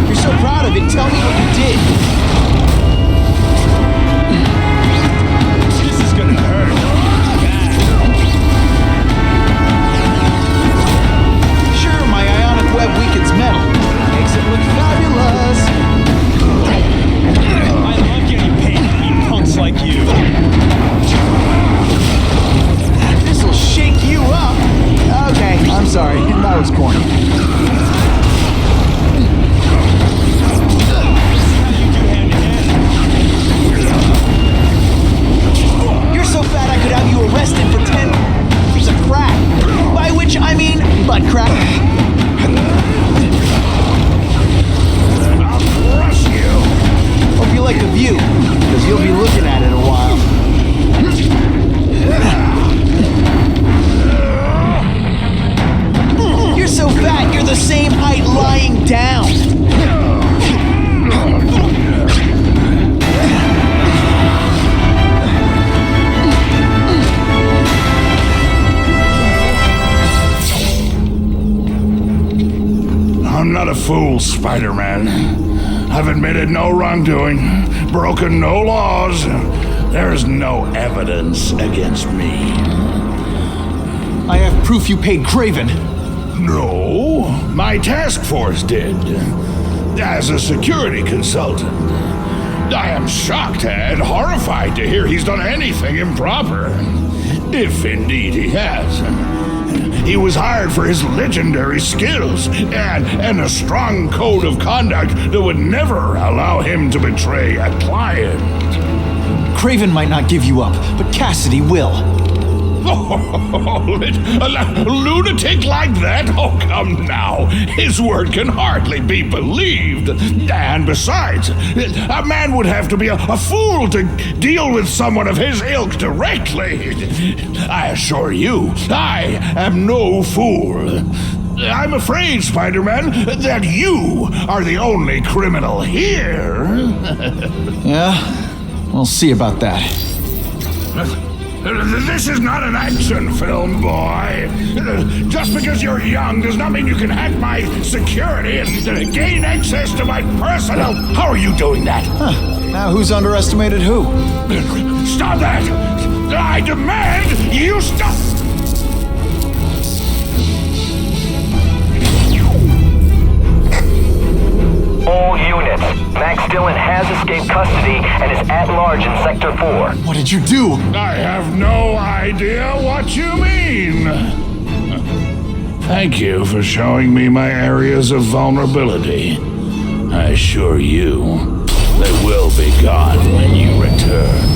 You're so proud of it. Tell me what you did.
This is gonna hurt.
Sure, my ionic web weakens metal. Makes it look fabulous.
I love getting paid to beat punks like you.
This'll shake you up. Okay, I'm sorry. That was corny. You're so fat I could have you arrested for 10 years of crack. By which I mean butt crack.
I'll crush you.
Hope you like the view, because you'll be looking at it a while. You're so fat, you're the same height lying down.
I'm not a fool, Spider-Man. I've admitted no wrongdoing, broken no laws. There is no evidence against me.
I have proof you paid Kraven.
No, my task force did. As a security consultant. I am shocked and horrified to hear he's done anything improper. If indeed he has. He was hired for his legendary skills and a strong code of conduct that would never allow him to betray a client.
Kraven might not give you up, but Cassidy will.
Oh, a lunatic like that? Oh, come now. His word can hardly be believed. And besides, a man would have to be a fool to deal with someone of his ilk directly. I assure you, I am no fool. I'm afraid, Spider-Man, that you are the only criminal here.
Yeah? We'll see about that.
This is not an action film, boy. Just because you're young does not mean you can hack my security and gain access to my personal... How are you doing that?
Huh. Now who's underestimated who?
Stop that! I demand you stop...
All units. Max Dillon has escaped custody and is at large in Sector 4.
What did you do?
I have no idea what you mean. Thank you for showing me my areas of vulnerability. I assure you, they will be gone when you return.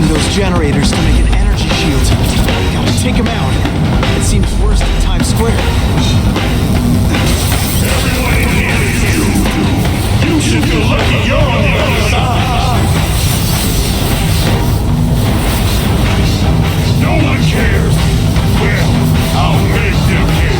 using those generators to make an energy shield. Gotta take him out. It seems worse than Times Square.
Everyone in here is you. You should feel lucky you're on the other side. No one cares. Well, I'll make them care.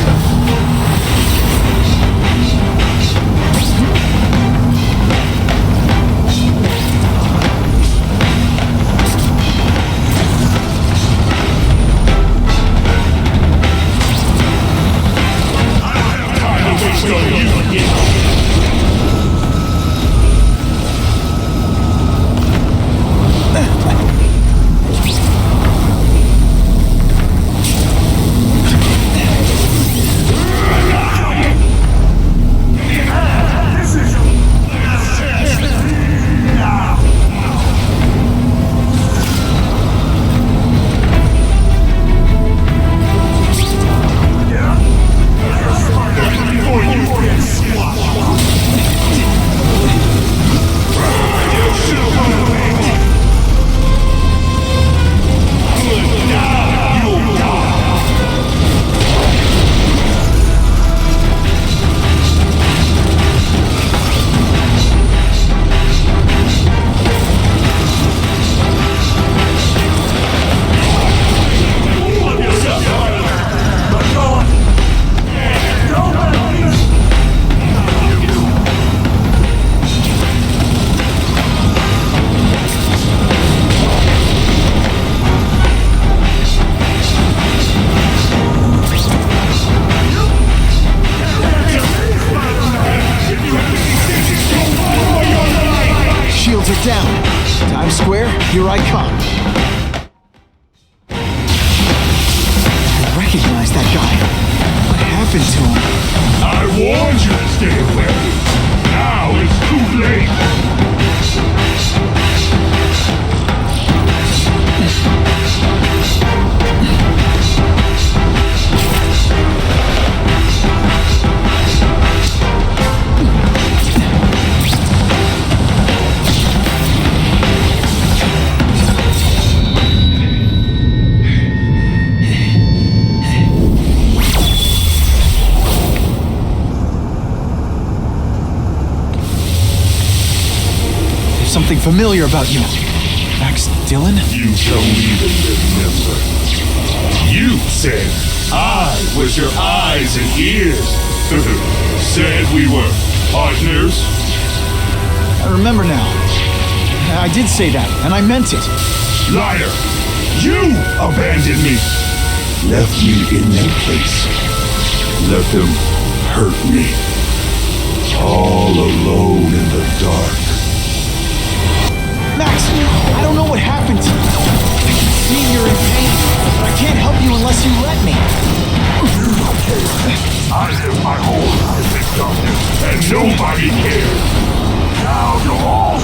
Down. Times Square, here I come. I recognize that guy. What happened to him?
I warned you to stay away. Now it's too late.
Something familiar about you. Max Dillon?
You don't even remember. You said I was your eyes and ears. Said we were partners.
I remember now. I did say that, and I meant it.
Liar! You abandoned me!
Left me in that place. Let them hurt me. All alone in the dark.
Max, I don't know what happened to you. I can see you're in pain, but I can't help you unless you let me.
You don't care. I live my whole life in darkness, and nobody cares. Now you're all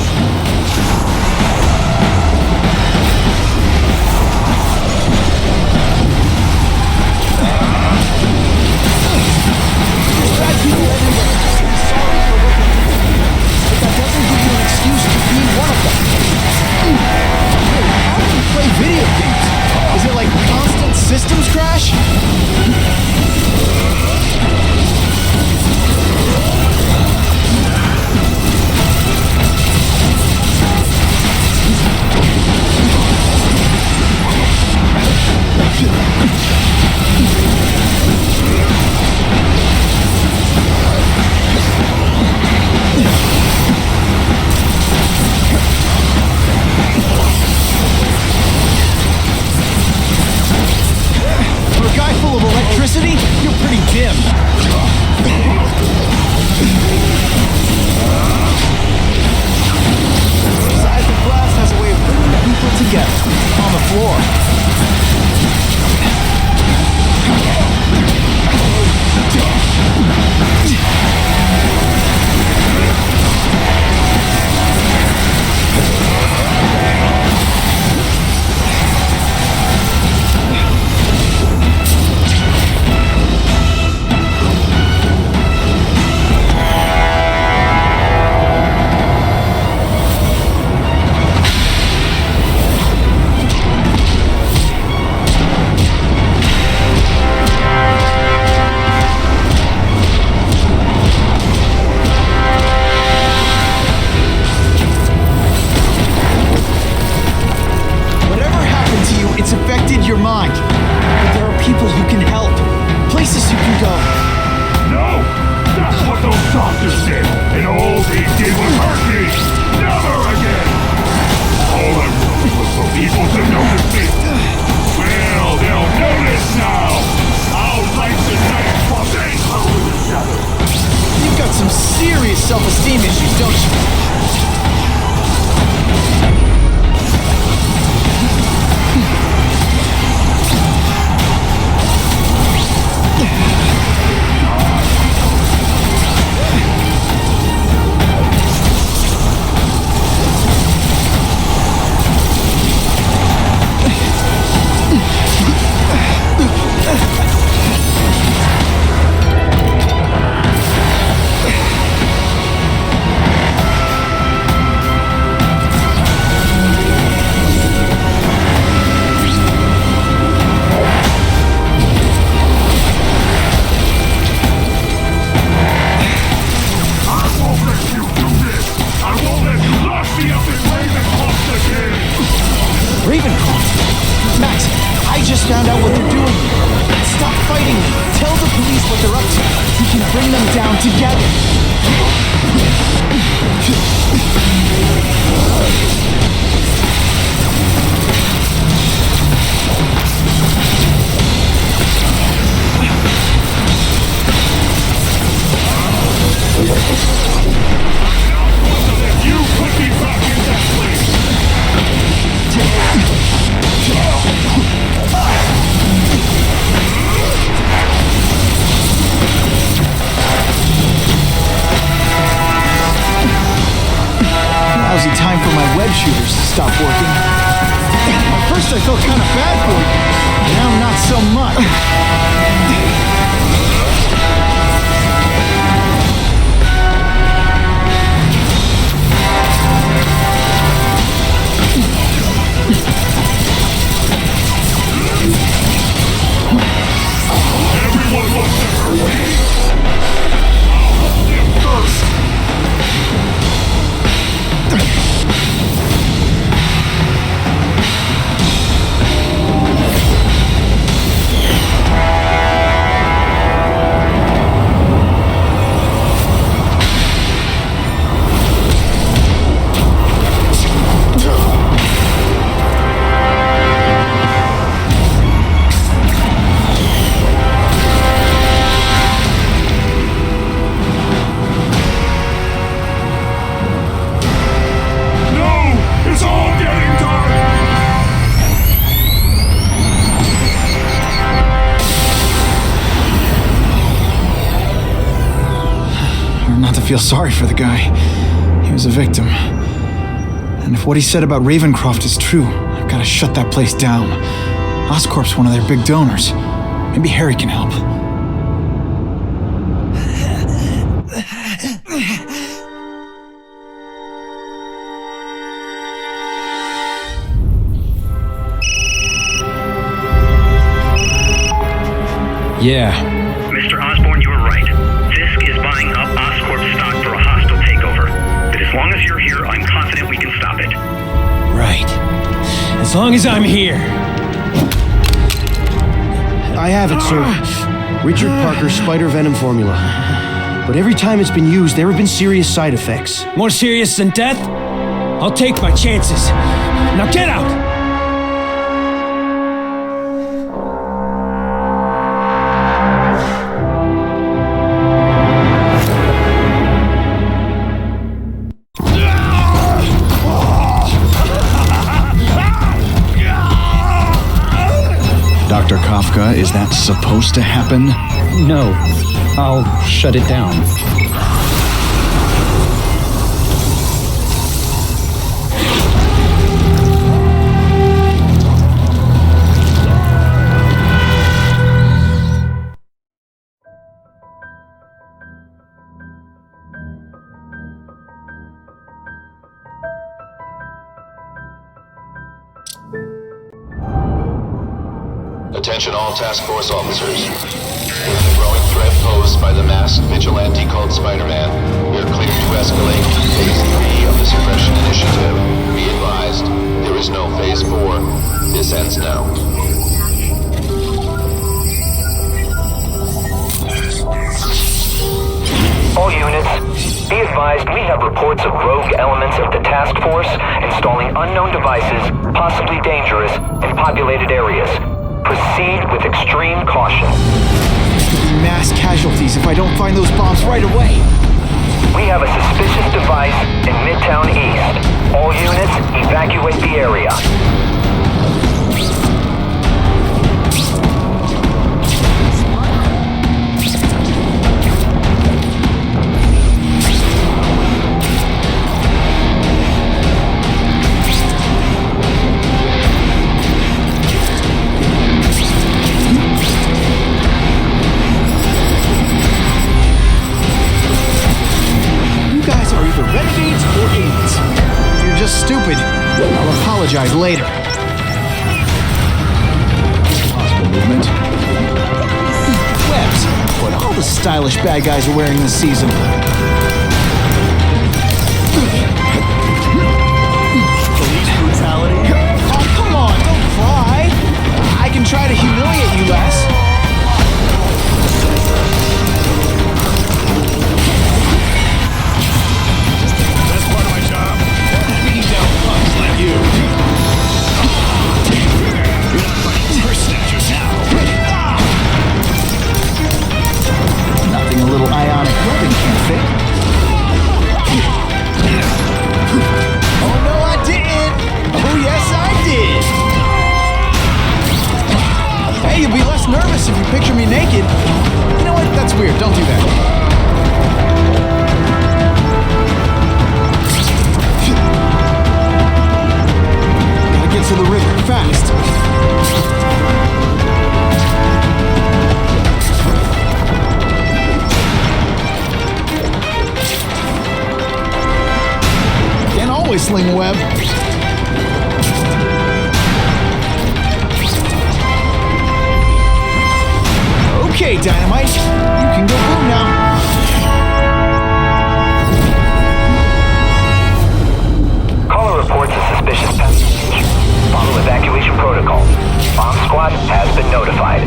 There's bad people everywhere. I'm sorry for what you did.
just found out what they're doing. Stop fighting me. Tell the police what they're up to. We can bring them down together.
You put me back in that place!
Lousy time for my web shooters to stop working. At first I felt kind of bad for you. Now not so much.
Everyone wants to hurry!
Feel sorry for the guy. He was a victim. And if what he said about Ravencroft is true, I've got to shut that place down. Oscorp's one of their big donors. Maybe Harry can help.
Yeah.
Mr. Osborn, you were right. Fisk is buying up Oscorp stock for a hostile takeover. But as long as you're here, I'm confident we can stop it.
Right. As long as I'm here.
I have it, sir. Richard Parker's spider venom formula. But every time it's been used, there have been serious side effects.
More serious than death? I'll take my chances. Now get out!
Dr. Kafka, is that supposed to happen?
No. I'll shut it down.
Attention all task force officers. With the growing threat posed by the masked vigilante called Spider-Man, we are cleared to escalate to Phase 3 of the Suppression Initiative. Be advised, there is no Phase 4. This ends now.
All units, be advised we have reports of rogue elements of the task force installing unknown devices, possibly dangerous, in populated areas. Proceed with extreme caution.
There could be mass casualties if I don't find those bombs right away.
We have a suspicious device in Midtown East. All units, evacuate the area.
Stupid. I'll apologize later. Possible movement. Webs. What all the stylish bad guys are wearing this season. Police brutality. Oh, come on, don't cry. I can try to picture me naked. You know what? That's weird. Don't do that. Gotta get to the river fast. Can't always sling a web. Okay, Dynamite, you can go boom now.
Caller reports a suspicious passage. Follow evacuation protocol. Bomb squad has been notified.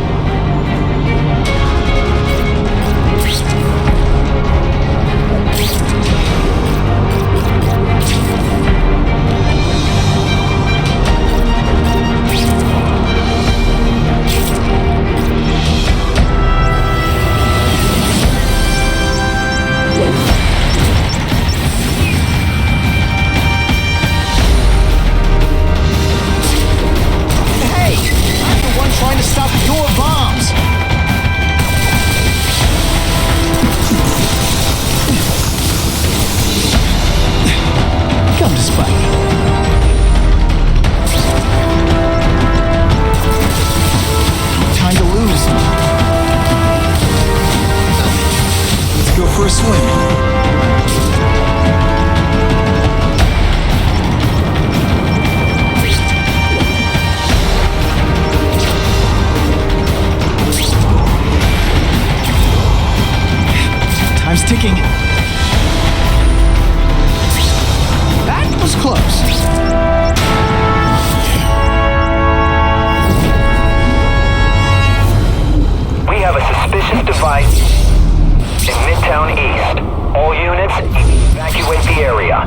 Trying to stop your bombs. Come to Spidey. Time to lose. Let's go for a swim. Time's ticking. That was close.
We have a suspicious device in Midtown East. All units, evacuate the area.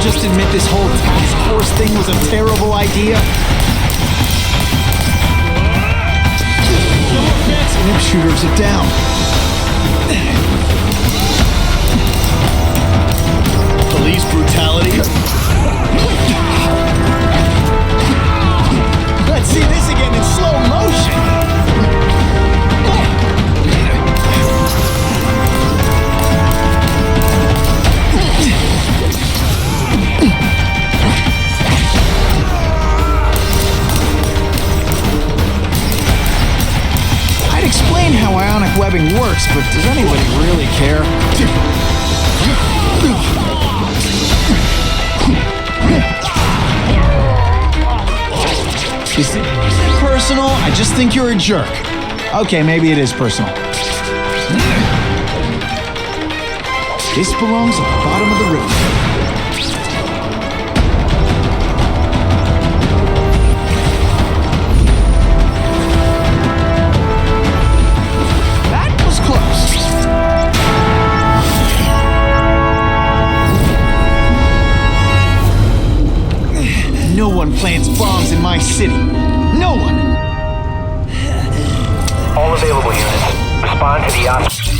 Just admit this whole task force thing was a terrible idea. Snip shooters are down. Police brutality. Let's see this again in slow motion. I'd explain how ionic webbing works, but does anybody really care? Is it personal? I just think you're a jerk. Okay, maybe it is personal. This belongs at the bottom of the river. No one plants bombs in my city. No one!
All available units, respond to the osprey.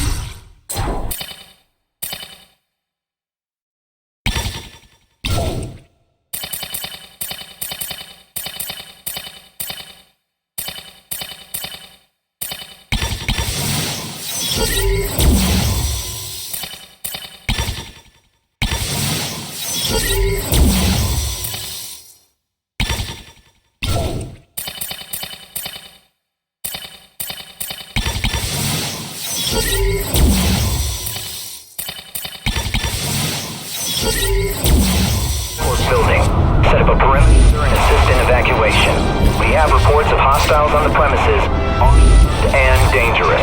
Building. Set up a perimeter and assist in evacuation. We have reports of hostiles on the premises, armed and dangerous.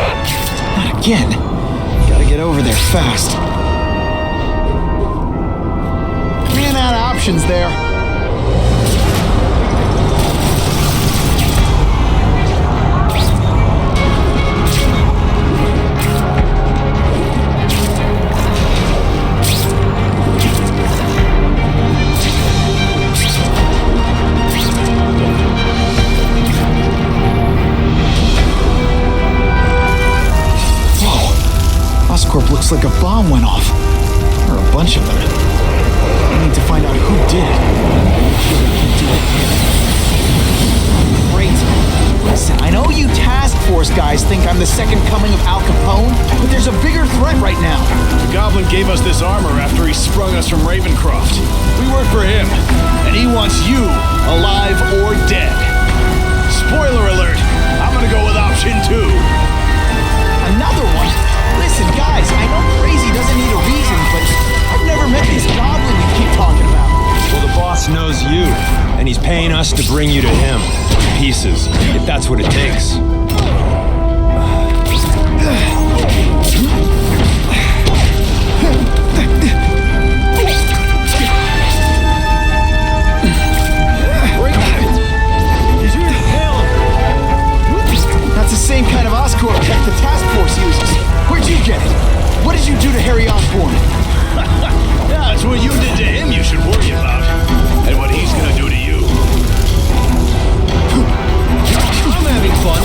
Not again. Gotta get over there fast. Ran out of options there. Looks like a bomb went off. Or a bunch of them. I need to find out who did it. Great. Listen, I know you task force guys think I'm the second coming of Al Capone, but there's a bigger threat right now.
The Goblin gave us this armor after he sprung us from Ravencroft. We work for him, and he wants you alive or dead. Spoiler alert, I'm gonna go with option 2.
Another one? Listen, guys, I know crazy doesn't need a reason, but I've never met this Goblin you keep talking about.
Well, the boss knows you, and he's paying us to bring you to him. Pieces, if that's what it takes.
That's the same kind of Oscorp tech the task force uses. Where'd you get it? What did you do to Harry Osborn?
Yeah, it's what you did to him you should worry about. And what he's gonna do to you.
I'm having fun.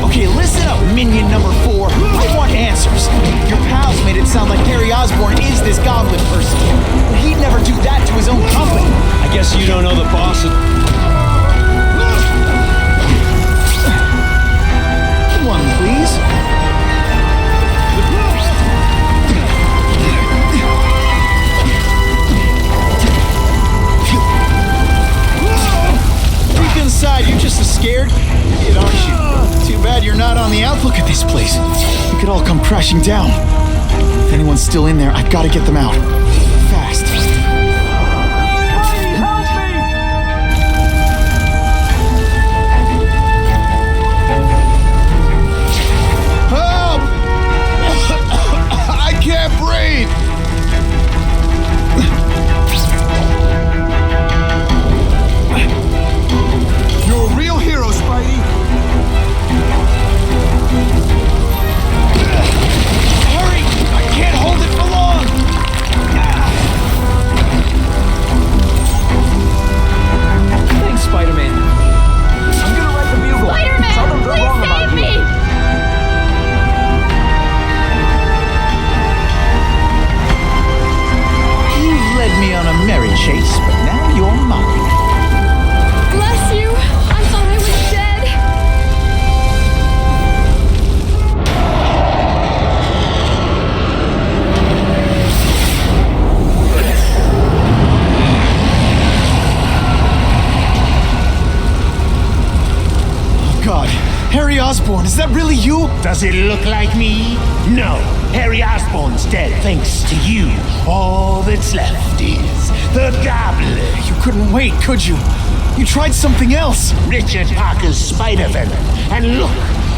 Okay, listen up, minion number 4. I want answers. Your pals made it sound like Harry Osborn is this Goblin person. But he'd never do that to his own company.
I guess you don't know the boss.
One, please. Deep inside, you're just as scared, kid, aren't you? Too bad you're not on the outlook at this place. We could all come crashing down. If anyone's still in there, I've got to get them out. Fast.
Help! I can't breathe!
You're a real hero, Spidey.
Hurry! I can't hold it for long!
Thanks, Spider-Man. I'm gonna write the bugle.
Spider-Man,
Tell them they're
please
wrong about
save
you.
me!
You've led me on a merry chase, but now you're mine.
Bless you. I thought I was dead.
Oh, God. Harry Osborn, is that really you?
Does it look like me? No. Harry Osborn's dead thanks to you. All that's left is the Goblin.
You couldn't wait, could you? You tried something else.
Richard Parker's Spider-Venom. And look,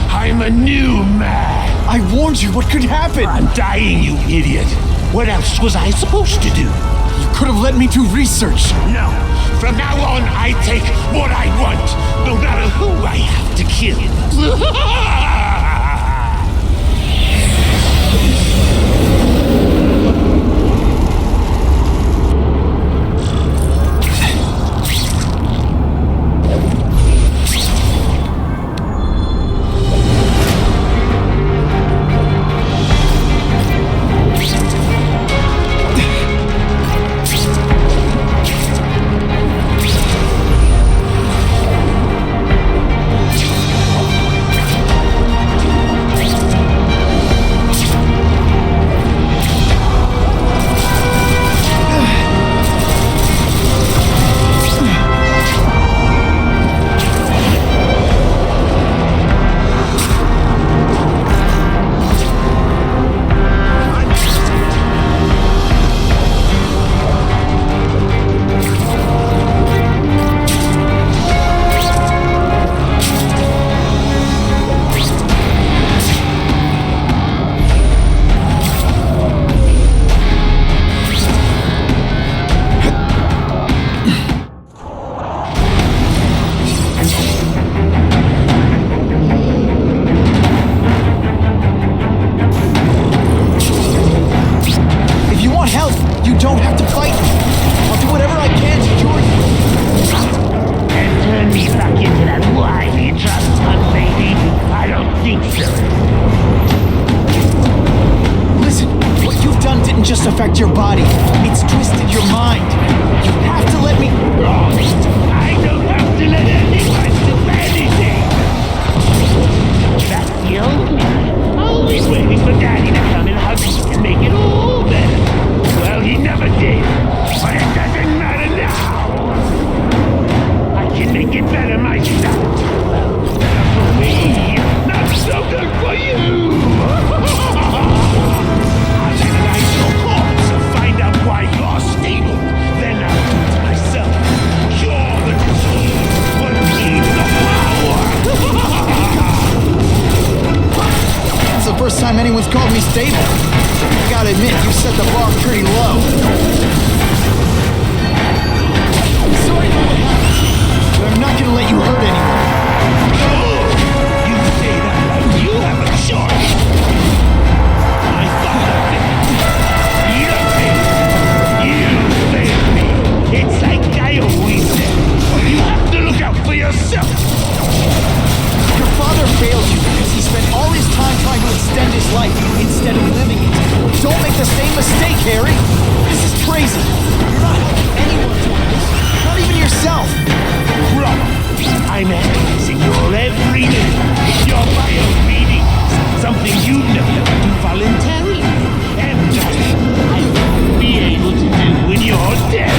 I'm a new man.
I warned you. What could happen?
I'm dying, you idiot. What else was I supposed to do?
You could have let me do research.
No. From now on, I take what I want, no matter who I have to kill.
called me stable. I gotta admit, you set the bar pretty low. Sorry for what happened, but I'm not gonna let you hurt anyone.
You say that like you have a choice. I thought of it. You failed me. It's like I always said. You have to look out for yourself.
Your father failed you because he spent all his time trying to extend his life instead of living it. Don't make the same mistake, Harry. This is crazy. You're not helping anyone doing this. Not even yourself.
Wrong. I'm analyzing your every minute. Your bio readings. Something you'd never do voluntarily. And nothing I won't be able to do when you're dead.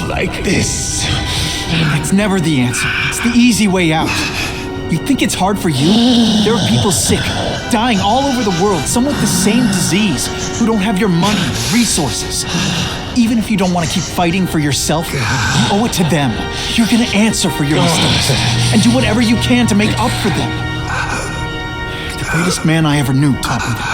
Like this.
It's never the answer. It's the easy way out. You think it's hard for you? There are people sick, dying all over the world, some with the same disease, who don't have your money, resources. Even if you don't want to keep fighting for yourself, you owe it to them. You're gonna answer for your mistakes and do whatever you can to make up for them. The greatest man I ever knew taught me that.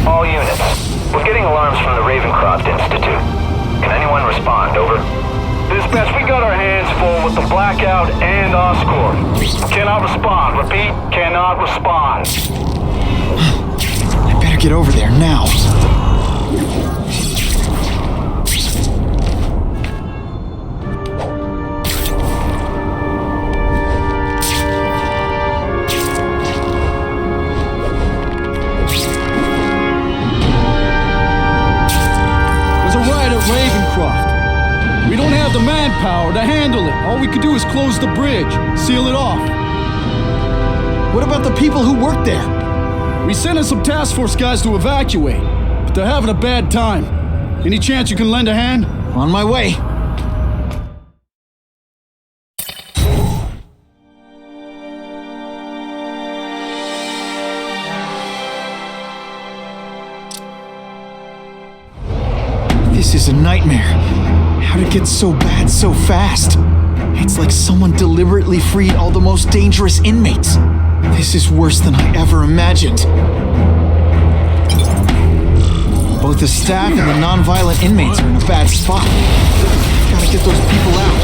All units. We're getting alarms from the Ravencroft Institute. Can anyone respond? Over.
Dispatch, we got our hands full with the blackout and Oscorp. Cannot respond. Repeat, cannot respond.
I better get over there now.
All we could do is close the bridge, seal it off.
What about the people who work there?
We sent in some task force guys to evacuate, but they're having a bad time. Any chance you can lend a hand?
On my way. This is a nightmare. How'd it get so bad so fast? It's like someone deliberately freed all the most dangerous inmates. This is worse than I ever imagined. Both the staff and the non-violent inmates are in a bad spot. Gotta get those people out.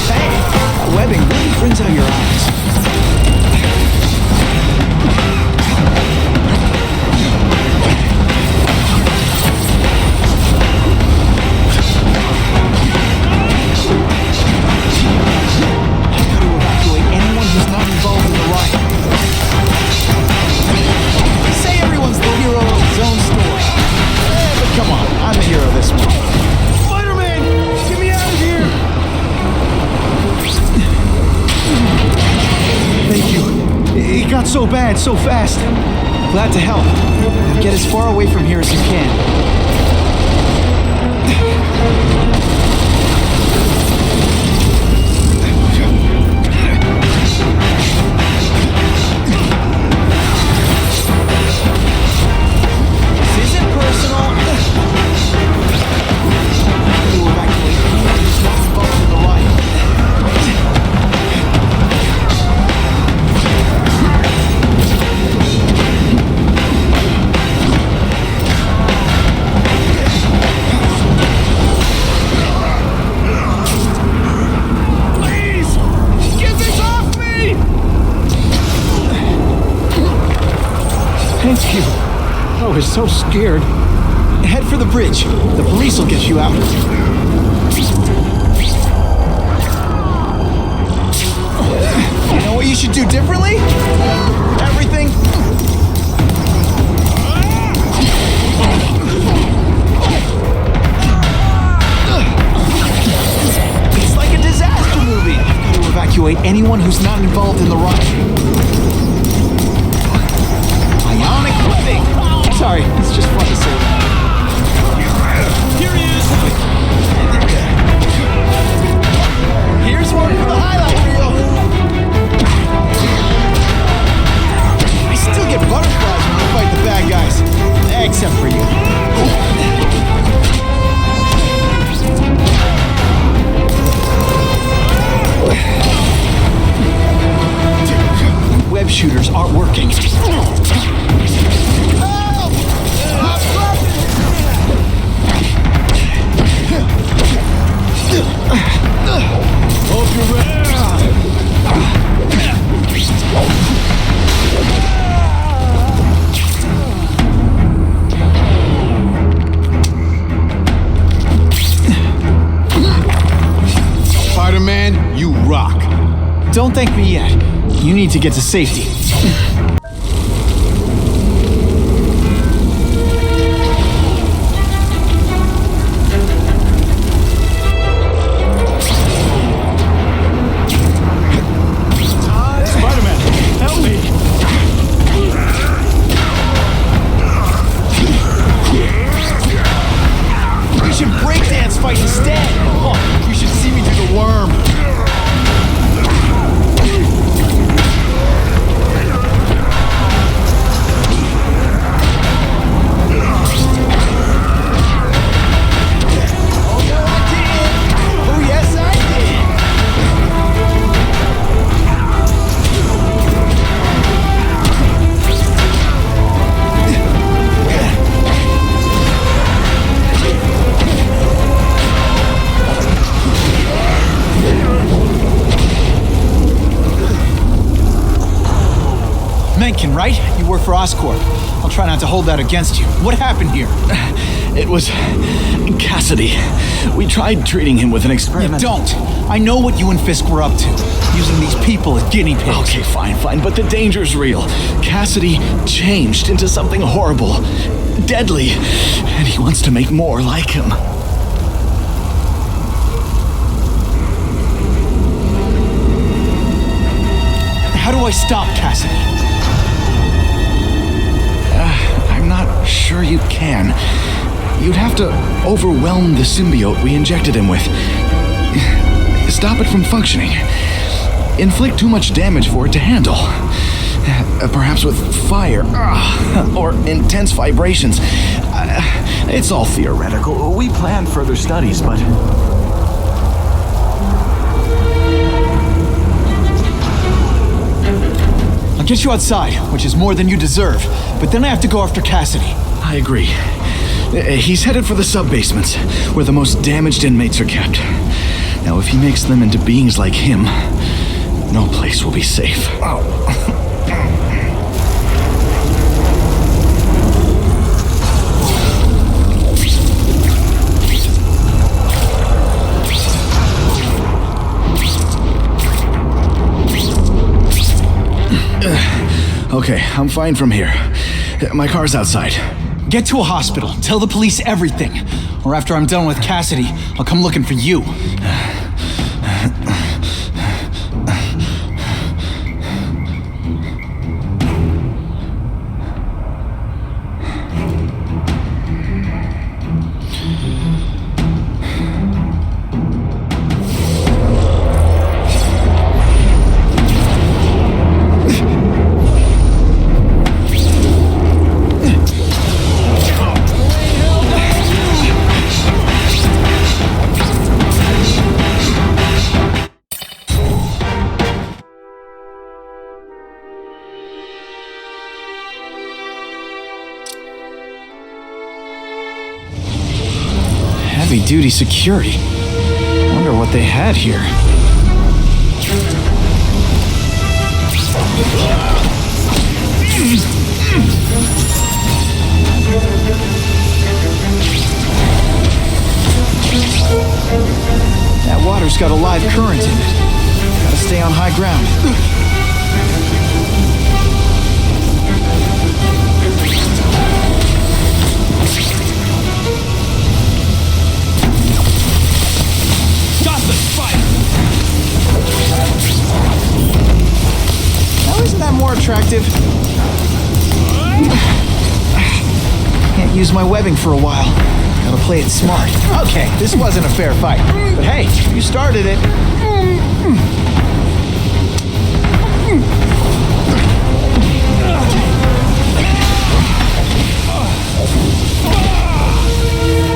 Hey, that webbing really brings out your eyes. Come on, I'm the hero this one.
Spider-Man! Get me out of here!
Thank you. It got so bad, so fast. Glad to help. Now get as far away from here as you can. Thank you. I was so scared. Head for the bridge. The police will get you out. You know what you should do differently? Everything. It's like a disaster movie. I've got to evacuate anyone who's not involved in the riot. Ionic webbing! Sorry, it's just fun to say. Here he is! Here's one for the highlight reel! I still get butterflies when I fight the bad guys. Except for you. Web shooters aren't working.
Hope you're ready.
Spider-Man, you rock.
Don't thank me yet. You need to get to safety. Right? You work for Oscorp. I'll try not to hold that against you. What happened here?
It was
Cassidy. We tried treating him with an experiment.
You don't. I know what you and Fisk were up to, using these people as guinea pigs.
Okay, fine, but the danger's real. Cassidy changed into something horrible, deadly, and he wants to make more like him.
How do I stop Cassidy?
I'm not sure you can. You'd have to overwhelm the symbiote we injected him with. Stop it from functioning. Inflict too much damage for it to handle. Perhaps with fire, or intense vibrations. It's all theoretical. We planned further studies, but...
I'll get you outside, which is more than you deserve, but then I have to go after Cassidy.
I agree. He's headed for the sub-basements, where the most damaged inmates are kept. Now, if he makes them into beings like him, no place will be safe. Okay, I'm fine from here. My car's outside.
Get to a hospital. Tell the police everything. Or after I'm done with Cassidy, I'll come looking for you. Heavy-duty security. Wonder what they had here. That water's got a live current in it. Gotta stay on high ground. Now isn't that more attractive? Can't use my webbing for a while. Gotta play it smart. Okay, this wasn't a fair fight. But hey, you started it.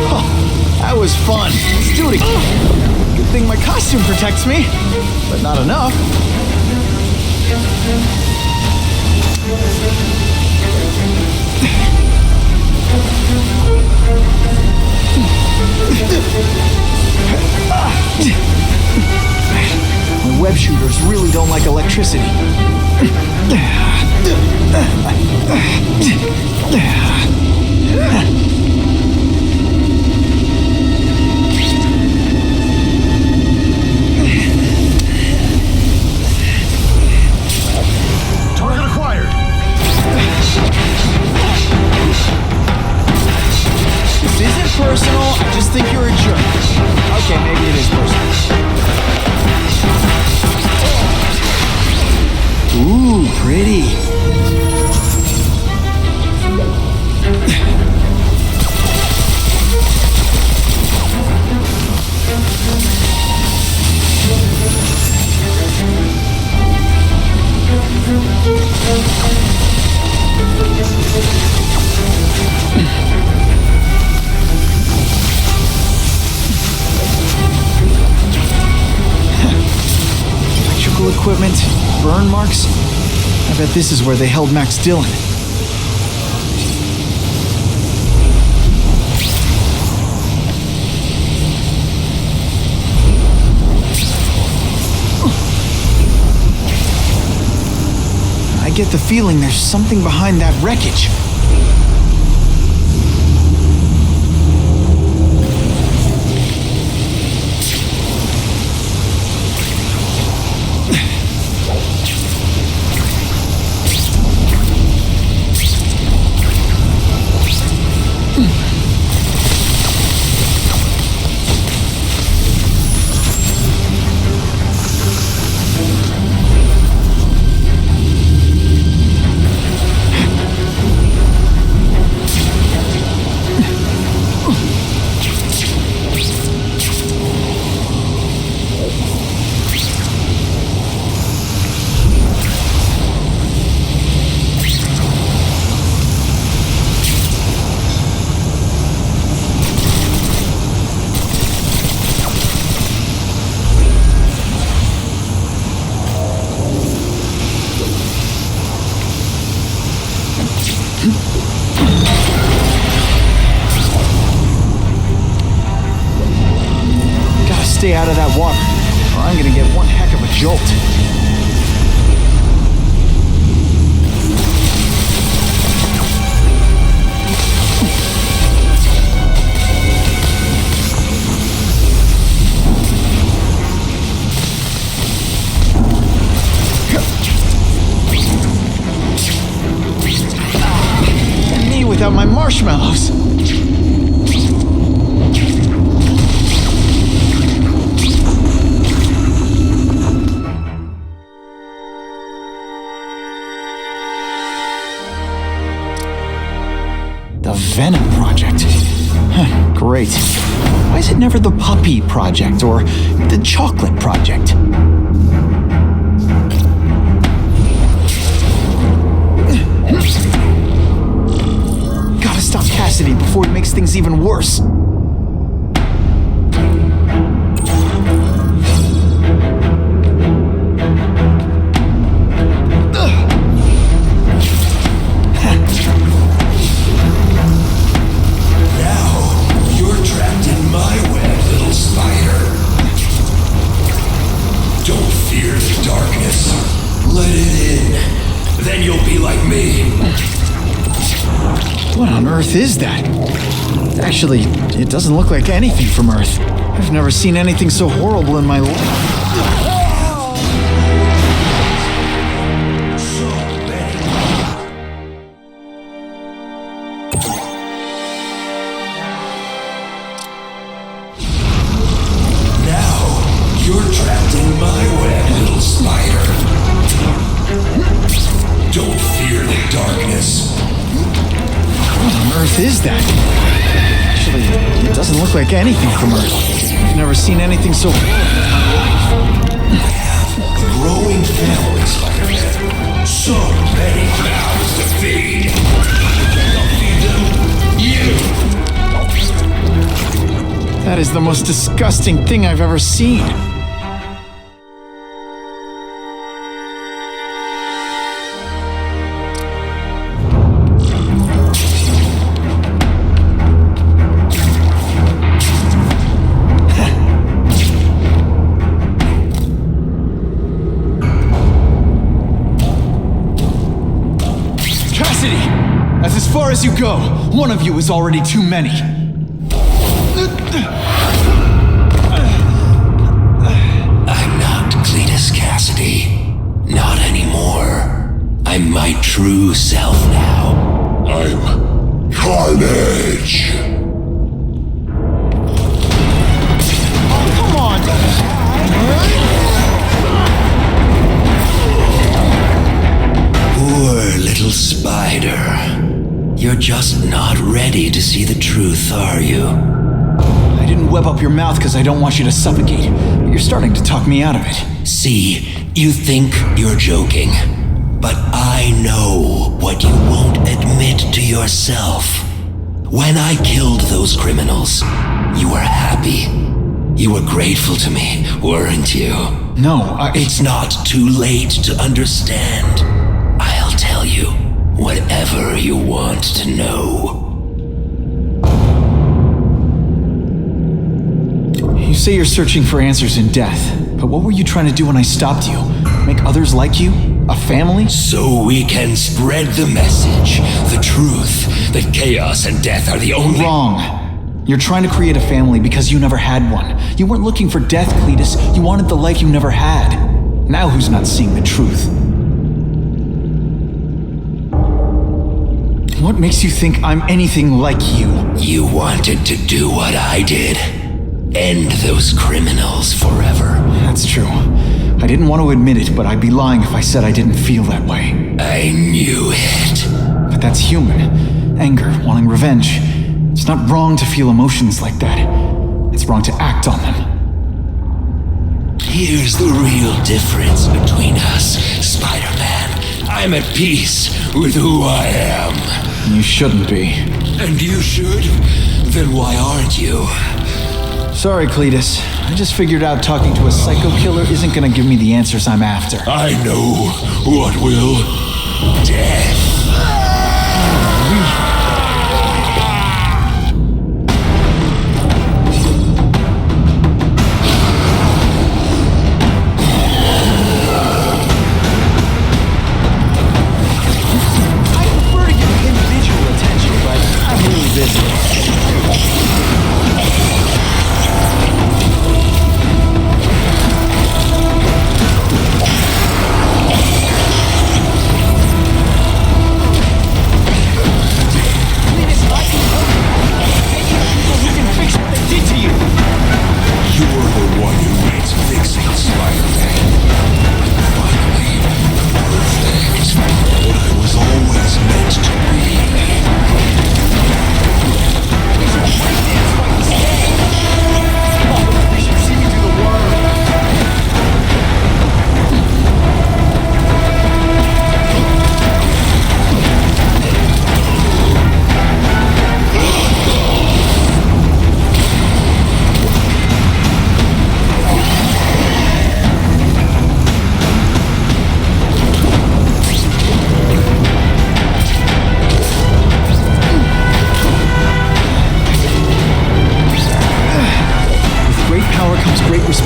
Oh, that was fun. Let's do it again. Good thing my costume protects me, but not enough. My web shooters really don't like electricity.
Target acquired.
This isn't personal, I just think you're a jerk. Okay, maybe it is personal. Ooh, pretty. Electrical equipment, burn marks. I bet this is where they held Max Dillon. I get the feeling there's something behind that wreckage. Gotta stay out of that water, or I'm gonna get one heck of a jolt. And me without my marshmallows. The Venom Project. Huh, great. Why is it never the Puppy Project or the Chocolate Project? Gotta stop Cassidy before he makes things even worse. What on earth is that? Actually, it doesn't look like anything from Earth. I've never seen anything so horrible in my life. Is that? Actually, it doesn't look like anything from Earth. I've never seen anything so
A growing family, Spider-Man. So many mouths to feed. I'll feed them you.
That is the most disgusting thing I've ever seen. That's as far as you go. One of you is already too many.
I'm not Cletus Cassidy. Not anymore. I'm my true self now. I'm Carnage.
Oh, come on!
Poor little spider. You're just not ready to see the truth, are you?
I didn't web up your mouth because I don't want you to suffocate, but you're starting to talk me out of it.
See, you think you're joking, but I know what you won't admit to yourself. When I killed those criminals, you were happy. You were grateful to me, weren't you?
No,
It's not too late to understand. I'll tell you whatever you want to know.
You say you're searching for answers in death, but what were you trying to do when I stopped you? Make others like you? A family?
So we can spread the message, the truth, that chaos and death are the only—
Wrong. You're trying to create a family because you never had one. You weren't looking for death, Cletus. You wanted the life you never had. Now who's not seeing the truth? What makes you think I'm anything like you?
You wanted to do what I did. End those criminals forever.
That's true. I didn't want to admit it, but I'd be lying if I said I didn't feel that way.
I knew it.
But that's human. Anger, wanting revenge. It's not wrong to feel emotions like that. It's wrong to act on them.
Here's the real difference between us, Spider-Man. I'm at peace with who I am.
You shouldn't be.
And you should? Then why aren't you?
Sorry, Cletus. I just figured out talking to a psycho killer isn't gonna give me the answers I'm after.
I know what will. Death.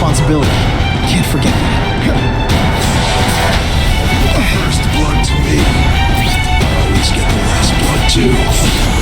responsibility. Can't forget that.
First blood to me. Always get the last blood too.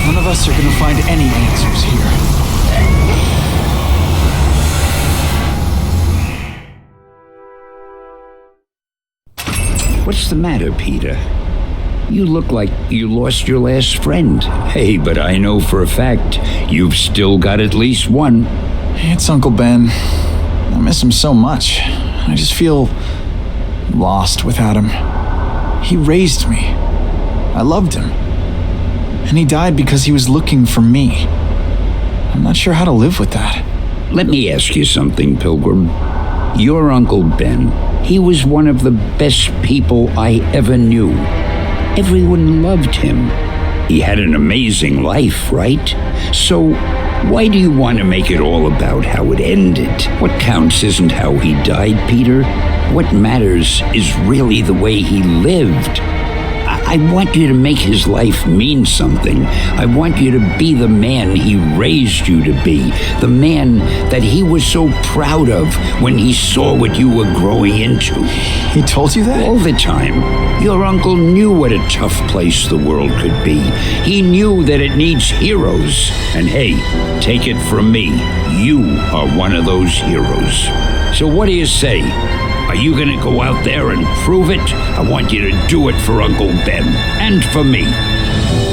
None of us are gonna find any answers here.
What's the matter, Peter? You look like you lost your last friend. Hey, but I know for a fact you've still got at least one.
It's Uncle Ben. I miss him so much. I just feel lost without him. He raised me. I loved him. And he died because he was looking for me. I'm not sure how to live with that.
Let me ask you something, Pilgrim. Your Uncle Ben, he was one of the best people I ever knew. Everyone loved him. He had an amazing life, right? So, Why do you want to make it all about how it ended? What counts isn't how he died, Peter. What matters is really the way he lived. I want you to make his life mean something. I want you to be the man he raised you to be. The man that he was so proud of when he saw what you were growing into.
He told you that?
All the time. Your uncle knew what a tough place the world could be. He knew that it needs heroes. And hey, take it from me, you are one of those heroes. So what do you say? Are you gonna go out there and prove it? I want you to do it for Uncle Ben, and for me.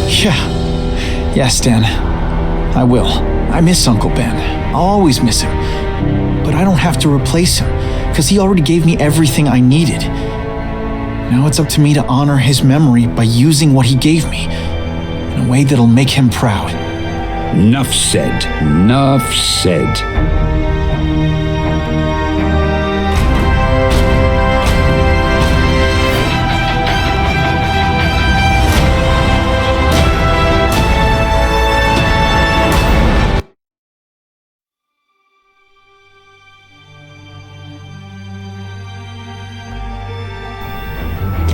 Yeah. Yes, Dan. I will. I miss Uncle Ben. I'll always miss him. But I don't have to replace him, because he already gave me everything I needed. Now it's up to me to honor his memory by using what he gave me, in a way that'll make him proud.
Nuff said. Nuff said.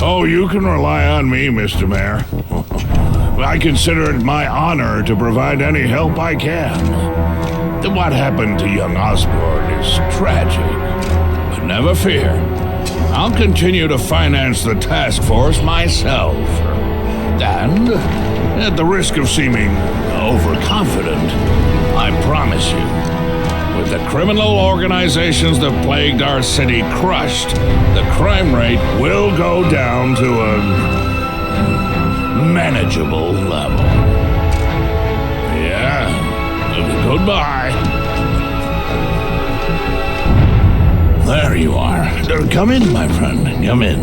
Oh, you can rely on me, Mr. Mayor. I consider it my honor to provide any help I can. What happened to young Osborn is tragic, but never fear. I'll continue to finance the task force myself. And, at the risk of seeming overconfident, I promise you, with the criminal organizations that plagued our city crushed, the crime rate will go down to a manageable level. Yeah, goodbye. There you are. Come in, my friend. Come in.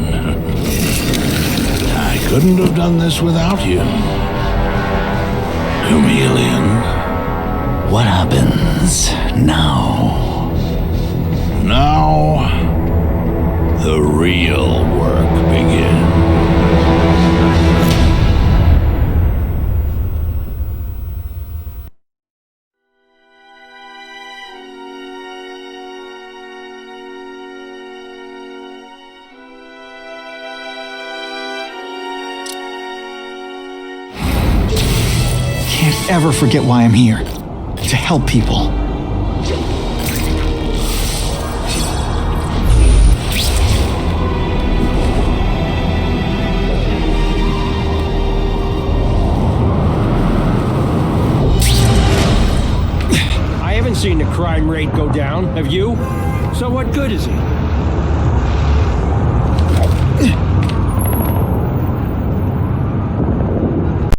I couldn't have done this without you. Chameleon.
What happens now?
Now, the real work begins.
Can't ever forget why I'm here. To help people.
I haven't seen the crime rate go down, have you? So what good is it?